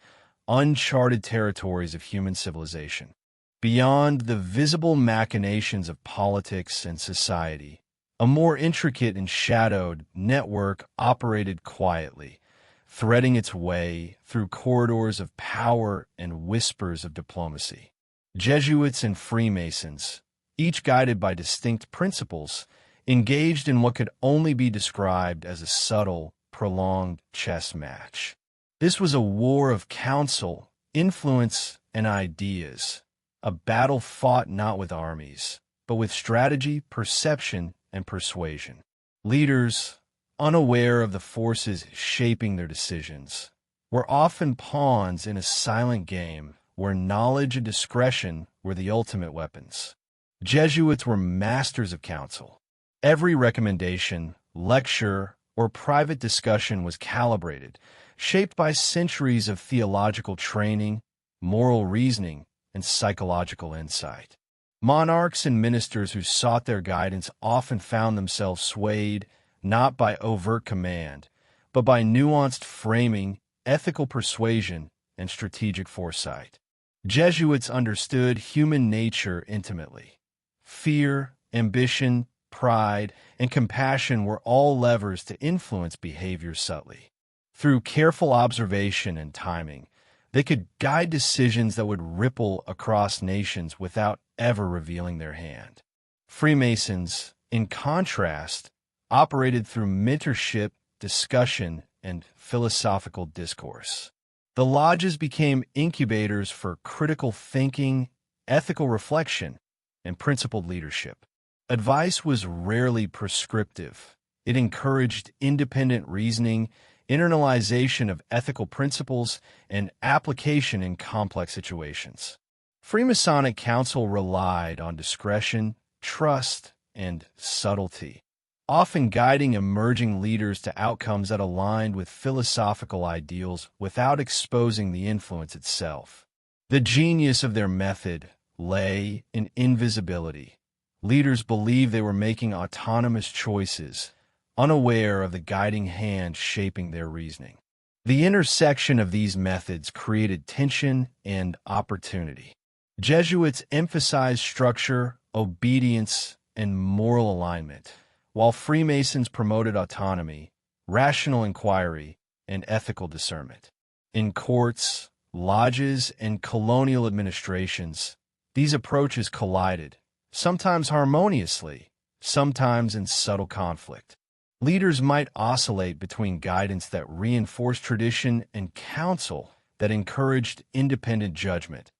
uncharted territories of human civilization. Beyond the visible machinations of politics and society, a more intricate and shadowed network operated quietly, threading its way through corridors of power and whispers of diplomacy. Jesuits and Freemasons, each guided by distinct principles, engaged in what could only be described as a subtle, prolonged chess match. This was a war of counsel, influence, and ideas, a battle fought not with armies, but with strategy, perception, and persuasion. Leaders, unaware of the forces shaping their decisions, were often pawns in a silent game where knowledge and discretion were the ultimate weapons. Jesuits were masters of counsel. Every recommendation, lecture, or private discussion was calibrated, shaped by centuries of theological training, moral reasoning, and psychological insight. Monarchs and ministers who sought their guidance often found themselves swayed not by overt command, but by nuanced framing, ethical persuasion, and strategic foresight. Jesuits understood human nature intimately. Fear, ambition, pride, and compassion were all levers to influence behavior subtly. Through careful observation and timing, they could guide decisions that would ripple across nations without ever revealing their hand. Freemasons, in contrast, operated through mentorship, discussion, and philosophical discourse. The lodges became incubators for critical thinking, ethical reflection, and principled leadership. Advice was rarely prescriptive. It encouraged independent reasoning, internalization of ethical principles, and application in complex situations. Freemasonic counsel relied on discretion, trust, and subtlety, often guiding emerging leaders to outcomes that aligned with philosophical ideals without exposing the influence itself. The genius of their method lay in invisibility. Leaders believed they were making autonomous choices, unaware of the guiding hand shaping their reasoning. The intersection of these methods created tension and opportunity. Jesuits emphasized structure, obedience, and moral alignment, while Freemasons promoted autonomy, rational inquiry, and ethical discernment. In courts, lodges, and colonial administrations, these approaches collided, sometimes harmoniously, sometimes in subtle conflict. Leaders might oscillate between guidance that reinforced tradition and counsel that encouraged independent judgment,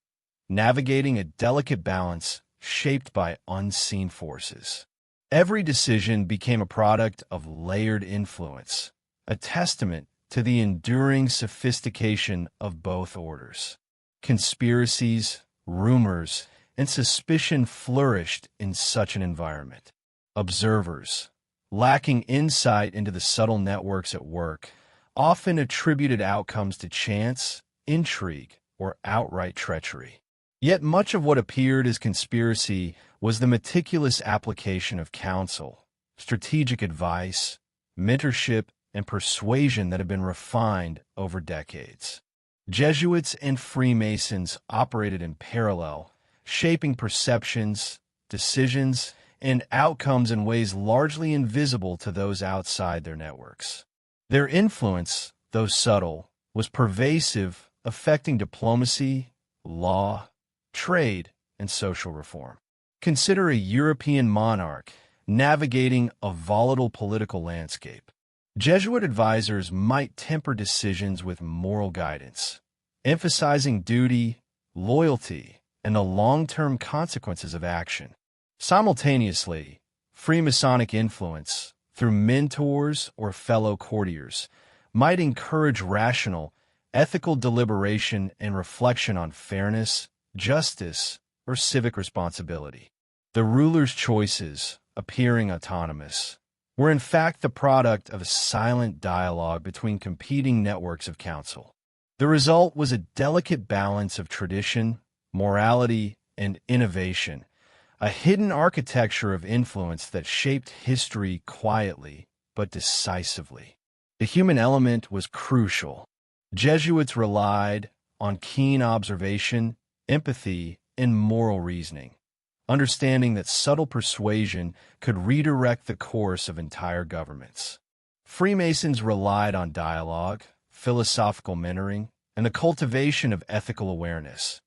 navigating a delicate balance shaped by unseen forces. Every decision became a product of layered influence, a testament to the enduring sophistication of both orders. Conspiracies, rumors, and suspicion flourished in such an environment. Observers, lacking insight into the subtle networks at work, often attributed outcomes to chance, intrigue, or outright treachery. Yet much of what appeared as conspiracy was the meticulous application of counsel, strategic advice, mentorship, and persuasion that had been refined over decades. Jesuits and Freemasons operated in parallel, shaping perceptions, decisions, and outcomes in ways largely invisible to those outside their networks. Their influence, though subtle, was pervasive, affecting diplomacy, law, trade, and social reform. Consider a European monarch navigating a volatile political landscape. Jesuit advisors might temper decisions with moral guidance, emphasizing duty, loyalty, and the long-term consequences of action. Simultaneously, Freemasonic influence, through mentors or fellow courtiers, might encourage rational, ethical deliberation and reflection on fairness, justice, or civic responsibility. The ruler's choices, appearing autonomous, were in fact the product of a silent dialogue between competing networks of counsel. The result was a delicate balance of tradition, morality, and innovation, a hidden architecture of influence that shaped history quietly but decisively. The human element was crucial. Jesuits relied on keen observation, empathy, and moral reasoning, understanding that subtle persuasion could redirect the course of entire governments. Freemasons relied on dialogue, philosophical mentoring, and the cultivation of ethical awareness,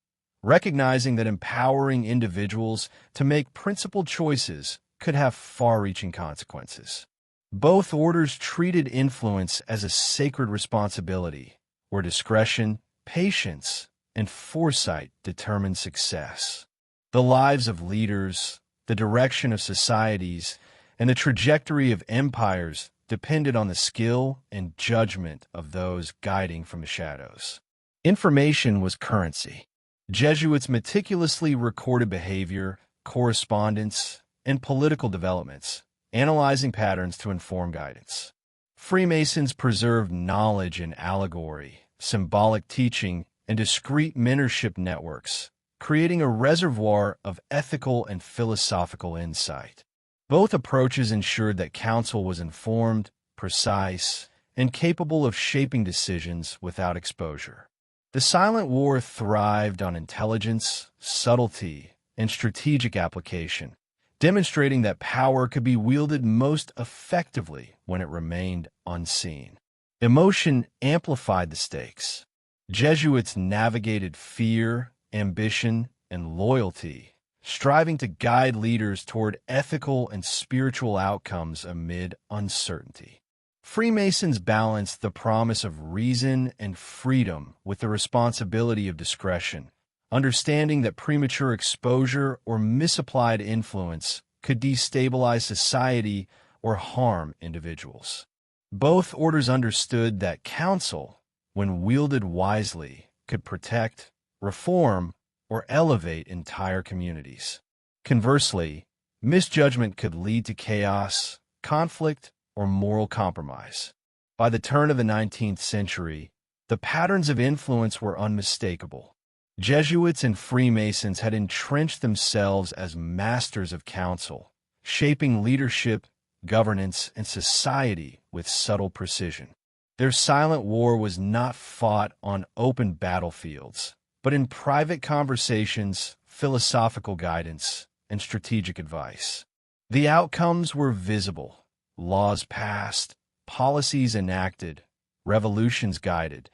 recognizing that empowering individuals to make principled choices could have far-reaching consequences. Both orders treated influence as a sacred responsibility, where discretion, patience, and foresight determined success. The lives of leaders, the direction of societies, and the trajectory of empires depended on the skill and judgment of those guiding from the shadows. Information was currency. Jesuits meticulously recorded behavior, correspondence, and political developments, analyzing patterns to inform guidance. Freemasons preserved knowledge in allegory, symbolic teaching, and discrete mentorship networks, creating a reservoir of ethical and philosophical insight. Both approaches ensured that counsel was informed, precise, and capable of shaping decisions without exposure. The silent war thrived on intelligence, subtlety, and strategic application, demonstrating that power could be wielded most effectively when it remained unseen. Emotion amplified the stakes. Jesuits navigated fear, ambition, and loyalty, striving to guide leaders toward ethical and spiritual outcomes amid uncertainty. Freemasons balanced the promise of reason and freedom with the responsibility of discretion, understanding that premature exposure or misapplied influence could destabilize society or harm individuals. Both orders understood that counsel, when wielded wisely, could protect, reform, or elevate entire communities. Conversely, misjudgment could lead to chaos, conflict, or moral compromise. By the turn of the 19th century, the patterns of influence were unmistakable. Jesuits and Freemasons had entrenched themselves as masters of counsel, shaping leadership, governance, and society with subtle precision. Their silent war was not fought on open battlefields, but in private conversations, philosophical guidance, and strategic advice. The outcomes were visible: laws passed, policies enacted, revolutions guided,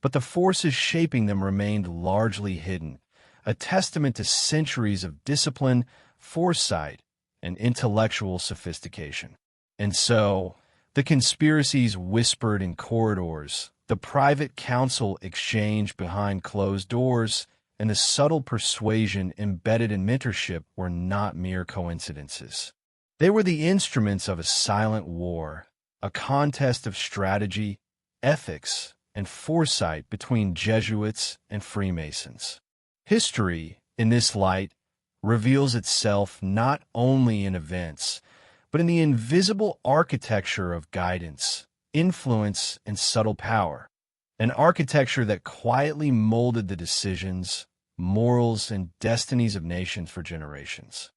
but the forces shaping them remained largely hidden, a testament to centuries of discipline, foresight, and intellectual sophistication. And so, the conspiracies whispered in corridors, the private counsel exchanged behind closed doors, and the subtle persuasion embedded in mentorship were not mere coincidences. They were the instruments of a silent war, a contest of strategy, ethics, and foresight between Jesuits and Freemasons. History, in this light, reveals itself not only in events, but in the invisible architecture of guidance, influence, and subtle power, an architecture that quietly molded the decisions, morals, and destinies of nations for generations.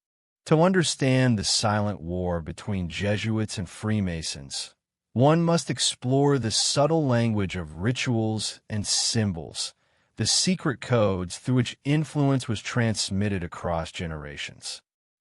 To understand the silent war between Jesuits and Freemasons, one must explore the subtle language of rituals and symbols, the secret codes through which influence was transmitted across generations.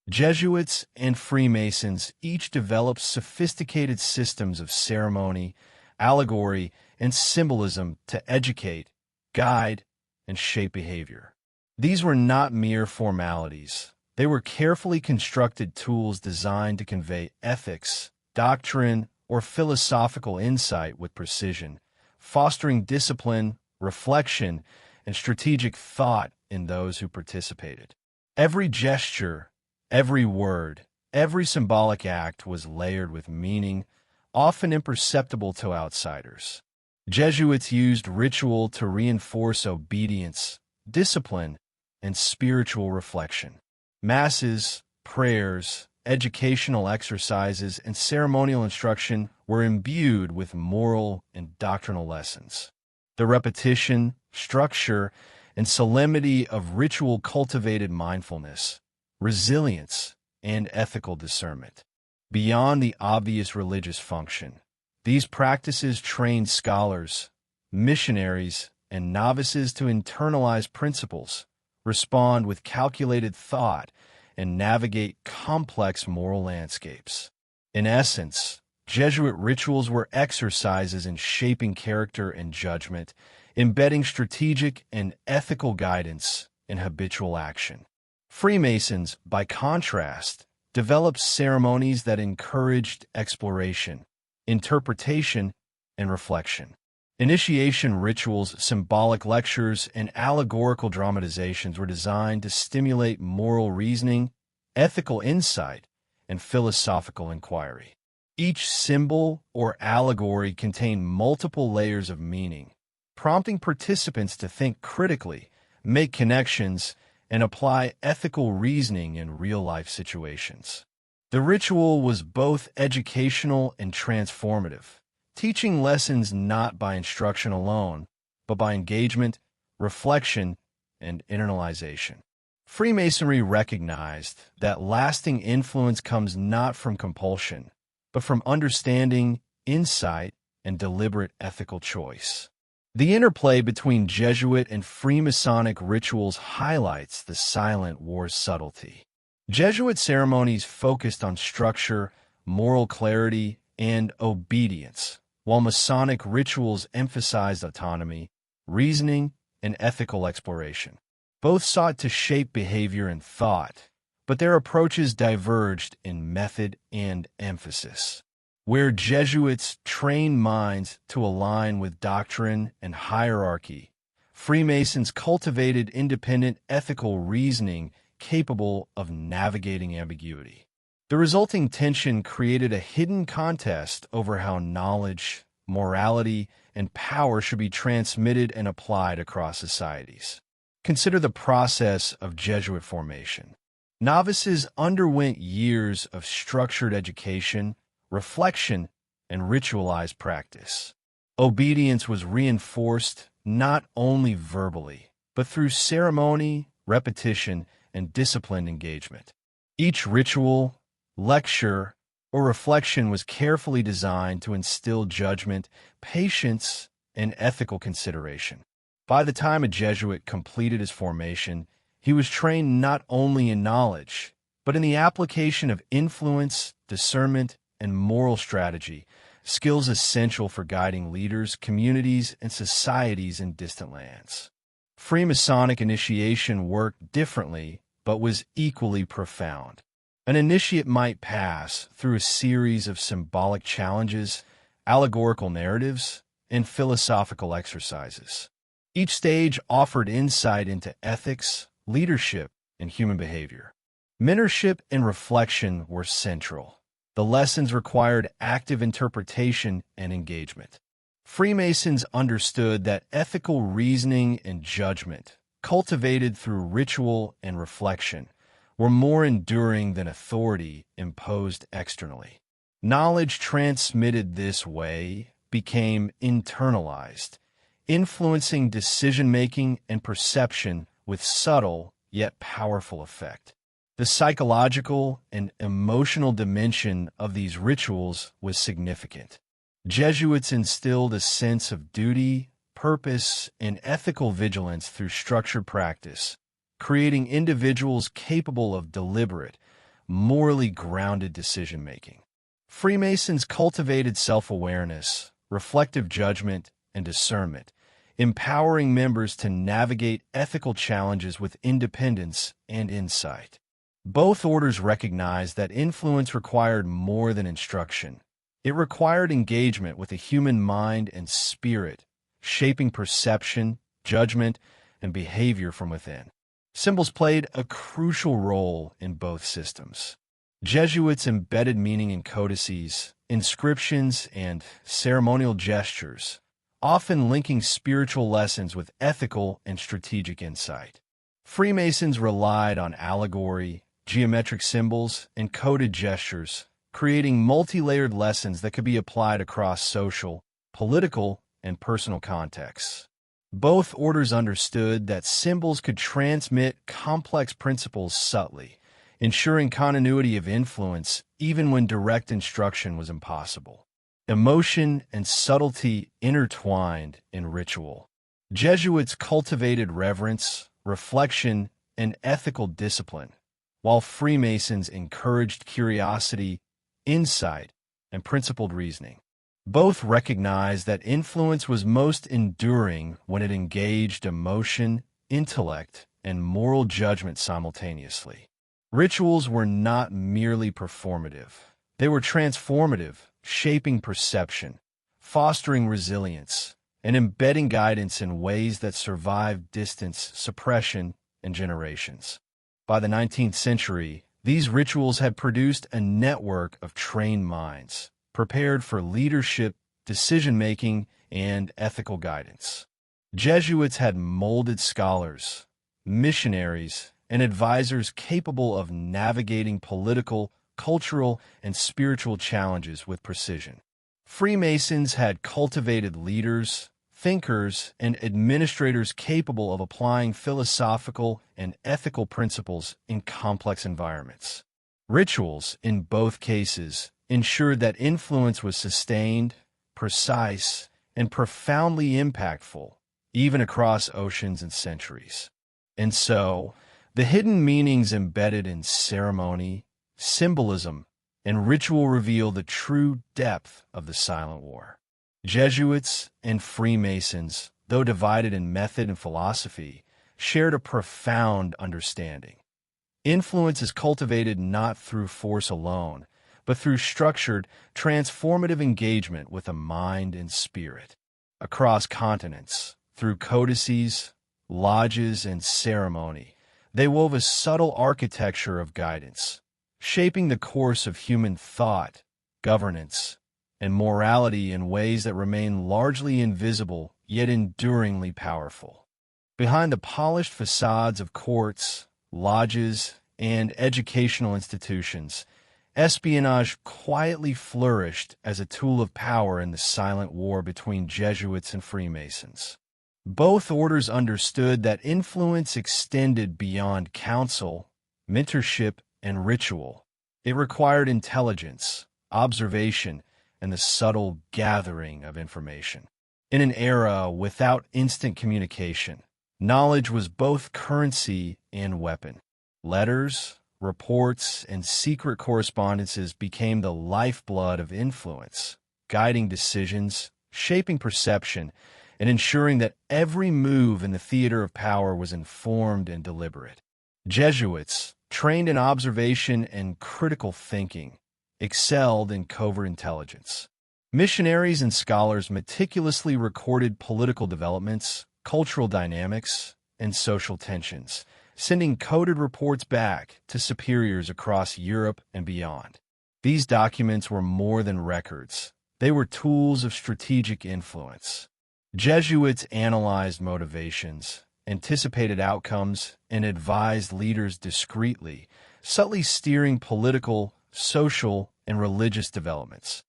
Jesuits and Freemasons each developed sophisticated systems of ceremony, allegory, and symbolism to educate, guide, and shape behavior. These were not mere formalities. They were carefully constructed tools designed to convey ethics, doctrine, or philosophical insight with precision, fostering discipline, reflection, and strategic thought in those who participated. Every gesture, every word, every symbolic act was layered with meaning, often imperceptible to outsiders. Jesuits used ritual to reinforce obedience, discipline, and spiritual reflection. Masses, prayers, educational exercises, and ceremonial instruction were imbued with moral and doctrinal lessons. The repetition, structure, and solemnity of ritual cultivated mindfulness, resilience, and ethical discernment. Beyond the obvious religious function, these practices trained scholars, missionaries, and novices to internalize principles, respond with calculated thought, and navigate complex moral landscapes. In essence, Jesuit rituals were exercises in shaping character and judgment, embedding strategic and ethical guidance in habitual action. Freemasons, by contrast, developed ceremonies that encouraged exploration, interpretation, and reflection. Initiation rituals, symbolic lectures, and allegorical dramatizations were designed to stimulate moral reasoning, ethical insight, and philosophical inquiry. Each symbol or allegory contained multiple layers of meaning, prompting participants to think critically, make connections, and apply ethical reasoning in real-life situations. The ritual was both educational and transformative, teaching lessons not by instruction alone, but by engagement, reflection, and internalization. Freemasonry recognized that lasting influence comes not from compulsion, but from understanding, insight, and deliberate ethical choice. The interplay between Jesuit and Freemasonic rituals highlights the silent war's subtlety. Jesuit ceremonies focused on structure, moral clarity, and obedience, while Masonic rituals emphasized autonomy, reasoning, and ethical exploration. Both sought to shape behavior and thought, but their approaches diverged in method and emphasis. Where Jesuits trained minds to align with doctrine and hierarchy, Freemasons cultivated independent ethical reasoning capable of navigating ambiguity. The resulting tension created a hidden contest over how knowledge, morality, and power should be transmitted and applied across societies. Consider the process of Jesuit formation. Novices underwent years of structured education, reflection, and ritualized practice. Obedience was reinforced not only verbally, but through ceremony, repetition, and disciplined engagement. Each ritual, lecture, or reflection was carefully designed to instill judgment, patience, and ethical consideration. By the time a Jesuit completed his formation, he was trained not only in knowledge, but in the application of influence, discernment, and moral strategy, skills essential for guiding leaders, communities, and societies in distant lands. Freemasonic initiation worked differently, but was equally profound. An initiate might pass through a series of symbolic challenges, allegorical narratives, and philosophical exercises. Each stage offered insight into ethics, leadership, and human behavior. Mentorship and reflection were central. The lessons required active interpretation and engagement. Freemasons understood that ethical reasoning and judgment, cultivated through ritual and reflection, were more enduring than authority imposed externally. Knowledge transmitted this way became internalized, influencing decision-making and perception with subtle yet powerful effect. The psychological and emotional dimension of these rituals was significant. Jesuits instilled a sense of duty, purpose, and ethical vigilance through structured practice, creating individuals capable of deliberate, morally grounded decision-making. Freemasons cultivated self-awareness, reflective judgment, and discernment, empowering members to navigate ethical challenges with independence and insight. Both orders recognized that influence required more than instruction. It required engagement with the human mind and spirit, shaping perception, judgment, and behavior from within. Symbols played a crucial role in both systems. Jesuits embedded meaning in codices, inscriptions, and ceremonial gestures, often linking spiritual lessons with ethical and strategic insight. Freemasons relied on allegory, geometric symbols, and coded gestures, creating multi-layered lessons that could be applied across social, political, and personal contexts. Both orders understood that symbols could transmit complex principles subtly, ensuring continuity of influence even when direct instruction was impossible. Emotion and subtlety intertwined in ritual. Jesuits cultivated reverence, reflection, and ethical discipline, while Freemasons encouraged curiosity, insight, and principled reasoning. Both recognized that influence was most enduring when it engaged emotion, intellect, and moral judgment simultaneously. Rituals were not merely performative. They were transformative, shaping perception, fostering resilience, and embedding guidance in ways that survived distance, suppression, and generations. By the 19th century, these rituals had produced a network of trained minds, prepared for leadership, decision-making, and ethical guidance. Jesuits had molded scholars, missionaries, and advisors capable of navigating political, cultural, and spiritual challenges with precision. Freemasons had cultivated leaders, thinkers, and administrators capable of applying philosophical and ethical principles in complex environments. Rituals, in both cases, ensured that influence was sustained, precise, and profoundly impactful, even across oceans and centuries. And so, the hidden meanings embedded in ceremony, symbolism, and ritual reveal the true depth of the Silent War. Jesuits and Freemasons, though divided in method and philosophy, shared a profound understanding. Influence is cultivated not through force alone, but through structured, transformative engagement with the mind and spirit. Across continents, through codices, lodges, and ceremony, they wove a subtle architecture of guidance, shaping the course of human thought, governance, and morality in ways that remain largely invisible yet enduringly powerful. Behind the polished facades of courts, lodges, and educational institutions, espionage quietly flourished as a tool of power in the silent war between Jesuits and Freemasons. Both orders understood that influence extended beyond counsel, mentorship, and ritual. It required intelligence, observation, and the subtle gathering of information. In an era without instant communication, knowledge was both currency and weapon. Letters, reports, and secret correspondences became the lifeblood of influence, guiding decisions, shaping perception, and ensuring that every move in the theater of power was informed and deliberate. Jesuits, trained in observation and critical thinking, excelled in covert intelligence. Missionaries and scholars meticulously recorded political developments, cultural dynamics, and social tensions, sending coded reports back to superiors across Europe and beyond. These documents were more than records. They were tools of strategic influence. Jesuits analyzed motivations, anticipated outcomes, and advised leaders discreetly, subtly steering political, social, and religious developments.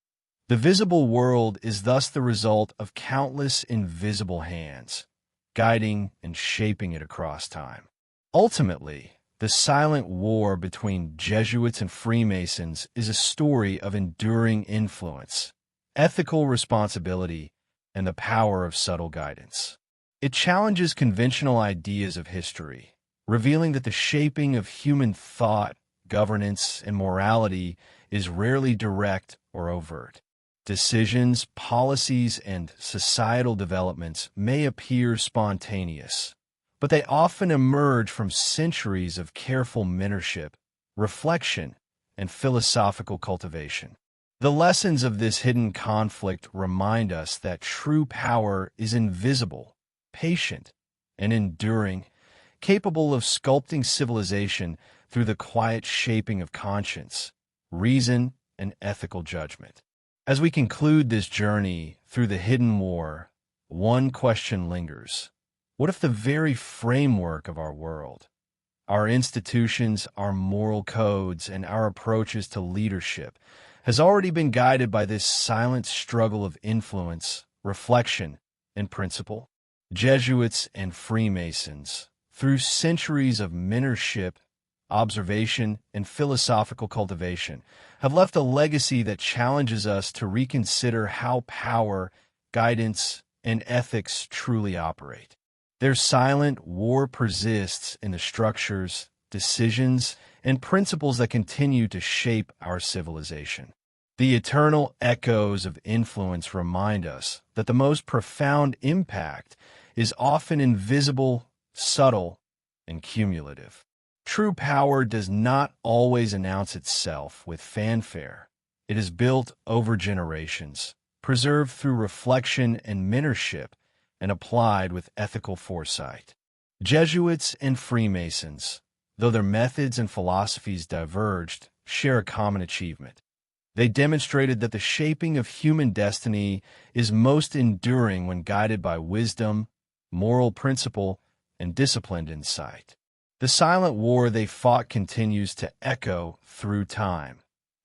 The visible world is thus the result of countless invisible hands, guiding and shaping it across time. Ultimately, the silent war between Jesuits and Freemasons is a story of enduring influence, ethical responsibility, and the power of subtle guidance. It challenges conventional ideas of history, revealing that the shaping of human thought, governance, and morality is rarely direct or overt. Decisions, policies, and societal developments may appear spontaneous, but they often emerge from centuries of careful mentorship, reflection, and philosophical cultivation. The lessons of this hidden conflict remind us that true power is invisible, patient, and enduring, capable of sculpting civilization through the quiet shaping of conscience, reason, and ethical judgment. As we conclude this journey through the hidden war, one question lingers. What if the very framework of our world, our institutions, our moral codes, and our approaches to leadership has already been guided by this silent struggle of influence, reflection, and principle? Jesuits and Freemasons, through centuries of mentorship, observation, and philosophical cultivation, have left a legacy that challenges us to reconsider how power, guidance, and ethics truly operate. Their silent war persists in the structures, decisions, and principles that continue to shape our civilization. The eternal echoes of influence remind us that the most profound impact is often invisible, subtle, and cumulative. True power does not always announce itself with fanfare. It is built over generations, preserved through reflection and mentorship, and applied with ethical foresight. Jesuits and Freemasons, though their methods and philosophies diverged, share a common achievement. They demonstrated that the shaping of human destiny is most enduring when guided by wisdom, moral principle, and disciplined insight. The silent war they fought continues to echo through time,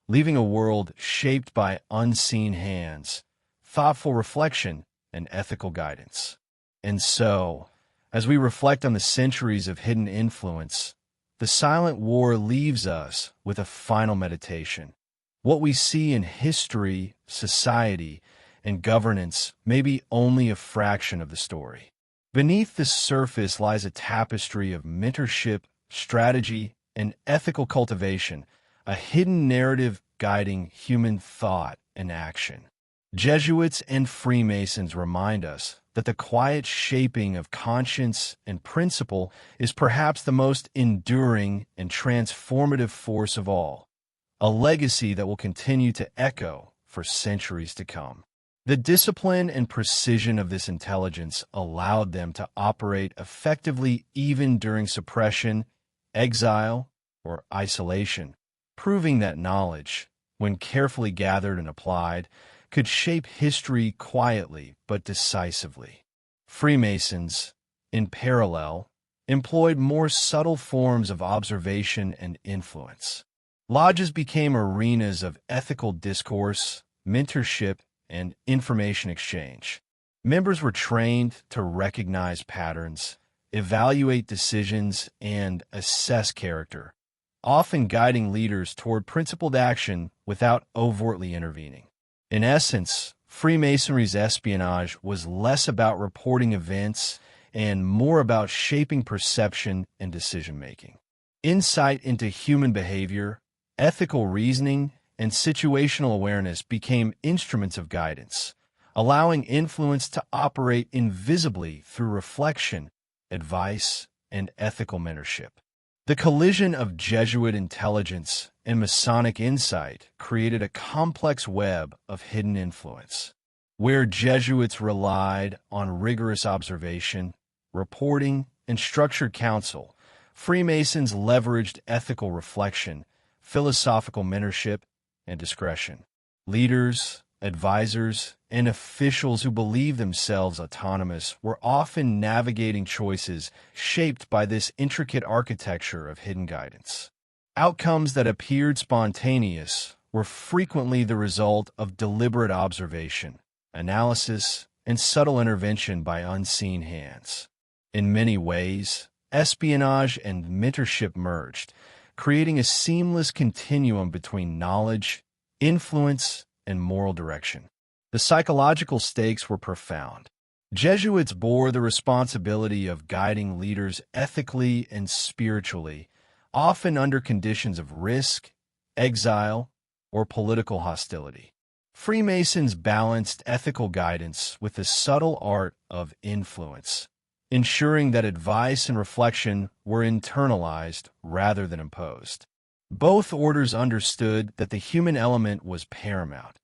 leaving a world shaped by unseen hands, thoughtful reflection, and ethical guidance. And so, as we reflect on the centuries of hidden influence, the silent war leaves us with a final meditation. What we see in history, society, and governance may be only a fraction of the story. Beneath the surface lies a tapestry of mentorship, strategy, and ethical cultivation, a hidden narrative guiding human thought and action. Jesuits and Freemasons remind us that the quiet shaping of conscience and principle is perhaps the most enduring and transformative force of all, a legacy that will continue to echo for centuries to come. The discipline and precision of this intelligence allowed them to operate effectively even during suppression, exile, or isolation, proving that knowledge, when carefully gathered and applied, could shape history quietly but decisively. Freemasons, in parallel, employed more subtle forms of observation and influence. Lodges became arenas of ethical discourse, mentorship, and information exchange. Members were trained to recognize patterns, evaluate decisions, and assess character, often guiding leaders toward principled action without overtly intervening. In essence, Freemasonry's espionage was less about reporting events and more about shaping perception and decision-making. Insight into human behavior, ethical reasoning, and situational awareness became instruments of guidance, allowing influence to operate invisibly through reflection, advice, and ethical mentorship. The collision of Jesuit intelligence and Masonic insight created a complex web of hidden influence. Where Jesuits relied on rigorous observation, reporting, and structured counsel, Freemasons leveraged ethical reflection, philosophical mentorship, and discretion. Leaders, advisors, and officials who believed themselves autonomous were often navigating choices shaped by this intricate architecture of hidden guidance. Outcomes that appeared spontaneous were frequently the result of deliberate observation, analysis, and subtle intervention by unseen hands. In many ways, espionage and mentorship merged, creating a seamless continuum between knowledge, influence, and moral direction. The psychological stakes were profound. Jesuits bore the responsibility of guiding leaders ethically and spiritually, often under conditions of risk, exile, or political hostility. Freemasons balanced ethical guidance with the subtle art of influence, ensuring that advice and reflection were internalized rather than imposed. Both orders understood that the human element was paramount.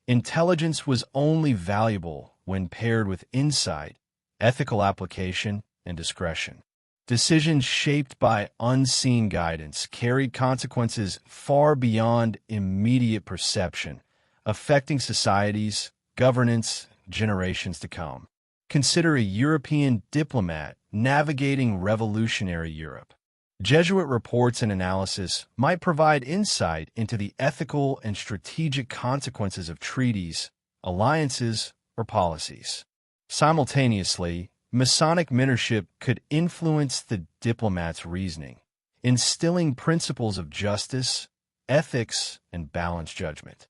Intelligence was only valuable when paired with insight, ethical application, and discretion. Decisions shaped by unseen guidance carried consequences far beyond immediate perception, affecting societies, governance, generations to come. Consider a European diplomat navigating revolutionary Europe. Jesuit reports and analysis might provide insight into the ethical and strategic consequences of treaties, alliances, or policies. Simultaneously, Masonic mentorship could influence the diplomat's reasoning, instilling principles of justice, ethics, and balanced judgment.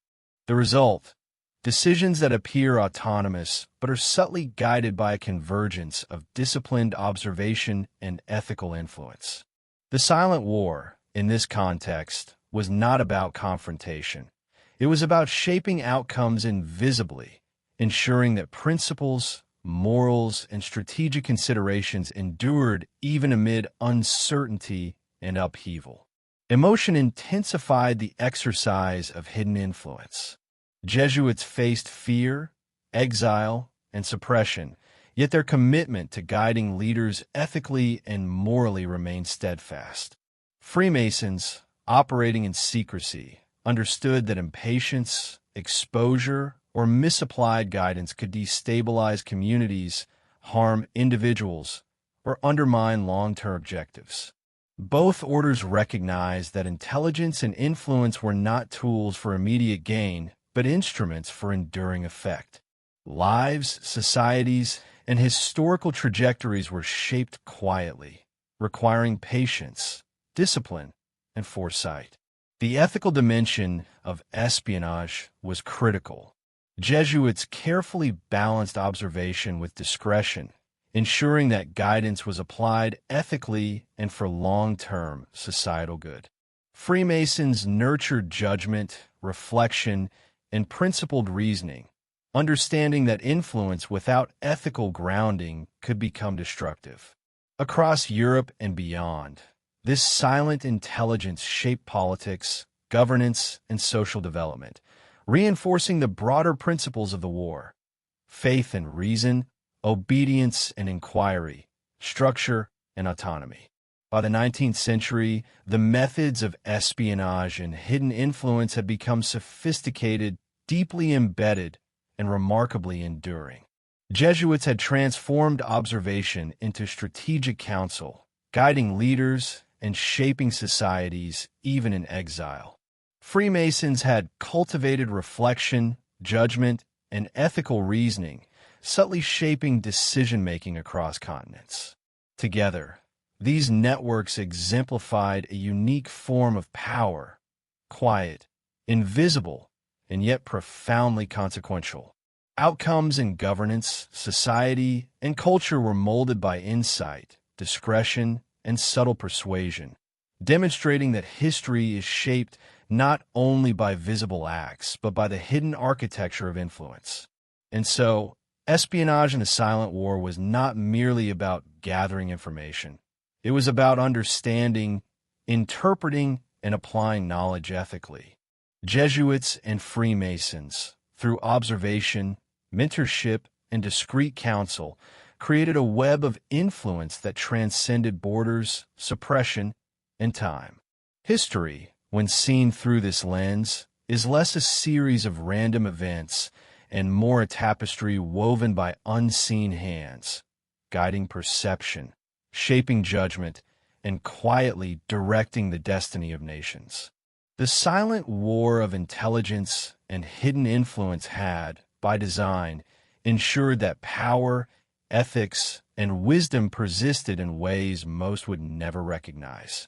The result: decisions that appear autonomous but are subtly guided by a convergence of disciplined observation and ethical influence. The silent war, in this context, was not about confrontation. It was about shaping outcomes invisibly, ensuring that principles, morals, and strategic considerations endured even amid uncertainty and upheaval. Emotion intensified the exercise of hidden influence. Jesuits faced fear, exile, and suppression, yet their commitment to guiding leaders ethically and morally remained steadfast. Freemasons, operating in secrecy, understood that impatience, exposure, or misapplied guidance could destabilize communities, harm individuals, or undermine long-term objectives. Both orders recognized that intelligence and influence were not tools for immediate gain, but instruments for enduring effect. Lives, societies, and historical trajectories were shaped quietly, requiring patience, discipline, and foresight. The ethical dimension of espionage was critical. Jesuits carefully balanced observation with discretion, ensuring that guidance was applied ethically and for long-term societal good. Freemasons nurtured judgment, reflection, and principled reasoning, understanding that influence without ethical grounding could become destructive. Across Europe and beyond, this silent intelligence shaped politics, governance, and social development, reinforcing the broader principles of the war: faith and reason, obedience and inquiry, structure and autonomy. By the 19th century, the methods of espionage and hidden influence had become sophisticated, deeply embedded, and remarkably enduring. Jesuits had transformed observation into strategic counsel, guiding leaders and shaping societies even in exile. Freemasons had cultivated reflection, judgment, and ethical reasoning, subtly shaping decision-making across continents. Together, these networks exemplified a unique form of power, quiet, invisible, and yet profoundly consequential. Outcomes in governance, society, and culture were molded by insight, discretion, and subtle persuasion, demonstrating that history is shaped not only by visible acts, but by the hidden architecture of influence. And so, espionage in the Silent War was not merely about gathering information. It was about understanding, interpreting, and applying knowledge ethically. Jesuits and Freemasons, through observation, mentorship, and discreet counsel, created a web of influence that transcended borders, suppression, and time. History, when seen through this lens, is less a series of random events and more a tapestry woven by unseen hands, guiding perception, shaping judgment, and quietly directing the destiny of nations. The silent war of intelligence and hidden influence had, by design, ensured that power, ethics, and wisdom persisted in ways most would never recognize.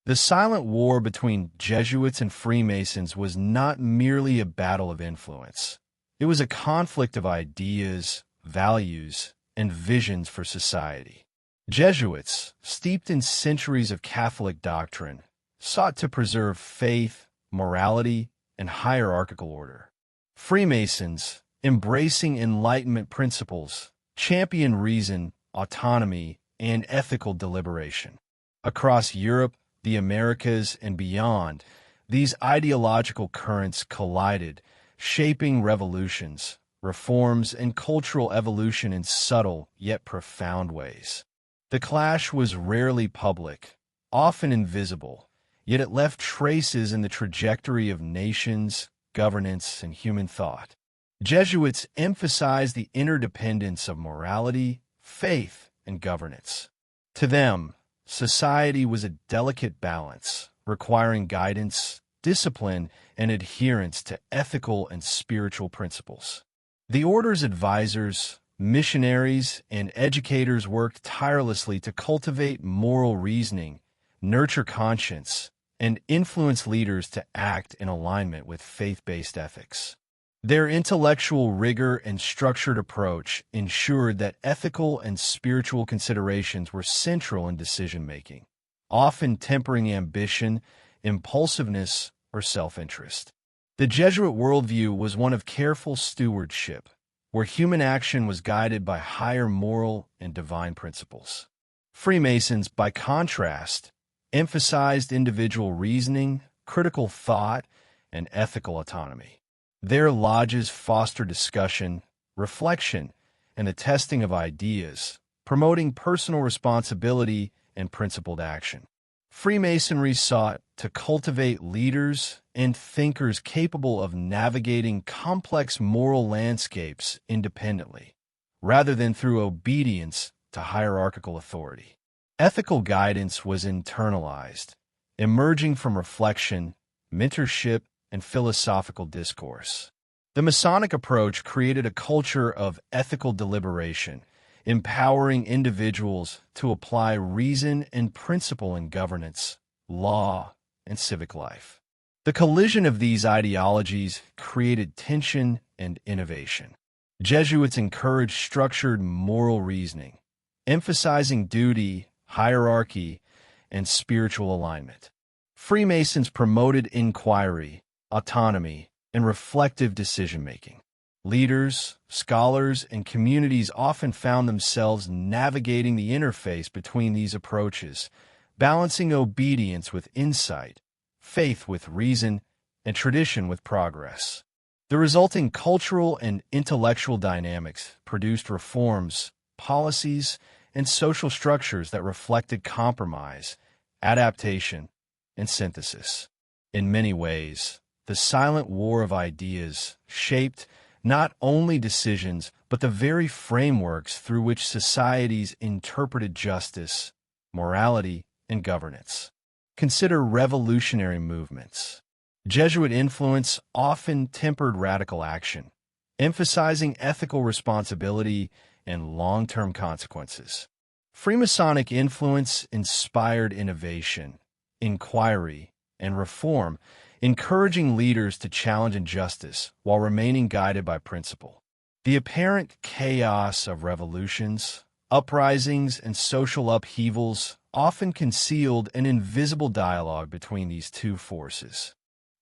The silent war between Jesuits and Freemasons was not merely a battle of influence. It was a conflict of ideas, values, and visions for society. Jesuits, steeped in centuries of Catholic doctrine, sought to preserve faith, morality, and hierarchical order. Freemasons, embracing Enlightenment principles, championed reason, autonomy, and ethical deliberation. Across Europe, the Americas, and beyond, these ideological currents collided, shaping revolutions, reforms, and cultural evolution in subtle yet profound ways. The clash was rarely public, often invisible, yet it left traces in the trajectory of nations, governance, and human thought. Jesuits emphasized the interdependence of morality, faith, and governance. To them, society was a delicate balance, requiring guidance, discipline, and adherence to ethical and spiritual principles. The order's advisors, missionaries, and educators worked tirelessly to cultivate moral reasoning, nurture conscience, and influence leaders to act in alignment with faith-based ethics. Their intellectual rigor and structured approach ensured that ethical and spiritual considerations were central in decision-making, often tempering ambition, impulsiveness, or self-interest. The Jesuit worldview was one of careful stewardship, where human action was guided by higher moral and divine principles. Freemasons, by contrast, emphasized individual reasoning, critical thought, and ethical autonomy. Their lodges fostered discussion, reflection, and the testing of ideas, promoting personal responsibility and principled action. Freemasonry sought to cultivate leaders and thinkers capable of navigating complex moral landscapes independently, rather than through obedience to hierarchical authority. Ethical guidance was internalized, emerging from reflection, mentorship, and philosophical discourse. The Masonic approach created a culture of ethical deliberation, empowering individuals to apply reason and principle in governance, law, and civic life. The collision of these ideologies created tension and innovation. Jesuits encouraged structured moral reasoning, emphasizing duty, hierarchy, and spiritual alignment. Freemasons promoted inquiry, autonomy, and reflective decision-making. Leaders, scholars, and communities often found themselves navigating the interface between these approaches, balancing obedience with insight, faith with reason, and tradition with progress. The resulting cultural and intellectual dynamics produced reforms, policies, and social structures that reflected compromise, adaptation, and synthesis. In many ways, the silent war of ideas shaped not only decisions but the very frameworks through which societies interpreted justice, morality, and governance. Consider revolutionary movements. Jesuit influence often tempered radical action, emphasizing ethical responsibility and long-term consequences. Freemasonic influence inspired innovation, inquiry, and reform, encouraging leaders to challenge injustice while remaining guided by principle. The apparent chaos of revolutions, uprisings, and social upheavals often concealed an invisible dialogue between these two forces.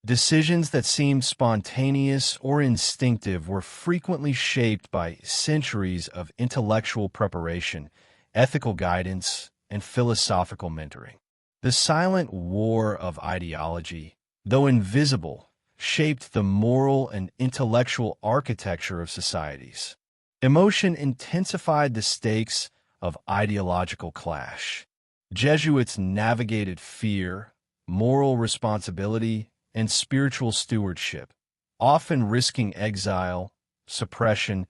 Decisions that seemed spontaneous or instinctive were frequently shaped by centuries of intellectual preparation, ethical guidance, and philosophical mentoring. The silent war of ideology, though invisible, shaped the moral and intellectual architecture of societies. Emotion intensified the stakes of ideological clash. Jesuits navigated fear, moral responsibility, and spiritual stewardship, often risking exile, suppression,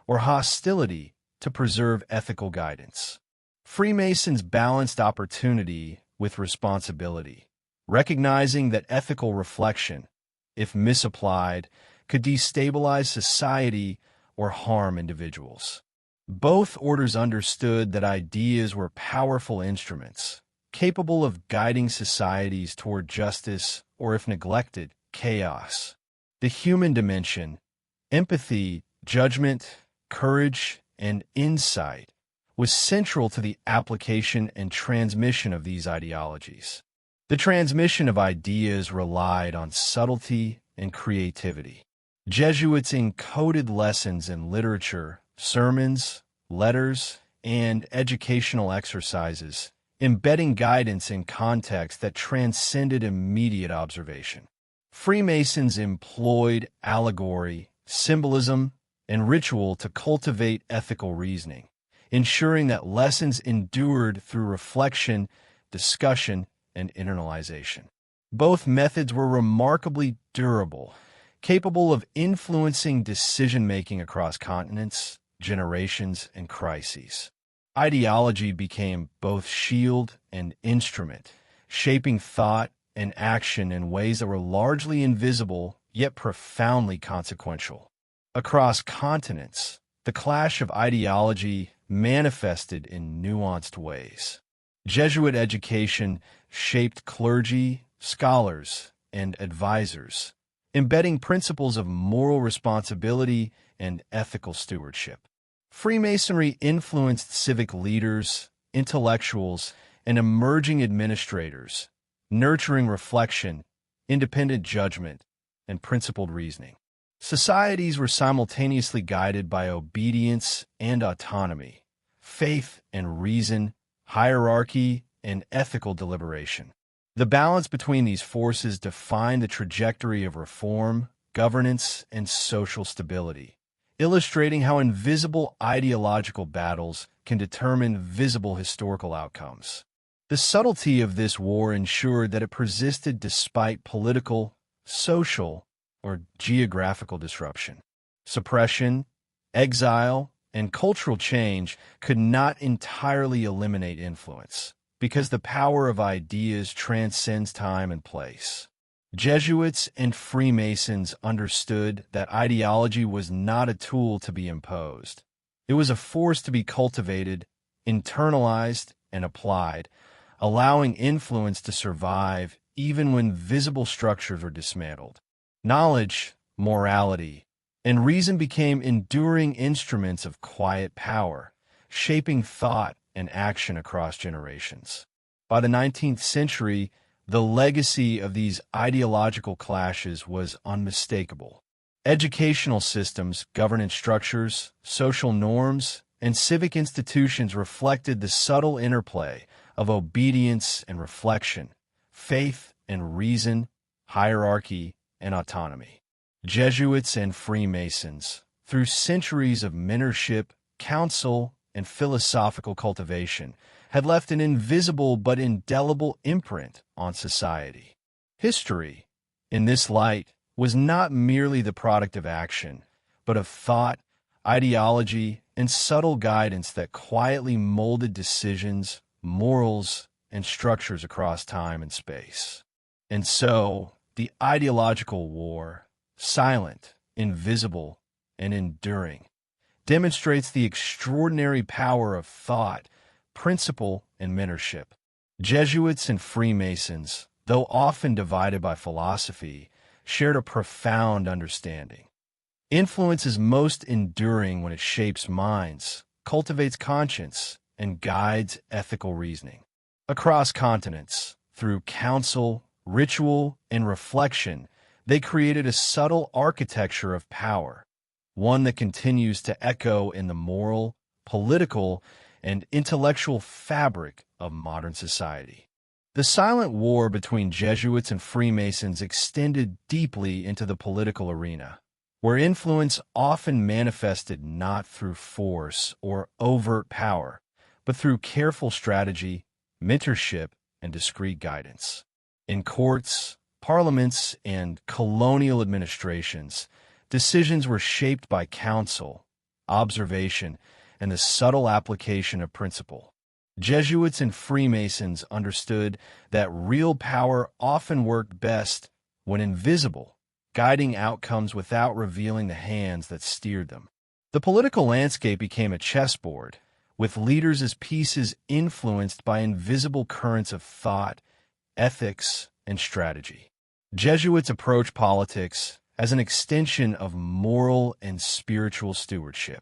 or hostility to preserve ethical guidance. Freemasons balanced opportunity with responsibility, recognizing that ethical reflection, if misapplied, could destabilize society or harm individuals. Both orders understood that ideas were powerful instruments, capable of guiding societies toward justice or, if neglected, chaos. The human dimension, empathy, judgment, courage, and insight was central to the application and transmission of these ideologies. The transmission of ideas relied on subtlety and creativity. Jesuits encoded lessons in literature, sermons, letters, and educational exercises, embedding guidance in context that transcended immediate observation. Freemasons employed allegory, symbolism, and ritual to cultivate ethical reasoning, ensuring that lessons endured through reflection, discussion, and internalization. Both methods were remarkably durable, capable of influencing decision-making across continents, generations, and crises. Ideology became both shield and instrument, shaping thought and action in ways that were largely invisible yet profoundly consequential. Across continents, the clash of ideology manifested in nuanced ways. Jesuit education shaped clergy, scholars, and advisors, embedding principles of moral responsibility and ethical stewardship. Freemasonry influenced civic leaders, intellectuals, and emerging administrators, nurturing reflection, independent judgment, and principled reasoning. Societies were simultaneously guided by obedience and autonomy, faith and reason, hierarchy, and ethical deliberation. The balance between these forces defined the trajectory of reform, governance, and social stability, illustrating how invisible ideological battles can determine visible historical outcomes. The subtlety of this war ensured that it persisted despite political, social, or geographical disruption. Suppression, exile, and cultural change could not entirely eliminate influence, because the power of ideas transcends time and place. Jesuits and Freemasons understood that ideology was not a tool to be imposed. It was a force to be cultivated, internalized, and applied, allowing influence to survive even when visible structures were dismantled. Knowledge, morality, and reason became enduring instruments of quiet power, shaping thought and action across generations. By the 19th century, the legacy of these ideological clashes was unmistakable. Educational systems, governance structures, social norms, and civic institutions reflected the subtle interplay of obedience and reflection, faith and reason, hierarchy and autonomy. Jesuits and Freemasons, through centuries of mentorship, counsel, and philosophical cultivation, had left an invisible but indelible imprint on society. History, in this light, was not merely the product of action, but of thought, ideology, and subtle guidance that quietly molded decisions, morals, and structures across time and space. And so, the ideological war, silent, invisible, and enduring, demonstrates the extraordinary power of thought, principle, and mentorship. Jesuits and Freemasons, though often divided by philosophy, shared a profound understanding. Influence is most enduring when it shapes minds, cultivates conscience, and guides ethical reasoning. Across continents, through counsel, ritual, and reflection, they created a subtle architecture of power, one that continues to echo in the moral, political, and intellectual fabric of modern society. The silent war between Jesuits and Freemasons extended deeply into the political arena, where influence often manifested not through force or overt power, but through careful strategy, mentorship, and discreet guidance. In courts, parliaments, and colonial administrations, decisions were shaped by counsel, observation, and the subtle application of principle. Jesuits and Freemasons understood that real power often worked best when invisible, guiding outcomes without revealing the hands that steered them. The political landscape became a chessboard, with leaders as pieces influenced by invisible currents of thought, ethics, and strategy. Jesuits approached politics as an extension of moral and spiritual stewardship.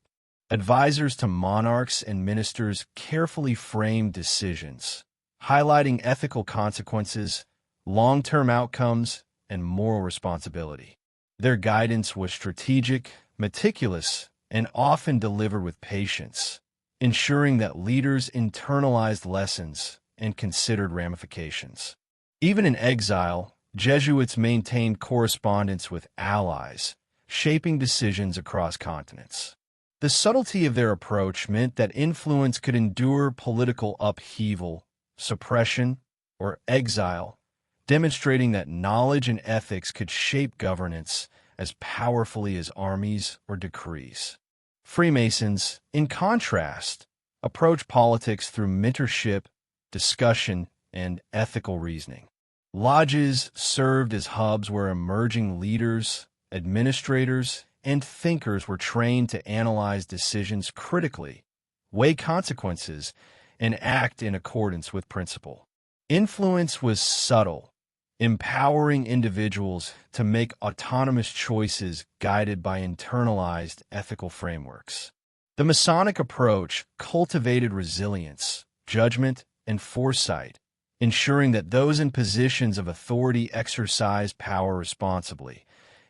Advisors to monarchs and ministers carefully framed decisions, highlighting ethical consequences, long-term outcomes, and moral responsibility. Their guidance was strategic, meticulous, and often delivered with patience, ensuring that leaders internalized lessons and considered ramifications. Even in exile, Jesuits maintained correspondence with allies, shaping decisions across continents. The subtlety of their approach meant that influence could endure political upheaval, suppression, or exile, demonstrating that knowledge and ethics could shape governance as powerfully as armies or decrees. Freemasons, in contrast, approach politics through mentorship, discussion, and ethical reasoning. Lodges served as hubs where emerging leaders, administrators, and thinkers were trained to analyze decisions critically, weigh consequences, and act in accordance with principle. Influence was subtle, empowering individuals to make autonomous choices guided by internalized ethical frameworks. The Masonic approach cultivated resilience, judgment, and foresight, ensuring that those in positions of authority exercise power responsibly,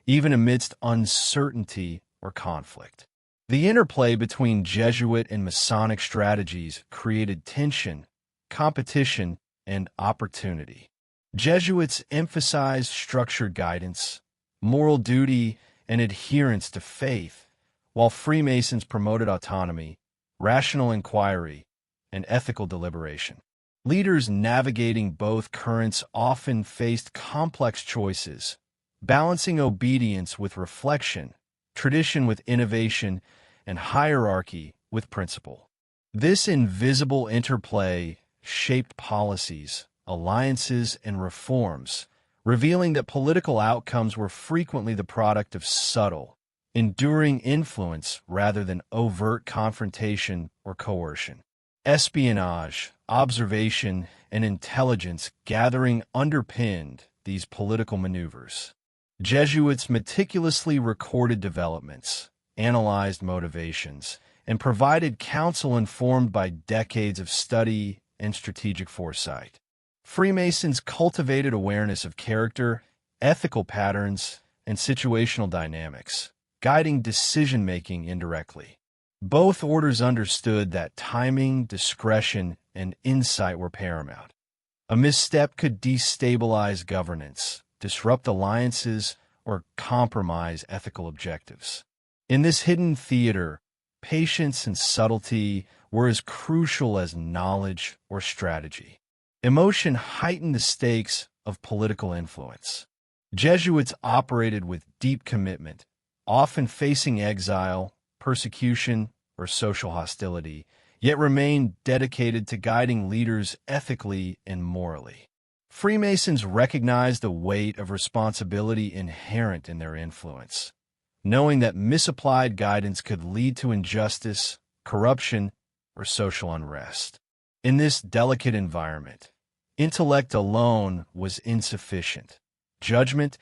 even amidst uncertainty or conflict. The interplay between Jesuit and Masonic strategies created tension, competition, and opportunity. Jesuits emphasized structured guidance, moral duty, and adherence to faith, while Freemasons promoted autonomy, rational inquiry, and ethical deliberation. Leaders navigating both currents often faced complex choices, balancing obedience with reflection, tradition with innovation, and hierarchy with principle. This invisible interplay shaped policies, alliances, and reforms, revealing that political outcomes were frequently the product of subtle, enduring influence rather than overt confrontation or coercion. Espionage, observation, and intelligence gathering underpinned these political maneuvers. Jesuits meticulously recorded developments, analyzed motivations, and provided counsel informed by decades of study and strategic foresight. Freemasons cultivated awareness of character, ethical patterns, and situational dynamics, guiding decision-making indirectly. Both orders understood that timing, discretion, and insight were paramount. A misstep could destabilize governance, disrupt alliances, or compromise ethical objectives. In this hidden theater, patience and subtlety were as crucial as knowledge or strategy. Emotion heightened the stakes of political influence. Jesuits operated with deep commitment, often facing exile, persecution, or social hostility, yet remained dedicated to guiding leaders ethically and morally. Freemasons recognized the weight of responsibility inherent in their influence, knowing that misapplied guidance could lead to injustice, corruption, or social unrest. In this delicate environment, intellect alone was insufficient. Judgment,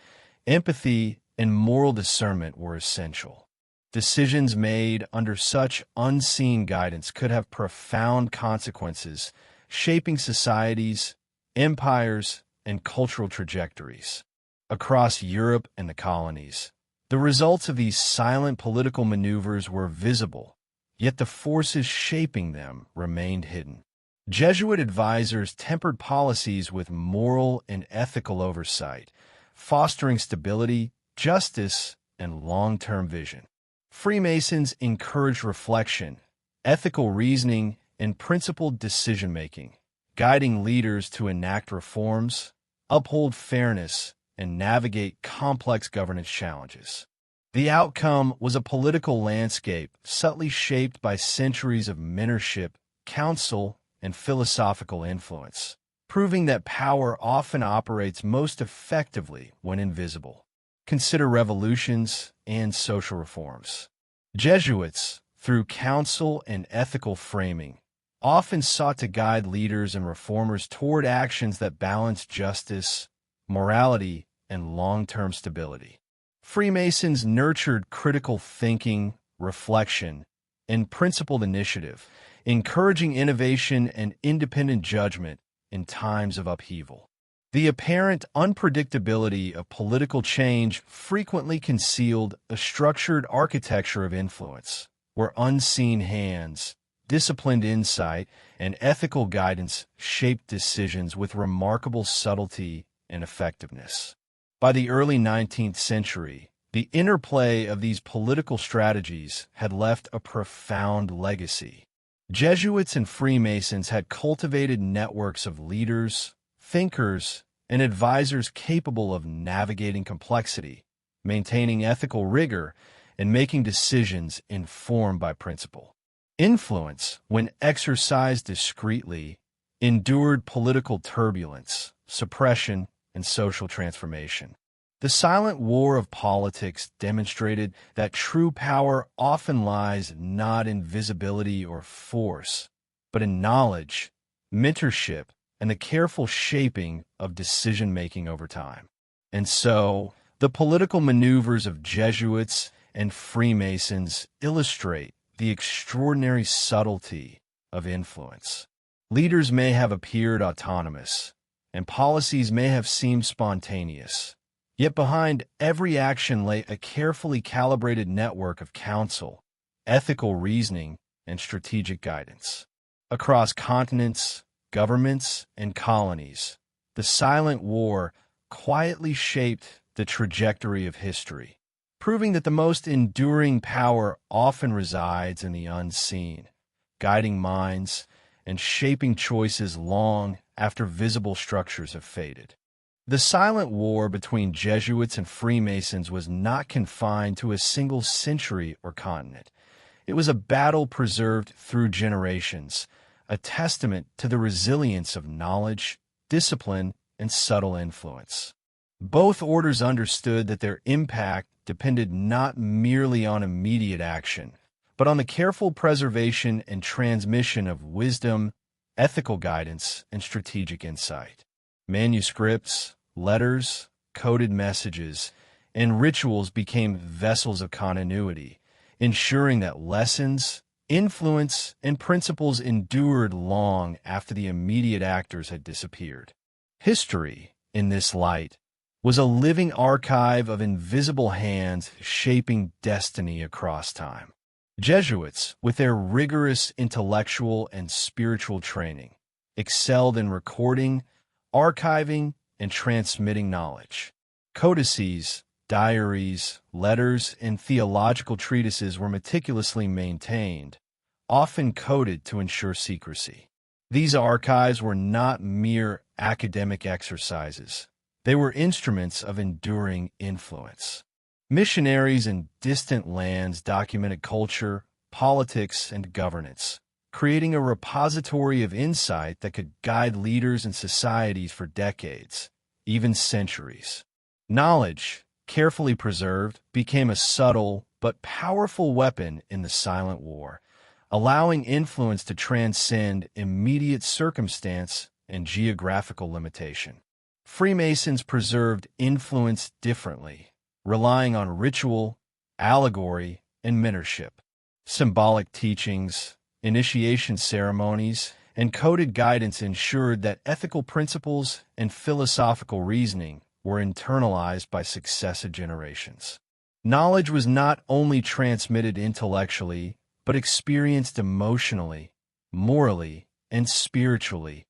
empathy, and moral discernment were essential. Decisions made under such unseen guidance could have profound consequences, shaping societies, empires, and cultural trajectories. Across Europe and the colonies, the results of these silent political maneuvers were visible, yet the forces shaping them remained hidden. Jesuit advisors tempered policies with moral and ethical oversight, fostering stability, justice, and long-term vision. Freemasons encouraged reflection, ethical reasoning, and principled decision-making, guiding leaders to enact reforms, uphold fairness, and navigate complex governance challenges. The outcome was a political landscape subtly shaped by centuries of mentorship, counsel, and philosophical influence, proving that power often operates most effectively when invisible. Consider revolutions and social reforms. Jesuits, through counsel and ethical framing, often sought to guide leaders and reformers toward actions that balance justice, morality, and long-term stability. Freemasons nurtured critical thinking, reflection, and principled initiative, encouraging innovation and independent judgment in times of upheaval. The apparent unpredictability of political change frequently concealed a structured architecture of influence, where unseen hands, disciplined insight, and ethical guidance shaped decisions with remarkable subtlety and effectiveness. By the early 19th century, the interplay of these political strategies had left a profound legacy. Jesuits and Freemasons had cultivated networks of leaders, thinkers, and advisors capable of navigating complexity, maintaining ethical rigor, and making decisions informed by principle. Influence, when exercised discreetly, endured political turbulence, suppression, and social transformation. The silent war of politics demonstrated that true power often lies not in visibility or force, but in knowledge, mentorship, and the careful shaping of decision-making over time. And so, the political maneuvers of Jesuits and Freemasons illustrate the extraordinary subtlety of influence. Leaders may have appeared autonomous, and policies may have seemed spontaneous. Yet behind every action lay a carefully calibrated network of counsel, ethical reasoning, and strategic guidance. Across continents, governments, and colonies, the silent war quietly shaped the trajectory of history, proving that the most enduring power often resides in the unseen, guiding minds and shaping choices long after visible structures have faded. The silent war between Jesuits and Freemasons was not confined to a single century or continent. It was a battle preserved through generations, a testament to the resilience of knowledge, discipline, and subtle influence. Both orders understood that their impact depended not merely on immediate action, but on the careful preservation and transmission of wisdom, ethical guidance, and strategic insight. Manuscripts, letters, coded messages, and rituals became vessels of continuity, ensuring that lessons, influence, and principles endured long after the immediate actors had disappeared. History, in this light, was a living archive of invisible hands shaping destiny across time. Jesuits, with their rigorous intellectual and spiritual training, excelled in recording, archiving, and transmitting knowledge. Codices, diaries, letters, and theological treatises were meticulously maintained, often coded to ensure secrecy. These archives were not mere academic exercises. They were instruments of enduring influence. Missionaries in distant lands documented culture, politics, and governance, creating a repository of insight that could guide leaders and societies for decades, even centuries. Knowledge, carefully preserved, became a subtle but powerful weapon in the silent war, allowing influence to transcend immediate circumstance and geographical limitation. Freemasons preserved influence differently, relying on ritual, allegory, and mentorship. Symbolic teachings, initiation ceremonies, and coded guidance ensured that ethical principles and philosophical reasoning were internalized by successive generations. Knowledge was not only transmitted intellectually, but experienced emotionally, morally, and spiritually,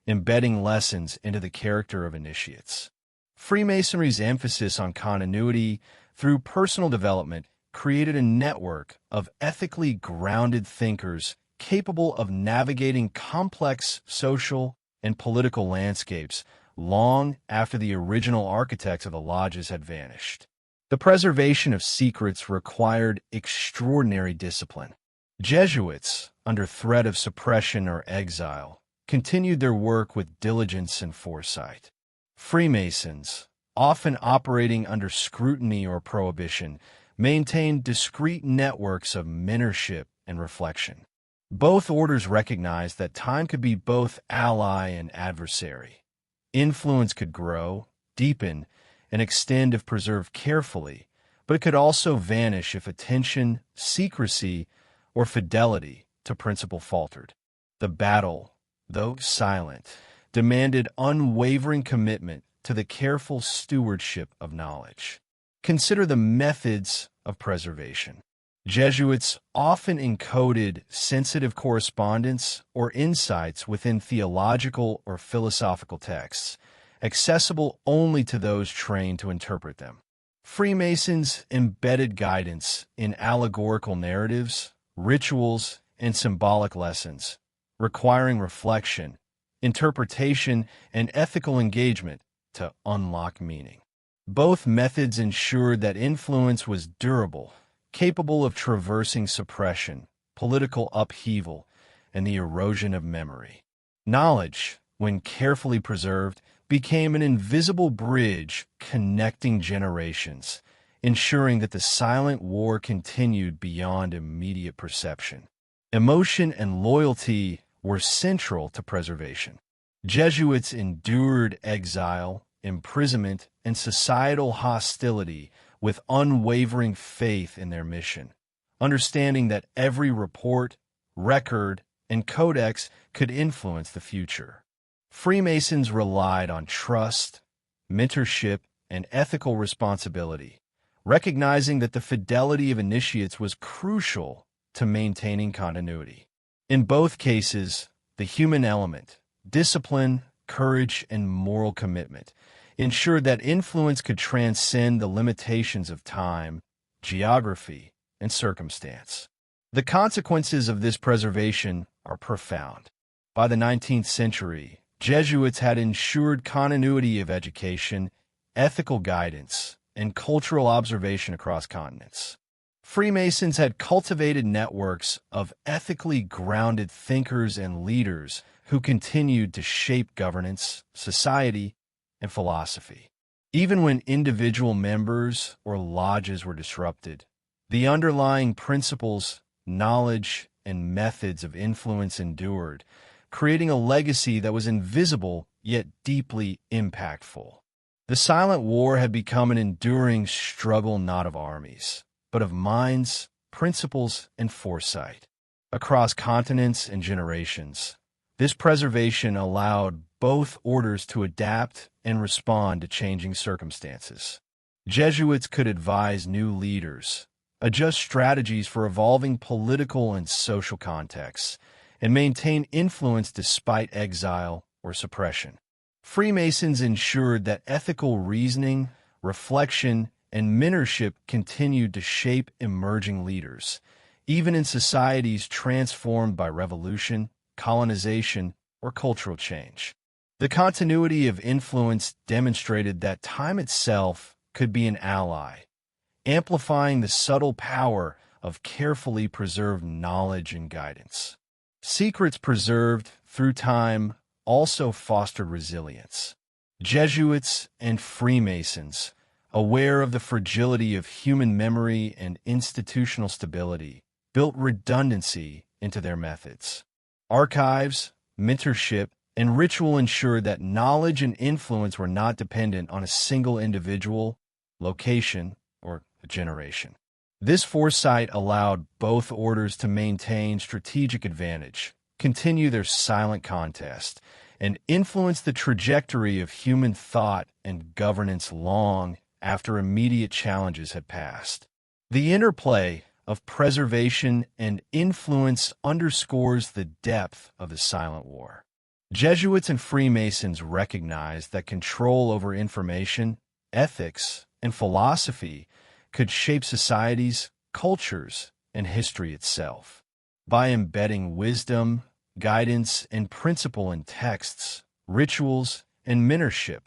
embedding lessons into the character of initiates. Freemasonry's emphasis on continuity through personal development created a network of ethically grounded thinkers capable of navigating complex social and political landscapes long after the original architects of the lodges had vanished. The preservation of secrets required extraordinary discipline. Jesuits, under threat of suppression or exile, continued their work with diligence and foresight. Freemasons, often operating under scrutiny or prohibition, maintained discreet networks of mentorship and reflection. Both orders recognized that time could be both ally and adversary. Influence could grow, deepen, and extend if preserved carefully, but it could also vanish if attention, secrecy, or fidelity to principle faltered. The battle, though silent, demanded unwavering commitment to the careful stewardship of knowledge. Consider the methods of preservation. Jesuits often encoded sensitive correspondence or insights within theological or philosophical texts, accessible only to those trained to interpret them. Freemasons embedded guidance in allegorical narratives, rituals, and symbolic lessons, requiring reflection, interpretation, and ethical engagement to unlock meaning. Both methods ensured that influence was durable, capable of traversing suppression, political upheaval, and the erosion of memory. Knowledge, when carefully preserved, became an invisible bridge connecting generations, ensuring that the silent war continued beyond immediate perception. Emotion and loyalty were central to preservation. Jesuits endured exile, imprisonment, and societal hostility with unwavering faith in their mission, understanding that every report, record, and codex could influence the future. Freemasons relied on trust, mentorship, and ethical responsibility, recognizing that the fidelity of initiates was crucial to maintaining continuity. In both cases, the human element, discipline, courage, and moral commitment ensured that influence could transcend the limitations of time, geography, and circumstance. The consequences of this preservation are profound. By the 19th century, Jesuits had ensured continuity of education, ethical guidance, and cultural observation across continents. Freemasons had cultivated networks of ethically grounded thinkers and leaders who continued to shape governance, society, and philosophy. Even when individual members or lodges were disrupted, the underlying principles, knowledge, and methods of influence endured, creating a legacy that was invisible yet deeply impactful. The Silent War had become an enduring struggle not of armies, but of minds, principles, and foresight. Across continents and generations, this preservation allowed both orders to adapt and respond to changing circumstances. Jesuits could advise new leaders, adjust strategies for evolving political and social contexts, and maintain influence despite exile or suppression. Freemasons ensured that ethical reasoning, reflection, and mentorship continued to shape emerging leaders, even in societies transformed by revolution, colonization, or cultural change. The continuity of influence demonstrated that time itself could be an ally, amplifying the subtle power of carefully preserved knowledge and guidance. Secrets preserved through time also fostered resilience. Jesuits and Freemasons, aware of the fragility of human memory and institutional stability, built redundancy into their methods. Archives, mentorship, and ritual ensured that knowledge and influence were not dependent on a single individual, location, or a generation. This foresight allowed both orders to maintain strategic advantage, continue their silent contest, and influence the trajectory of human thought and governance long after immediate challenges had passed. The interplay of preservation and influence underscores the depth of the Silent War. Jesuits and Freemasons recognized that control over information, ethics, and philosophy could shape societies, cultures, and history itself. By embedding wisdom, guidance, and principle in texts, rituals, and mentorship,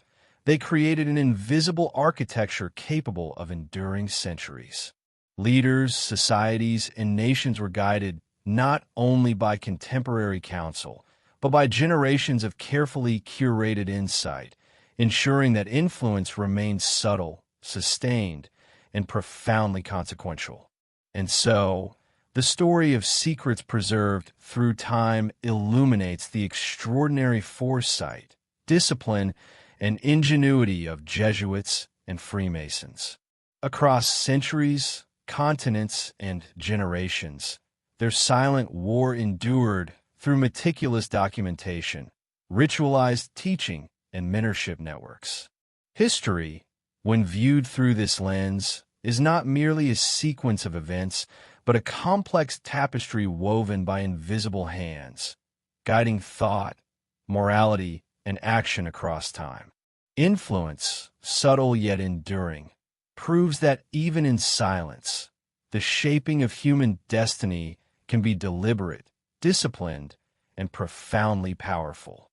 they created an invisible architecture capable of enduring centuries. Leaders, societies, and nations were guided not only by contemporary counsel, but by generations of carefully curated insight, ensuring that influence remained subtle, sustained, and profoundly consequential. And so, the story of secrets preserved through time illuminates the extraordinary foresight, discipline, and ingenuity of Jesuits and Freemasons. Across centuries, continents, and generations, their silent war endured through meticulous documentation, ritualized teaching, and mentorship networks. History, when viewed through this lens, is not merely a sequence of events, but a complex tapestry woven by invisible hands, guiding thought, morality, and action across time. Influence, subtle yet enduring, proves that even in silence, the shaping of human destiny can be deliberate, disciplined, and profoundly powerful.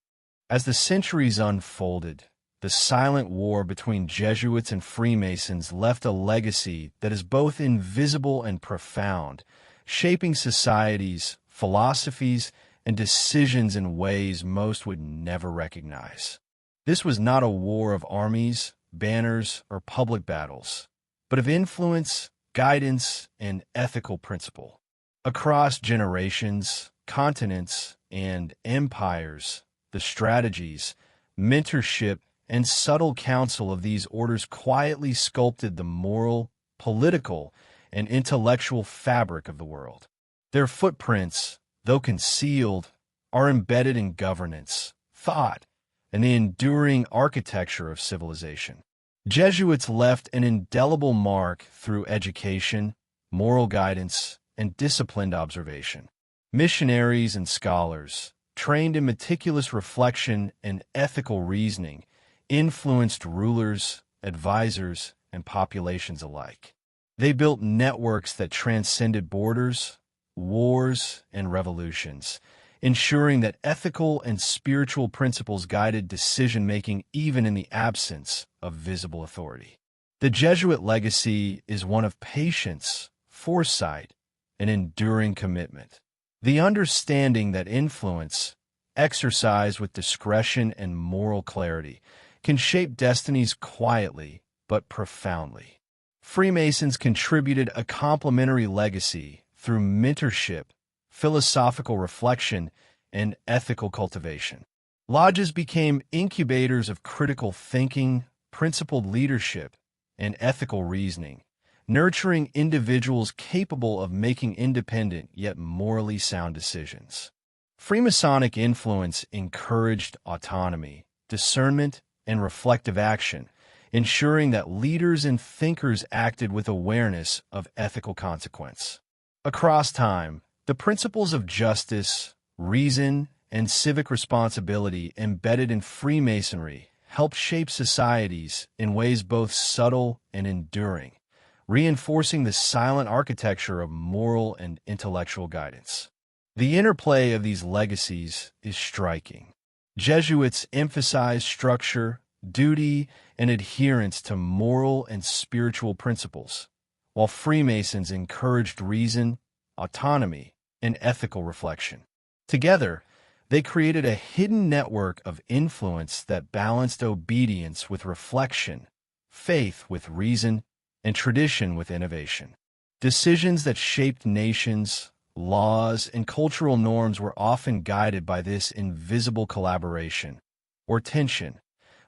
As the centuries unfolded, the silent war between Jesuits and Freemasons left a legacy that is both invisible and profound, shaping societies, philosophies, and decisions in ways most would never recognize. This was not a war of armies, banners, or public battles, but of influence, guidance, and ethical principle. Across generations, continents, and empires, the strategies, mentorship, and subtle counsel of these orders quietly sculpted the moral, political, and intellectual fabric of the world. Their footprints, though concealed, are embedded in governance, thought, and the enduring architecture of civilization. Jesuits left an indelible mark through education, moral guidance, and disciplined observation. Missionaries and scholars, trained in meticulous reflection and ethical reasoning, influenced rulers, advisors, and populations alike. They built networks that transcended borders, wars, and revolutions, ensuring that ethical and spiritual principles guided decision-making even in the absence of visible authority. The Jesuit legacy is one of patience, foresight, and enduring commitment. The understanding that influence, exercised with discretion and moral clarity, can shape destinies quietly but profoundly. Freemasons contributed a complementary legacy through mentorship, philosophical reflection, and ethical cultivation. Lodges became incubators of critical thinking, principled leadership, and ethical reasoning, nurturing individuals capable of making independent yet morally sound decisions. Freemasonic influence encouraged autonomy, discernment, and reflective action, ensuring that leaders and thinkers acted with awareness of ethical consequence. Across time, the principles of justice, reason, and civic responsibility embedded in Freemasonry helped shape societies in ways both subtle and enduring, reinforcing the silent architecture of moral and intellectual guidance. The interplay of these legacies is striking. Jesuits emphasized structure, duty, and adherence to moral and spiritual principles, while Freemasons encouraged reason, autonomy, and ethical reflection. Together, they created a hidden network of influence that balanced obedience with reflection, faith with reason, and tradition with innovation. Decisions that shaped nations, laws, and cultural norms were often guided by this invisible collaboration, or tension,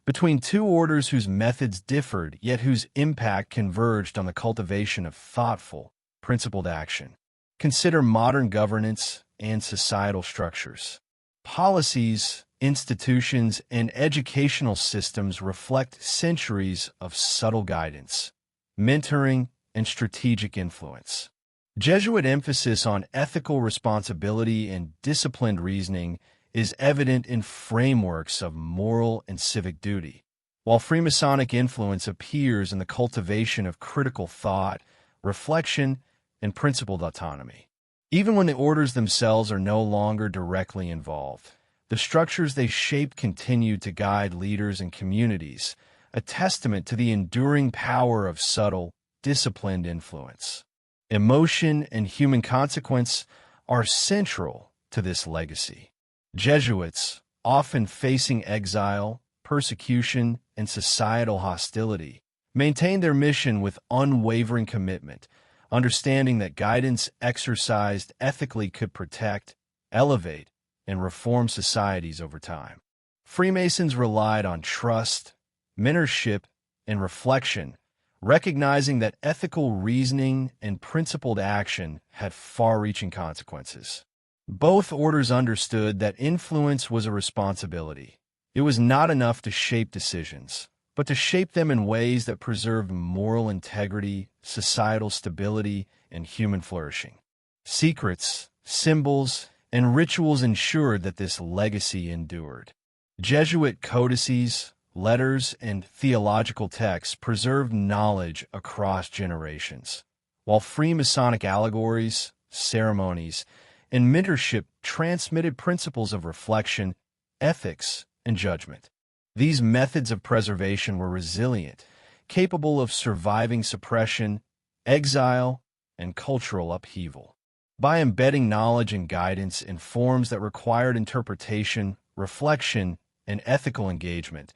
between two orders whose methods differed yet whose impact converged on the cultivation of thoughtful, principled action. Consider modern governance and societal structures. Policies, institutions, and educational systems reflect centuries of subtle guidance, mentoring, and strategic influence. Jesuit emphasis on ethical responsibility and disciplined reasoning is evident in frameworks of moral and civic duty, while Freemasonic influence appears in the cultivation of critical thought, reflection, and principled autonomy. Even when the orders themselves are no longer directly involved, the structures they shaped continue to guide leaders and communities, a testament to the enduring power of subtle, disciplined influence. Emotion and human consequence are central to this legacy. Jesuits, often facing exile, persecution, and societal hostility, maintained their mission with unwavering commitment, understanding that guidance exercised ethically could protect, elevate, and reform societies over time. Freemasons relied on trust, mentorship, and reflection, recognizing that ethical reasoning and principled action had far-reaching consequences. Both orders understood that influence was a responsibility. It was not enough to shape decisions, but to shape them in ways that preserved moral integrity, societal stability, and human flourishing. Secrets, symbols, and rituals ensured that this legacy endured. Jesuit codices, letters, and theological texts preserved knowledge across generations, while Freemasonic allegories, ceremonies, and mentorship transmitted principles of reflection, ethics, and judgment. These methods of preservation were resilient, capable of surviving suppression, exile, and cultural upheaval. By embedding knowledge and guidance in forms that required interpretation, reflection, and ethical engagement,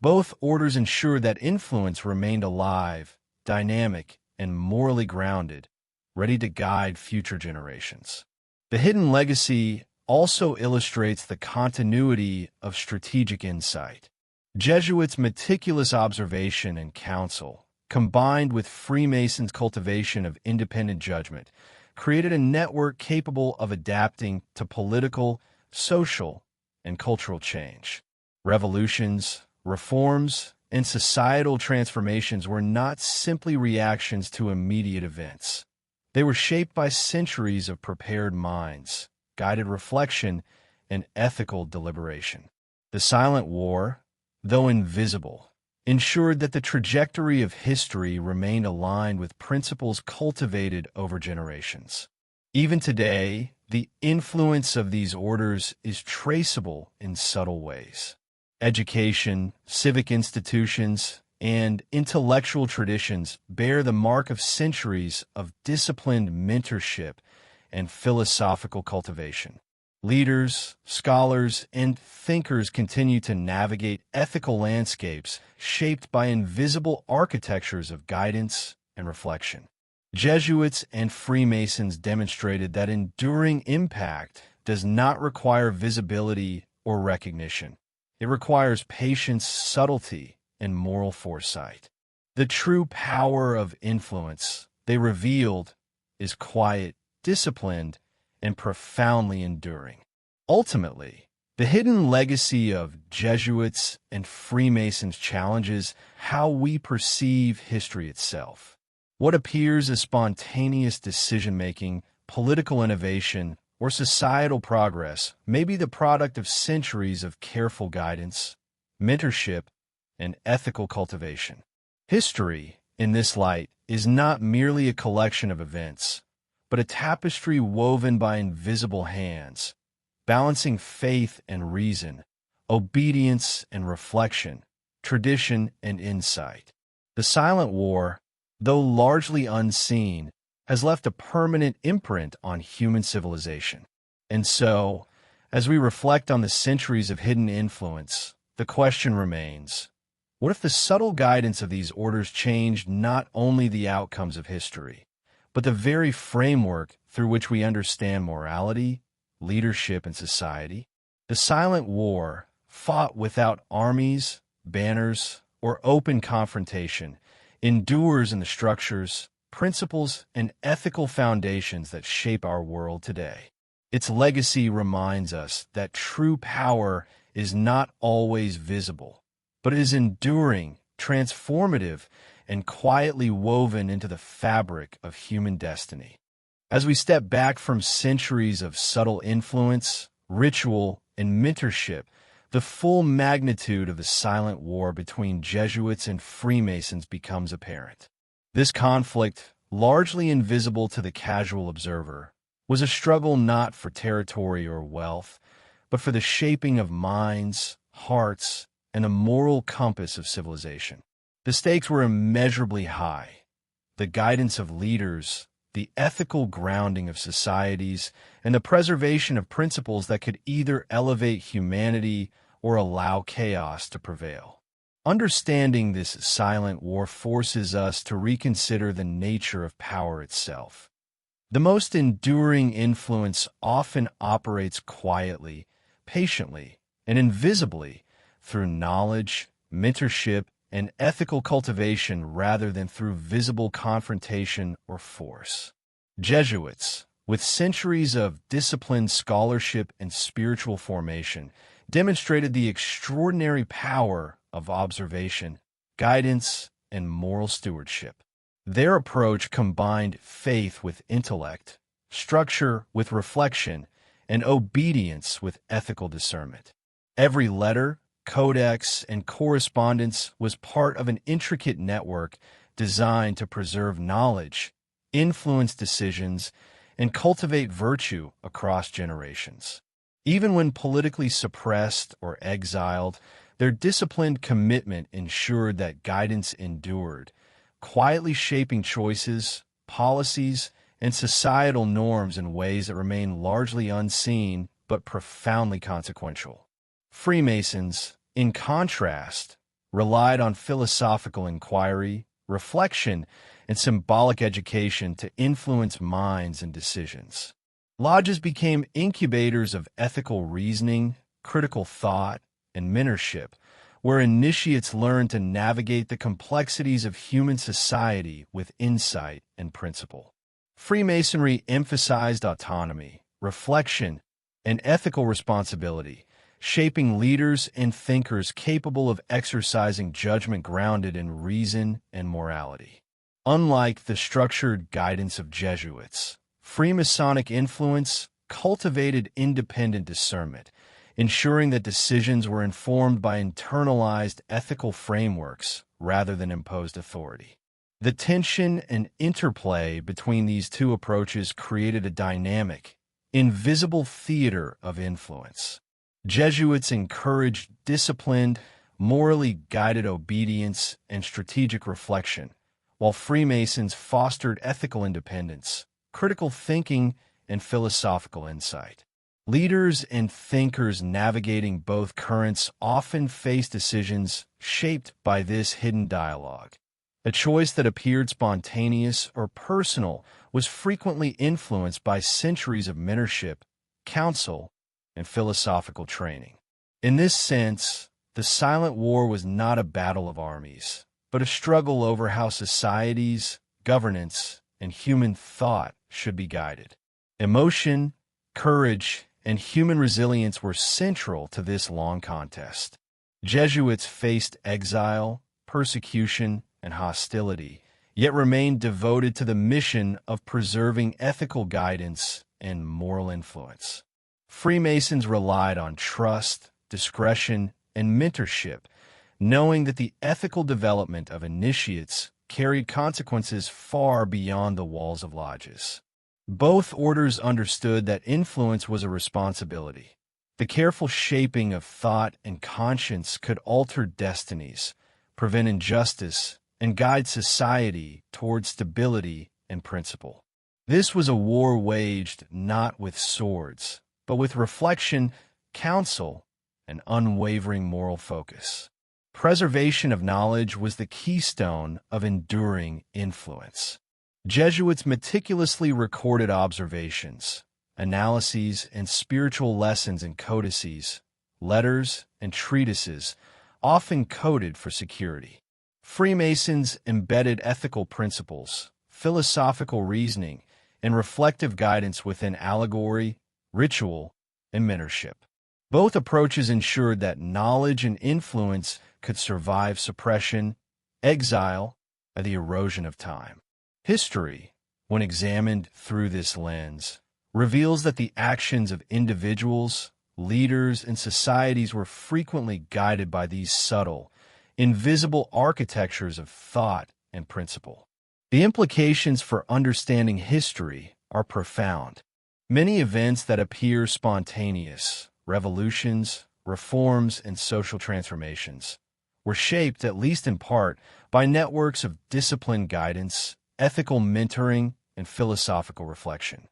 both orders ensured that influence remained alive, dynamic, and morally grounded, ready to guide future generations. The hidden legacy also illustrates the continuity of strategic insight. Jesuits' meticulous observation and counsel, combined with Freemasons' cultivation of independent judgment, created a network capable of adapting to political, social, and cultural change. Revolutions, reforms, and societal transformations were not simply reactions to immediate events. They were shaped by centuries of prepared minds, guided reflection, and ethical deliberation. The Silent War, though invisible, ensured that the trajectory of history remained aligned with principles cultivated over generations. Even today, the influence of these orders is traceable in subtle ways. Education, civic institutions, and intellectual traditions bear the mark of centuries of disciplined mentorship and philosophical cultivation. Leaders, scholars, and thinkers continue to navigate ethical landscapes shaped by invisible architectures of guidance and reflection. Jesuits and Freemasons demonstrated that enduring impact does not require visibility or recognition. It requires patience, subtlety, and moral foresight. The true power of influence they revealed is quiet, disciplined, and profoundly enduring. Ultimately, the hidden legacy of Jesuits and Freemasons challenges how we perceive history itself. What appears as spontaneous decision-making, political innovation, or societal progress may be the product of centuries of careful guidance, mentorship, and ethical cultivation. History, in this light, is not merely a collection of events, but a tapestry woven by invisible hands, balancing faith and reason, obedience and reflection, tradition and insight. The Silent War, though largely unseen, has left a permanent imprint on human civilization. And so, as we reflect on the centuries of hidden influence, the question remains, what if the subtle guidance of these orders changed not only the outcomes of history, but the very framework through which we understand morality, leadership, and society? The Silent War, fought without armies, banners, or open confrontation, endures in the structures, principles, and ethical foundations that shape our world today. Its legacy reminds us that true power is not always visible, but is enduring, transformative, and quietly woven into the fabric of human destiny. As we step back from centuries of subtle influence, ritual, and mentorship, the full magnitude of the silent war between Jesuits and Freemasons becomes apparent. This conflict, largely invisible to the casual observer, was a struggle not for territory or wealth, but for the shaping of minds, hearts, and a moral compass of civilization. The stakes were immeasurably high. The guidance of leaders, the ethical grounding of societies, and the preservation of principles that could either elevate humanity or allow chaos to prevail. Understanding this silent war forces us to reconsider the nature of power itself. The most enduring influence often operates quietly, patiently, and invisibly through knowledge, mentorship, and ethical cultivation rather than through visible confrontation or force. Jesuits, with centuries of disciplined scholarship and spiritual formation, demonstrated the extraordinary power of observation, guidance, and moral stewardship. Their approach combined faith with intellect, structure with reflection, and obedience with ethical discernment. Every letter, codex, and correspondence was part of an intricate network designed to preserve knowledge, influence decisions, and cultivate virtue across generations. Even when politically suppressed or exiled, their disciplined commitment ensured that guidance endured, quietly shaping choices, policies, and societal norms in ways that remain largely unseen but profoundly consequential. Freemasons, in contrast, relied on philosophical inquiry, reflection, and symbolic education to influence minds and decisions. Lodges became incubators of ethical reasoning, critical thought, and mentorship, where initiates learned to navigate the complexities of human society with insight and principle. Freemasonry emphasized autonomy, reflection, and ethical responsibility, shaping leaders and thinkers capable of exercising judgment grounded in reason and morality. Unlike the structured guidance of Jesuits, Freemasonic influence cultivated independent discernment, ensuring that decisions were informed by internalized ethical frameworks rather than imposed authority. The tension and interplay between these two approaches created a dynamic, invisible theater of influence. Jesuits encouraged disciplined, morally guided obedience and strategic reflection, while Freemasons fostered ethical independence, critical thinking, and philosophical insight. Leaders and thinkers navigating both currents often face decisions shaped by this hidden dialogue. A choice that appeared spontaneous or personal was frequently influenced by centuries of mentorship, counsel, and philosophical training. In this sense, the Silent War was not a battle of armies, but a struggle over how societies, governance, and human thought should be guided. Emotion, courage, and human resilience were central to this long contest. Jesuits faced exile, persecution, and hostility, yet remained devoted to the mission of preserving ethical guidance and moral influence. Freemasons relied on trust, discretion, and mentorship, knowing that the ethical development of initiates carried consequences far beyond the walls of lodges. Both orders understood that influence was a responsibility. The careful shaping of thought and conscience could alter destinies, prevent injustice, and guide society toward stability and principle. This was a war waged not with swords, but with reflection, counsel, and unwavering moral focus. Preservation of knowledge was the keystone of enduring influence. Jesuits meticulously recorded observations, analyses, and spiritual lessons in codices, letters, and treatises, often coded for security. Freemasons embedded ethical principles, philosophical reasoning, and reflective guidance within allegory, ritual, and mentorship. Both approaches ensured that knowledge and influence could survive suppression, exile, and the erosion of time. History, when examined through this lens, reveals that the actions of individuals, leaders, and societies were frequently guided by these subtle, invisible architectures of thought and principle. The implications for understanding history are profound. Many events that appear spontaneous, revolutions, reforms, and social transformations, were shaped, at least in part, by networks of disciplined guidance, ethical mentoring, and philosophical reflection.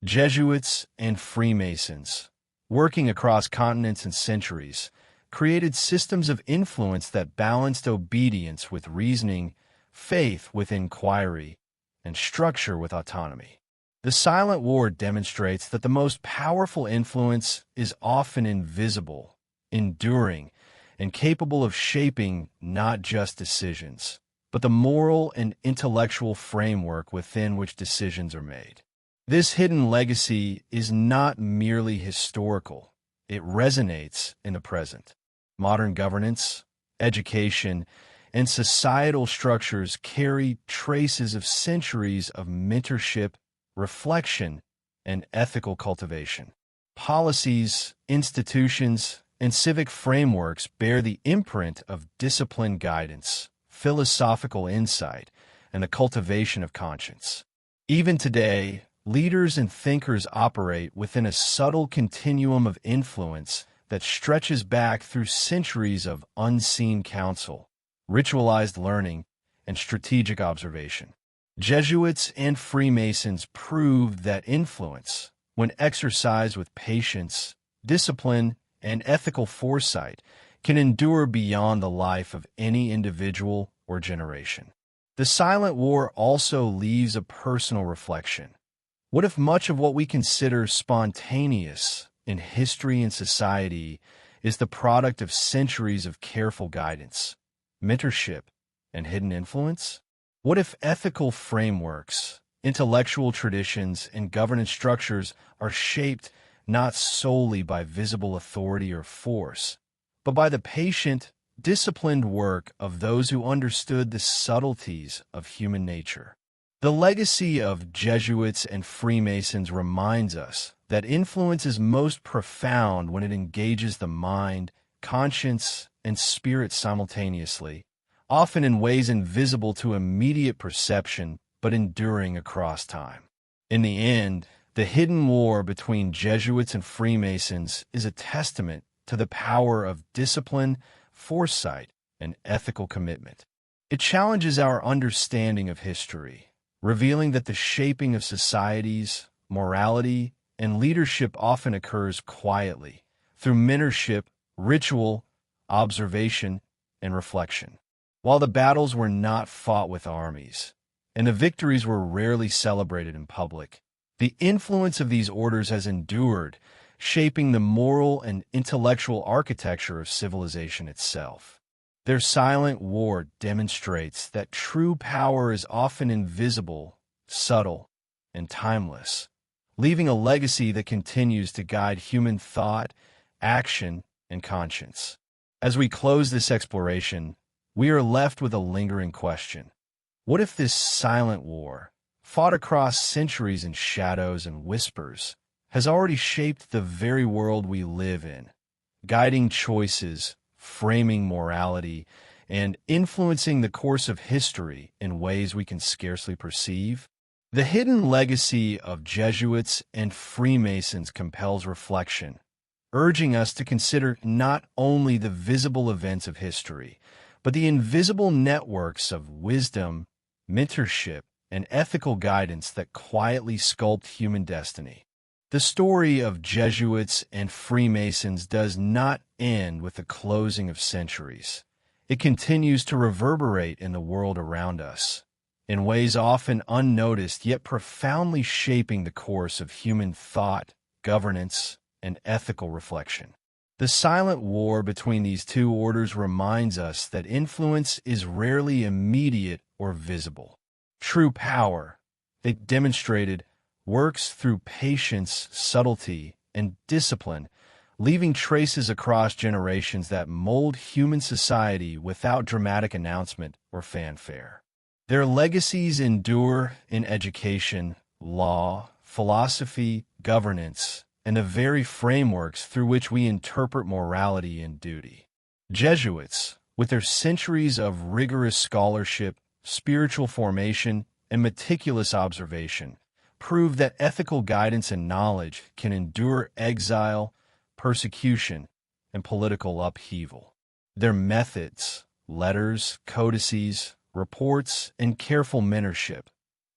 Jesuits and Freemasons, working across continents and centuries, created systems of influence that balanced obedience with reasoning, faith with inquiry, and structure with autonomy. The Silent War demonstrates that the most powerful influence is often invisible, enduring, and capable of shaping not just decisions, but the moral and intellectual framework within which decisions are made. This hidden legacy is not merely historical, it resonates in the present. Modern governance, education, and societal structures carry traces of centuries of mentorship, reflection, and ethical cultivation. Policies, institutions, and civic frameworks bear the imprint of disciplined guidance, philosophical insight, and the cultivation of conscience. Even today, leaders and thinkers operate within a subtle continuum of influence that stretches back through centuries of unseen counsel, ritualized learning, and strategic observation. Jesuits and Freemasons proved that influence, when exercised with patience, discipline, and ethical foresight, can endure beyond the life of any individual or generation. The Silent War also leaves a personal reflection. What if much of what we consider spontaneous in history and society is the product of centuries of careful guidance, mentorship, and hidden influence? What if ethical frameworks, intellectual traditions, and governance structures are shaped not solely by visible authority or force, but by the patient, disciplined work of those who understood the subtleties of human nature? The legacy of Jesuits and Freemasons reminds us that influence is most profound when it engages the mind, conscience, and spirit simultaneously, often in ways invisible to immediate perception but enduring across time. In the end, the hidden war between Jesuits and Freemasons is a testament to the power of discipline, foresight, and ethical commitment. It challenges our understanding of history, revealing that the shaping of societies, morality, and leadership often occurs quietly, through mentorship, ritual, observation, and reflection. While the battles were not fought with armies, and the victories were rarely celebrated in public, the influence of these orders has endured, shaping the moral and intellectual architecture of civilization itself. Their silent war demonstrates that true power is often invisible, subtle, and timeless, leaving a legacy that continues to guide human thought, action, and conscience. As we close this exploration, we are left with a lingering question. What if this silent war, fought across centuries in shadows and whispers, has already shaped the very world we live in, guiding choices, framing morality, and influencing the course of history in ways we can scarcely perceive? The hidden legacy of Jesuits and Freemasons compels reflection, urging us to consider not only the visible events of history, but the invisible networks of wisdom, mentorship, and ethical guidance that quietly sculpt human destiny. The story of Jesuits and Freemasons does not end with the closing of centuries. It continues to reverberate in the world around us, in ways often unnoticed yet profoundly shaping the course of human thought, governance, and ethical reflection. The silent war between these two orders reminds us that influence is rarely immediate or visible. True power, they demonstrated, works through patience, subtlety, and discipline, leaving traces across generations that mold human society without dramatic announcement or fanfare. Their legacies endure in education, law, philosophy, governance, and the very frameworks through which we interpret morality and duty. Jesuits, with their centuries of rigorous scholarship, spiritual formation, and meticulous observation, prove that ethical guidance and knowledge can endure exile, persecution, and political upheaval. Their methods, letters, codices, reports, and careful mentorship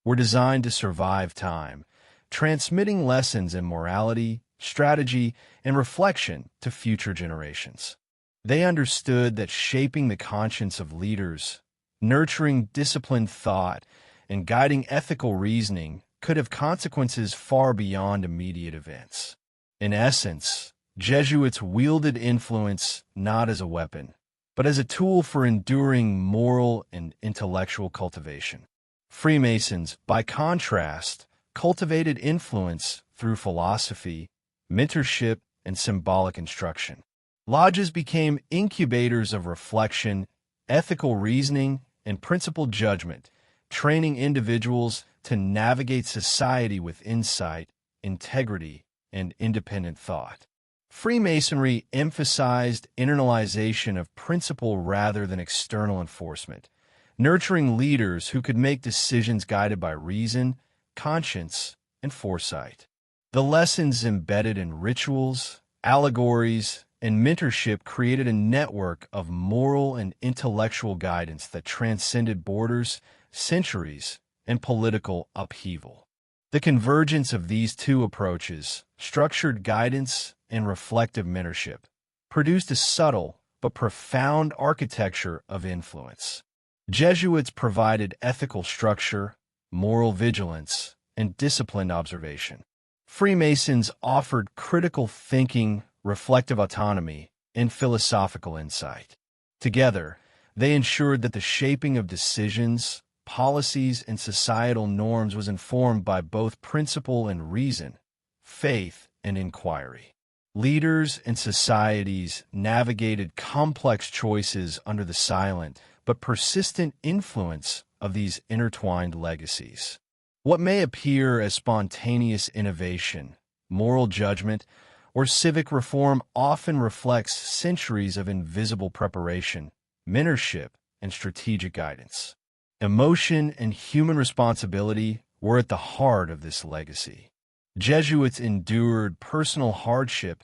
were designed to survive time, transmitting lessons in morality, strategy, and reflection to future generations. They understood that shaping the conscience of leaders, nurturing disciplined thought, and guiding ethical reasoning could have consequences far beyond immediate events. In essence, Jesuits wielded influence not as a weapon, but as a tool for enduring moral and intellectual cultivation. Freemasons, by contrast, cultivated influence through philosophy, mentorship, and symbolic instruction. Lodges became incubators of reflection, ethical reasoning, and principled judgment, training individuals to navigate society with insight, integrity, and independent thought. Freemasonry emphasized internalization of principle rather than external enforcement, nurturing leaders who could make decisions guided by reason, conscience, and foresight. The lessons embedded in rituals, allegories, and mentorship created a network of moral and intellectual guidance that transcended borders, centuries, and political upheaval. The convergence of these two approaches, structured guidance and reflective mentorship, produced a subtle but profound architecture of influence. Jesuits provided ethical structure, moral vigilance, and disciplined observation. Freemasons offered critical thinking, reflective autonomy, and philosophical insight. Together, they ensured that the shaping of decisions, policies, and societal norms was informed by both principle and reason, faith and inquiry. Leaders and societies navigated complex choices under the silent but persistent influence of these intertwined legacies. What may appear as spontaneous innovation, moral judgment, or civic reform often reflects centuries of invisible preparation, mentorship, and strategic guidance. Emotion and human responsibility were at the heart of this legacy. Jesuits endured personal hardship,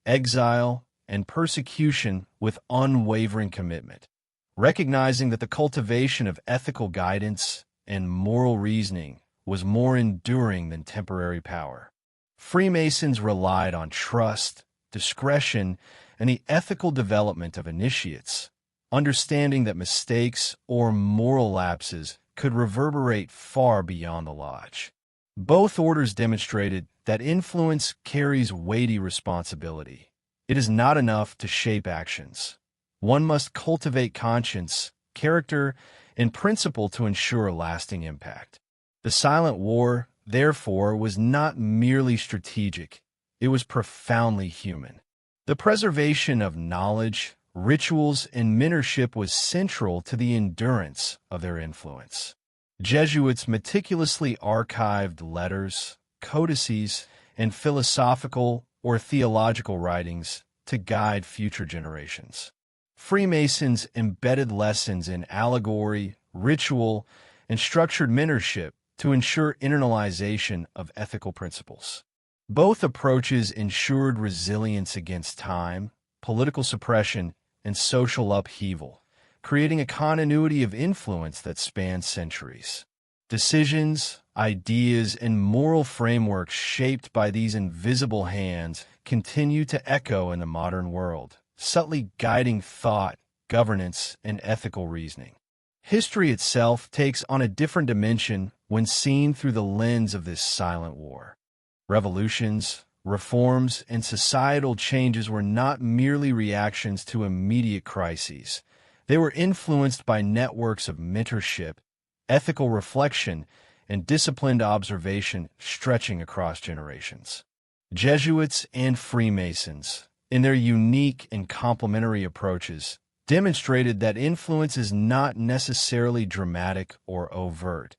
exile, and persecution with unwavering commitment, recognizing that the cultivation of ethical guidance and moral reasoning was more enduring than temporary power. Freemasons relied on trust, discretion, and the ethical development of initiates, understanding that mistakes or moral lapses could reverberate far beyond the lodge. Both orders demonstrated that influence carries weighty responsibility. It is not enough to shape actions. One must cultivate conscience, character, and principle to ensure lasting impact. The Silent War, therefore, was not merely strategic, it was profoundly human. The preservation of knowledge, rituals, and mentorship was central to the endurance of their influence. Jesuits meticulously archived letters, codices, and philosophical or theological writings to guide future generations. Freemasons embedded lessons in allegory, ritual, and structured mentorship to ensure internalization of ethical principles. Both approaches ensured resilience against time, political suppression, and social upheaval, creating a continuity of influence that spans centuries. Decisions, ideas, and moral frameworks shaped by these invisible hands continue to echo in the modern world, subtly guiding thought, governance, and ethical reasoning. History itself takes on a different dimension when seen through the lens of this silent war. Revolutions, reforms, and societal changes were not merely reactions to immediate crises. They were influenced by networks of mentorship, ethical reflection, and disciplined observation stretching across generations. Jesuits and Freemasons, in their unique and complementary approaches, demonstrated that influence is not necessarily dramatic or overt.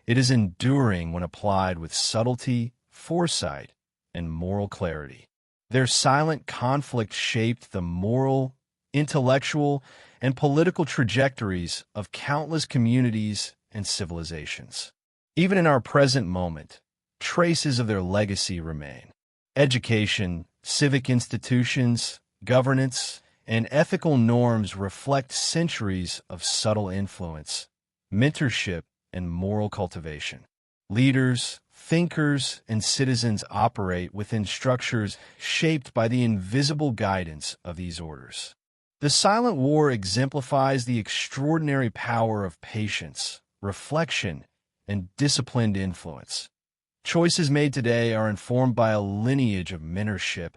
It is enduring when applied with subtlety, foresight, and moral clarity. Their silent conflict shaped the moral, intellectual, and political trajectories of countless communities and civilizations. Even in our present moment, traces of their legacy remain. Education, civic institutions, governance, and ethical norms reflect centuries of subtle influence, mentorship, and moral cultivation. Leaders, thinkers, and citizens operate within structures shaped by the invisible guidance of these orders. The Silent War exemplifies the extraordinary power of patience, reflection, and disciplined influence. Choices made today are informed by a lineage of mentorship,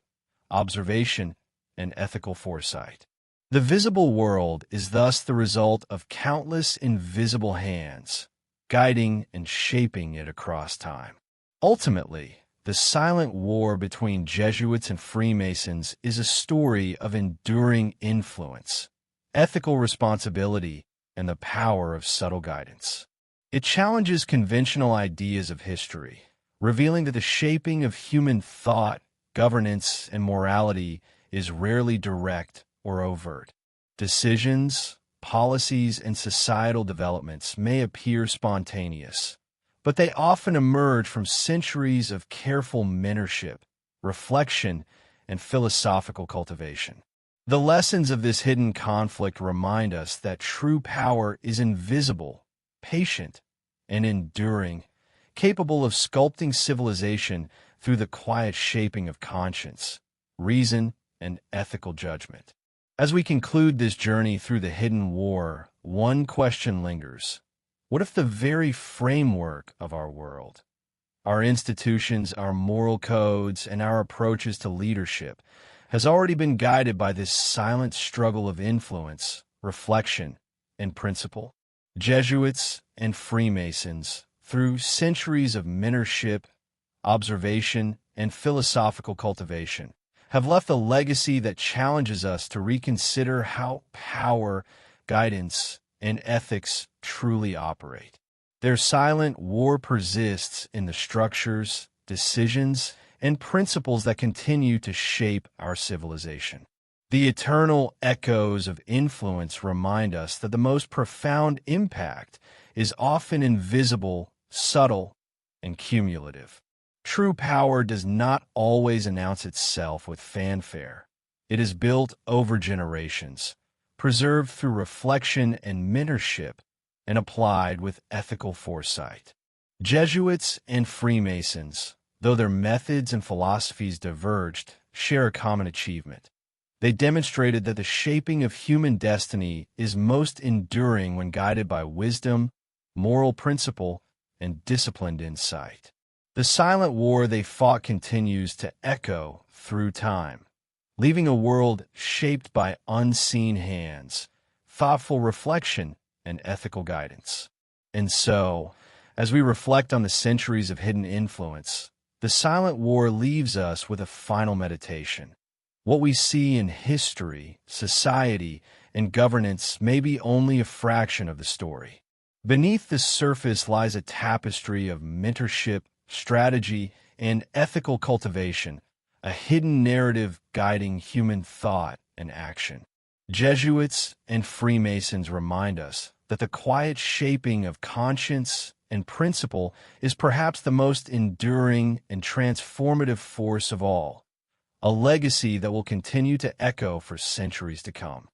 observation, and ethical foresight. The visible world is thus the result of countless invisible hands, guiding and shaping it across time. Ultimately, the silent war between Jesuits and Freemasons is a story of enduring influence, ethical responsibility, and the power of subtle guidance. It challenges conventional ideas of history, revealing that the shaping of human thought, governance, and morality is rarely direct or overt. Decisions, policies, and societal developments may appear spontaneous, but they often emerge from centuries of careful mentorship, reflection, and philosophical cultivation. The lessons of this hidden conflict remind us that true power is invisible, patient, and enduring, capable of sculpting civilization through the quiet shaping of conscience, reason, and ethical judgment. As we conclude this journey through the hidden war, one question lingers. What if the very framework of our world, our institutions, our moral codes, and our approaches to leadership has already been guided by this silent struggle of influence, reflection, and principle? Jesuits and Freemasons, through centuries of mentorship, observation, and philosophical cultivation, have left a legacy that challenges us to reconsider how power, guidance, and ethics truly operate. Their silent war persists in the structures, decisions, and principles that continue to shape our civilization. The eternal echoes of influence remind us that the most profound impact is often invisible, subtle, and cumulative. True power does not always announce itself with fanfare. It is built over generations, preserved through reflection and mentorship, and applied with ethical foresight. Jesuits and Freemasons, though their methods and philosophies diverged, share a common achievement. They demonstrated that the shaping of human destiny is most enduring when guided by wisdom, moral principle, and disciplined insight. The silent war they fought continues to echo through time, leaving a world shaped by unseen hands, thoughtful reflection, and ethical guidance. And so, as we reflect on the centuries of hidden influence, the silent war leaves us with a final meditation. What we see in history, society, and governance may be only a fraction of the story. Beneath the surface lies a tapestry of mentorship, strategy, and ethical cultivation, a hidden narrative guiding human thought and action. Jesuits and Freemasons remind us that the quiet shaping of conscience and principle is perhaps the most enduring and transformative force of all, a legacy that will continue to echo for centuries to come.